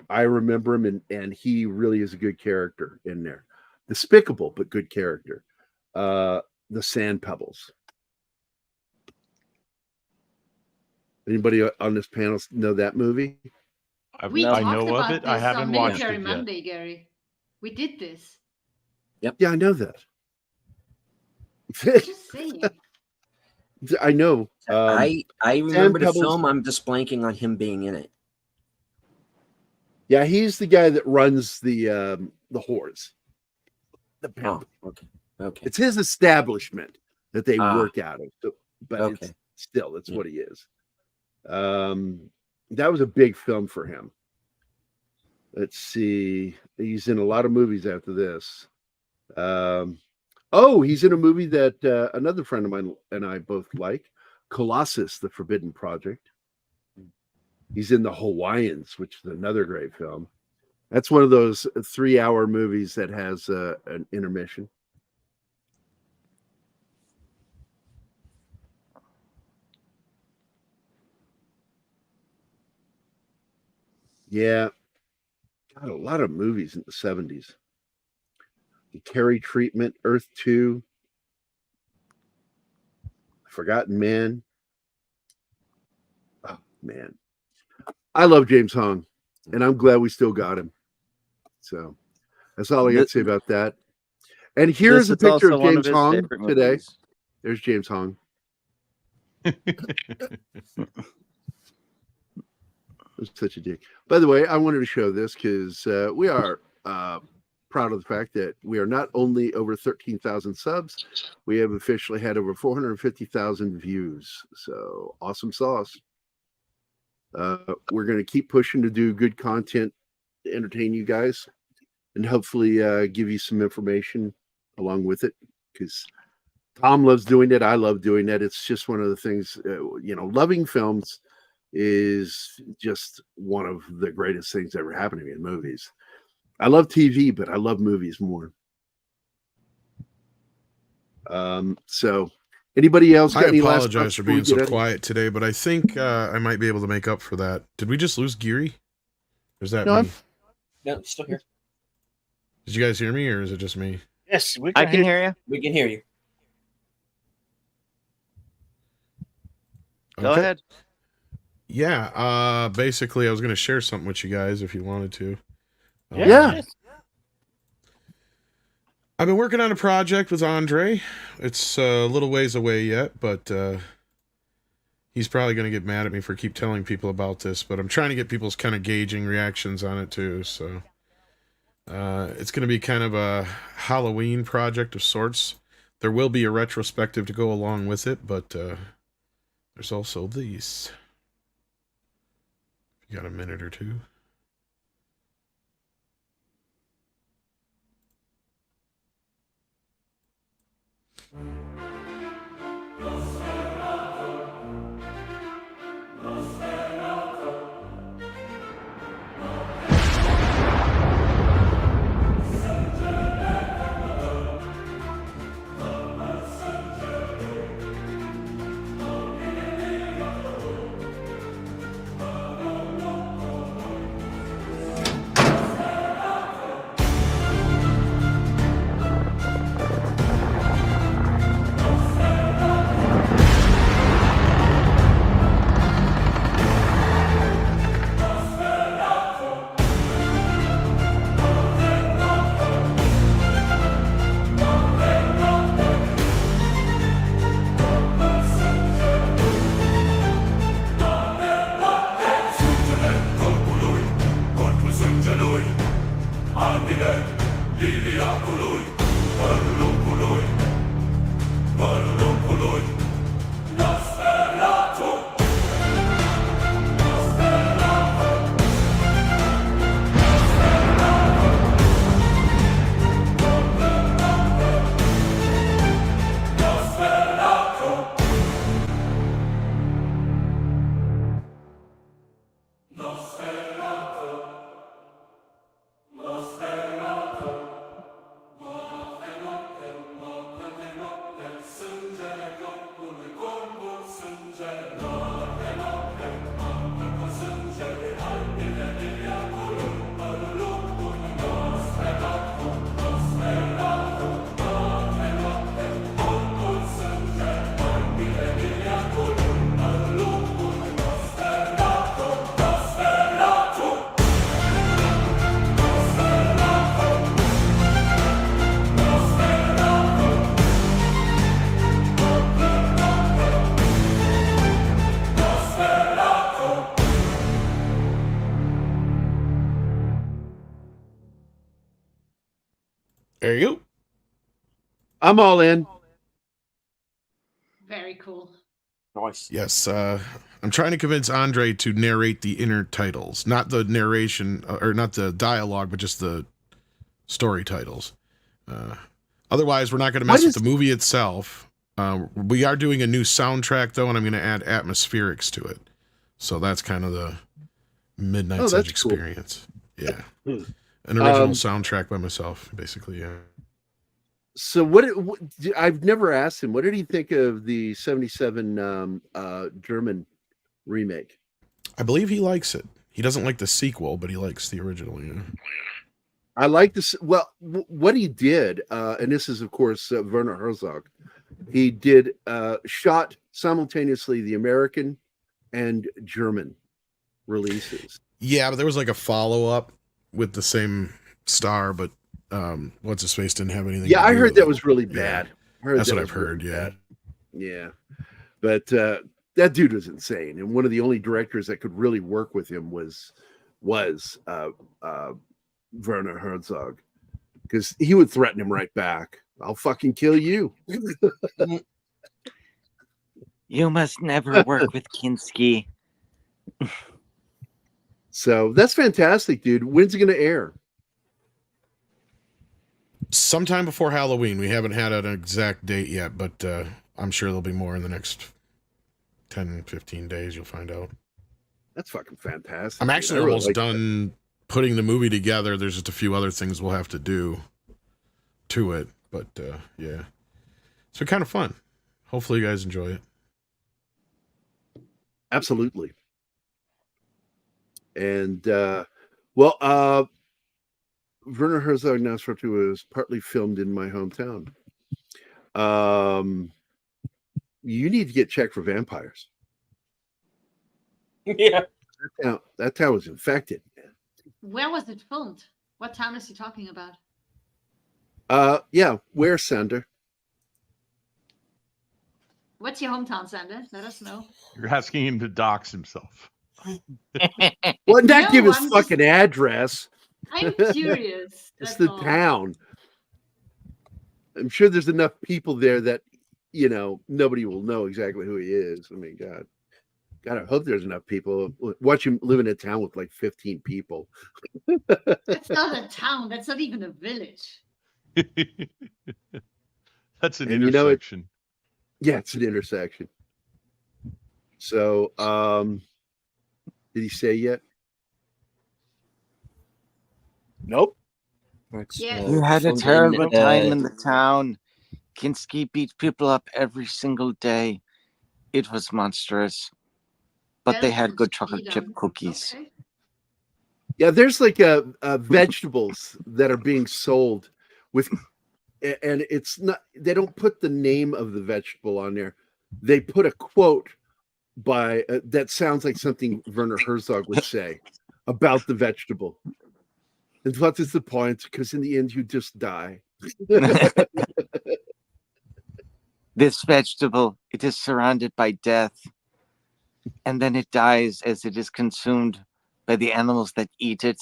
I remember him, and he really is a good character in there. Despicable, but good character. The Sand Pebbles. Anybody on this panel know that movie? We I talked know of about it. this I haven't on watched Military it yet. Monday, Gary. We did this. Yep. Yeah, I know that. Just saying. I know. I remember the Pebbles- film. I'm just blanking on him being in it. Yeah, he's the guy that runs the whores. The pimp. Oh, okay. It's his establishment that they Ah. work out of. So, but Okay. it's still, that's what he is. That was a big film for him. Let's see. He's in a lot of movies after this. He's in a movie that another friend of mine and I both like, Colossus, The Forbidden Project. He's in The Hawaiians, which is another great film. That's one of those 3-hour movies that has an intermission. Yeah. Got a lot of movies in the 70s. The Carey Treatment, Earth 2, Forgotten Man. Oh, man. I love James Hong, and I'm glad we still got him. So that's all I got to say about that. And here's a This is picture also of one James his Hong favorite today. movies. There's James Hong. That's such a dick. By the way, I wanted to show this because we are proud of the fact that we are not only over 13,000 subs, we have officially had over 450,000 views. So awesome sauce. We're going to keep pushing to do good content to entertain you guys and hopefully give you some information along with it, because Tom loves doing it. I love doing it. It's just one of the things, loving films is just one of the greatest things ever happened to me in movies. I love TV, but I love movies more. So anybody else got I any last apologize for being so quiet today, but I think I might be able to make up for that. Did we just lose Gerry? Or is that me? No, still here. Did you guys hear me, or is it just me? Yes, I can hear you. We can hear you. Go ahead. Yeah, basically I was going to share something with you guys if you wanted to. Yeah. I've been working on a project with Andre. It's a little ways away yet, but he's probably going to get mad at me for keep telling people about this, but I'm trying to get people's kind of gauging reactions on it too, so it's going to be kind of a Halloween project of sorts. There will be a retrospective to go along with it, but there's also these. If you got a minute or two. There you go. I'm all in. Very cool. Nice. Yes, I'm trying to convince Andre to narrate the inner titles, not the narration or not the dialogue, but just the story titles. Otherwise, we're not going to mess with the movie itself. We are doing a new soundtrack though, and I'm going to add atmospherics to it. So that's kind of the Midnight Edge experience. Cool. Yeah, an original soundtrack by myself, basically. Yeah. So what I've never asked him, what did he think of the 77 German remake? I believe he likes it. He doesn't like the sequel, but he likes the original. Yeah. I like this. Well, what he did, and this is, of course, Werner Herzog. He did shot simultaneously the American and German releases. Yeah, but there was like a follow-up with the same star, but what's his face didn't have anything. Yeah, I heard that was really bad. Yeah. That's what I've heard. Really yeah. But that dude was insane, and one of the only directors that could really work with him was Werner Herzog, because he would threaten him right back. I'll fucking kill you. You must never work with Kinski. So that's fantastic, dude. When's it going to air? Sometime before Halloween. We haven't had an exact date yet, but I'm sure there'll be more in the next 10, 15 days. You'll find out. That's fucking fantastic. I'm actually almost done putting the movie together. There's just a few other things we'll have to do to it, but yeah. So kind of fun. Hopefully you guys enjoy it. Absolutely. And Werner Herzog Nosferatu was partly filmed in my hometown. You need to get checked for vampires. Yeah. That town was infected. Where was it filmed? What town is he talking about? Yeah, where, Sander? What's your hometown, Sander? Let us know. You're asking him to dox himself. Well, not give his fucking address. I'm curious. It's the town. I'm sure there's enough people there that, nobody will know exactly who he is. I mean, God, I hope there's enough people. Watch him live in a town with like 15 people. That's not a town. That's not even a village. That's an intersection. Yeah, it's an intersection. So, did he say yet? Nope. Yeah. You had a terrible time in the town. Kinski beat people up every single day. It was monstrous. But they had good chocolate chip cookies. Okay. Yeah, there's like vegetables that are being sold with, and it's not, they don't put the name of the vegetable on there. They put a quote by that sounds like something Werner Herzog would say about the vegetable. And what is the point? Because in the end, you just die. This vegetable, it is surrounded by death. And then it dies as it is consumed by the animals that eat it.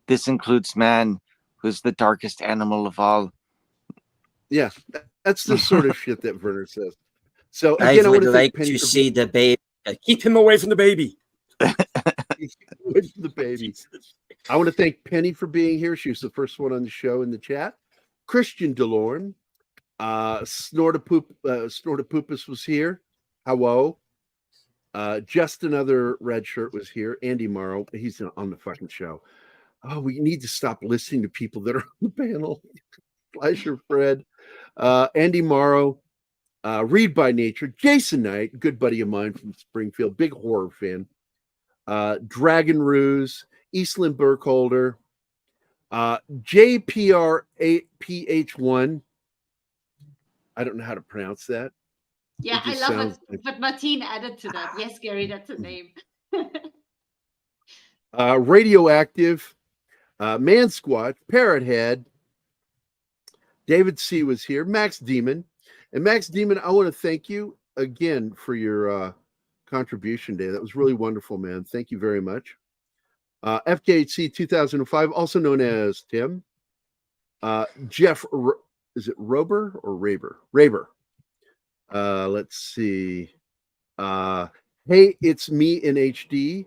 This includes man, who's the darkest animal of all. Yeah, that's the sort of shit that Werner says. So again, I would like to see the baby. Keep him away from the baby. The baby. I want to thank Penny for being here. She was the first one on the show in the chat. Christian DeLorme, Snortapoopus was here. Hello. Just another red shirt was here. Andy Morrow, he's on the fucking show. Oh, we need to stop listening to people that are on the panel. Fleischer Fred, Andy Morrow, Read by Nature, Jason Knight, good buddy of mine from Springfield, big horror fan. Dragon Ruse, Eastland Burkholder, JPR8PH1. I don't know how to pronounce that. Yeah, I love it. Like... But Martine added to that. Yes, Gerry, that's a name. Radioactive, Man Squat, Parrot Head. David C. was here. Max Demon. And Max Demon, I want to thank you again for your contribution day. That was really wonderful, man. Thank you very much. FKHC 2005, also known as Tim. Jeff, is it Rober or Raber? Raber. Let's see. Hey, it's me in HD.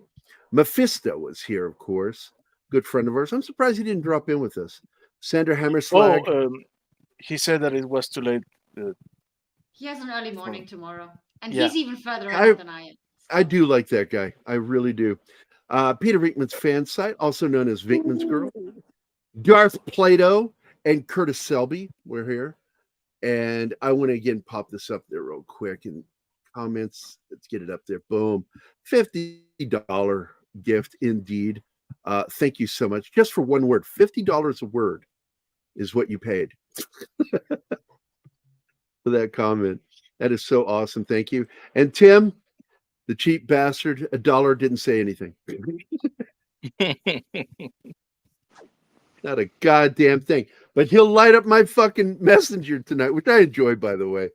Mephisto was here, of course. Good friend of ours. I'm surprised he didn't drop in with us. Sandra Hammerslag. He said that it was too late. He has an early morning tomorrow, and Yeah. he's even further ahead than I am. I do like that guy. I really do. Peter Vinkman's fan site, also known as Vinkman's Girl. Darth Plato and Curtis Selby were here. And I want to again pop this up there real quick in comments. Let's get it up there. Boom. $50 gift indeed. Thank you so much. Just for one word, $50 a word is what you paid for that comment. That is so awesome. Thank you. And Tim, the cheap bastard, $1 didn't say anything. Not a goddamn thing. But he'll light up my fucking messenger tonight, which I enjoy, by the way.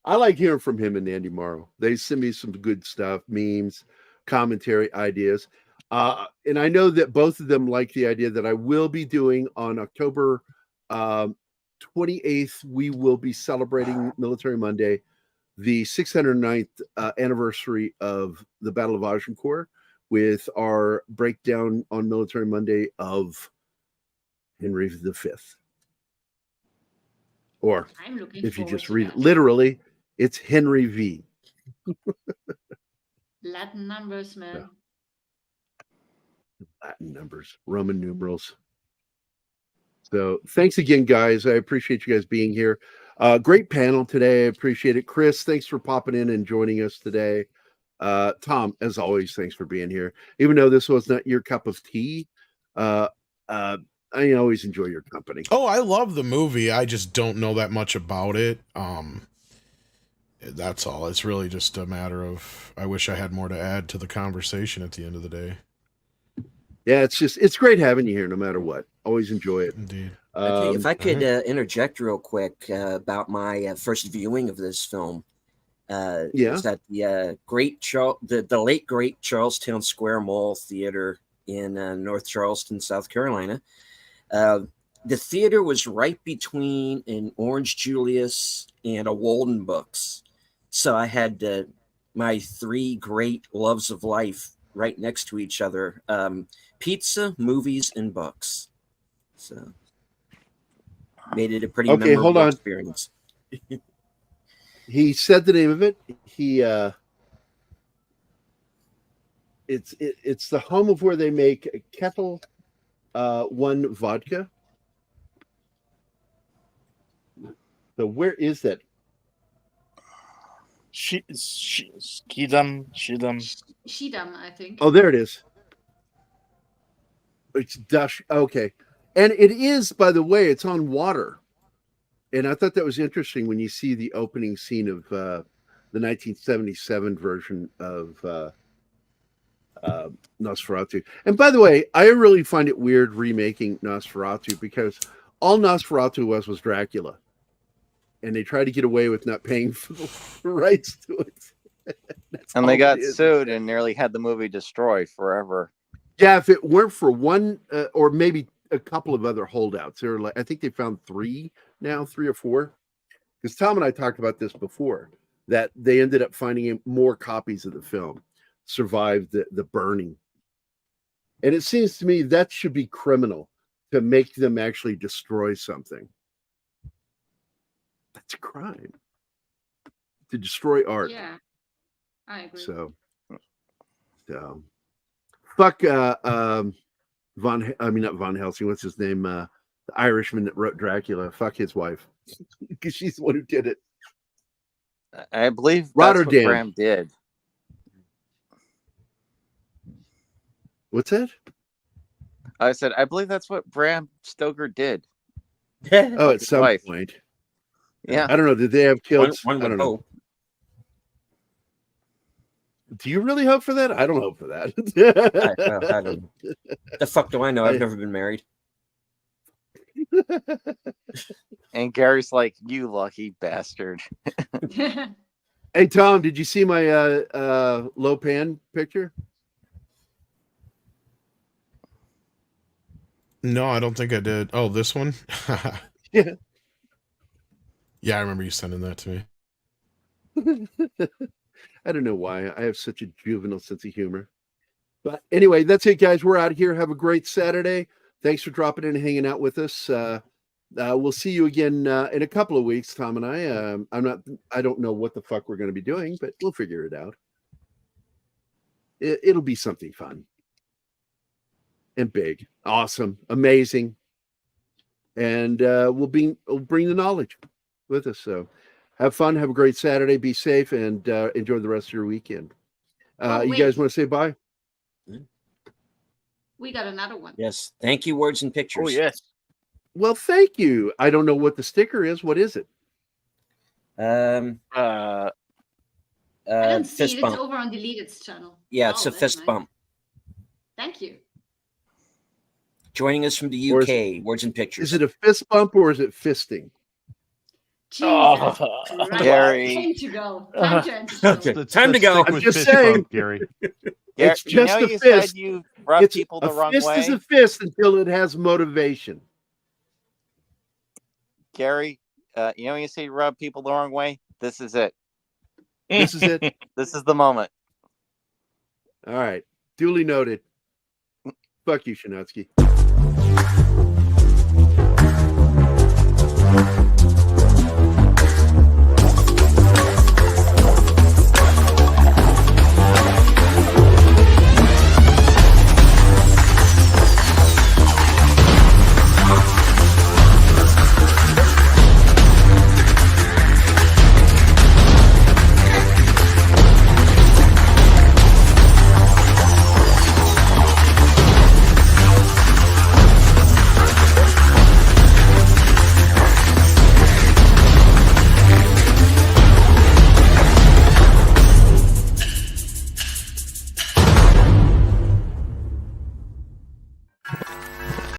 I like hearing from him and Andy Morrow. They send me some good stuff, memes, commentary, ideas. And I know that both of them like the idea that I will be doing on October 28th. We will be celebrating Military Monday, the 609th anniversary of the Battle of Agincourt, with our breakdown on Military Monday of Henry V. Or if you just read it literally, it's Henry V. Latin numbers, man. Latin numbers, Roman numerals. So thanks again, guys. I appreciate you guys being here. Great panel today. I appreciate it. Chris, thanks for popping in and joining us today. Tom, as always, thanks for being here. Even though this was not your cup of tea, I always enjoy your company. Oh, I love the movie. I just don't know that much about it. That's all. It's really just a matter of I wish I had more to add to the conversation at the end of the day. Yeah, it's great having you here no matter what. Always enjoy it. Indeed. Okay, if I could interject real quick about my first viewing of this film. Yeah. It was at the late great Charlestown Square Mall Theater in North Charleston, South Carolina. The theater was right between an Orange Julius and a Walden Books. So I had my three great loves of life right next to each other. Pizza, movies, and books. So made it a pretty memorable experience. He said the name of it. It's the home of where they make Kettle One vodka. So where is that? Schiedam, I think. Oh, there it is. It's Dutch. Okay. And it is, by the way, it's on water. And I thought that was interesting when you see the opening scene of the 1977 version of Nosferatu. And by the way, I really find it weird remaking Nosferatu because all Nosferatu was Dracula. And they tried to get away with not paying for the rights to it. And they got sued and nearly had the movie destroyed forever. Yeah, if it weren't for one or maybe a couple of other holdouts, there are like I think they found three or four. Because Tom and I talked about this before, that they ended up finding more copies of the film survived the burning. And it seems to me that should be criminal to make them actually destroy something. That's a crime. To destroy art. Yeah, I agree. So fuck not Von Helsing, what's his name? The Irishman that wrote Dracula. Fuck his wife. Because she's the one who did it. I believe that's Rotterdam. what Bram did. What's that? I said, I believe that's what Bram Stoker did. Oh, at some point. Yeah. I don't know. Did they have kills? One I don't know. Do you really hope for that? I don't hope for that. I don't. The fuck do I know? I've never been married. And Gary's like, you lucky bastard. Hey, Tom, did you see my Lopan picture? No, I don't think I did. Oh, this one? Yeah. Yeah, I remember you sending that to me. I don't know why. I have such a juvenile sense of humor. But anyway, that's it, guys. We're out of here. Have a great Saturday. Thanks for dropping in and hanging out with us. We'll see you again in a couple of weeks, Tom and I. I don't know what the fuck we're going to be doing, but we'll figure it out. It'll be something fun and big, awesome, amazing, and we'll bring the knowledge with us. So, have fun, have a great Saturday, be safe, and enjoy the rest of your weekend. You guys want to say bye? We got another one. Yes. Thank you, Words and Pictures. Oh, yes. Well, thank you. I don't know what the sticker is. What is it? I don't see fist it. bump. It's over on Deleted's channel. Yeah, it's a that's fist nice. bump. Thank you. Joining us from the UK, Words and Pictures. Is it a fist bump or is it fisting? Jesus Christ. Gary. Time to go. Time to end the show. Time to go. I'm just saying, Gary. It's just a you fist. said you rub It's people the a wrong fist way. is a fist until it has motivation. Gary, you know you say you rub people the wrong way? This is it. This is it. This is the moment. All right. Duly noted. Fuck you, Shanatsky.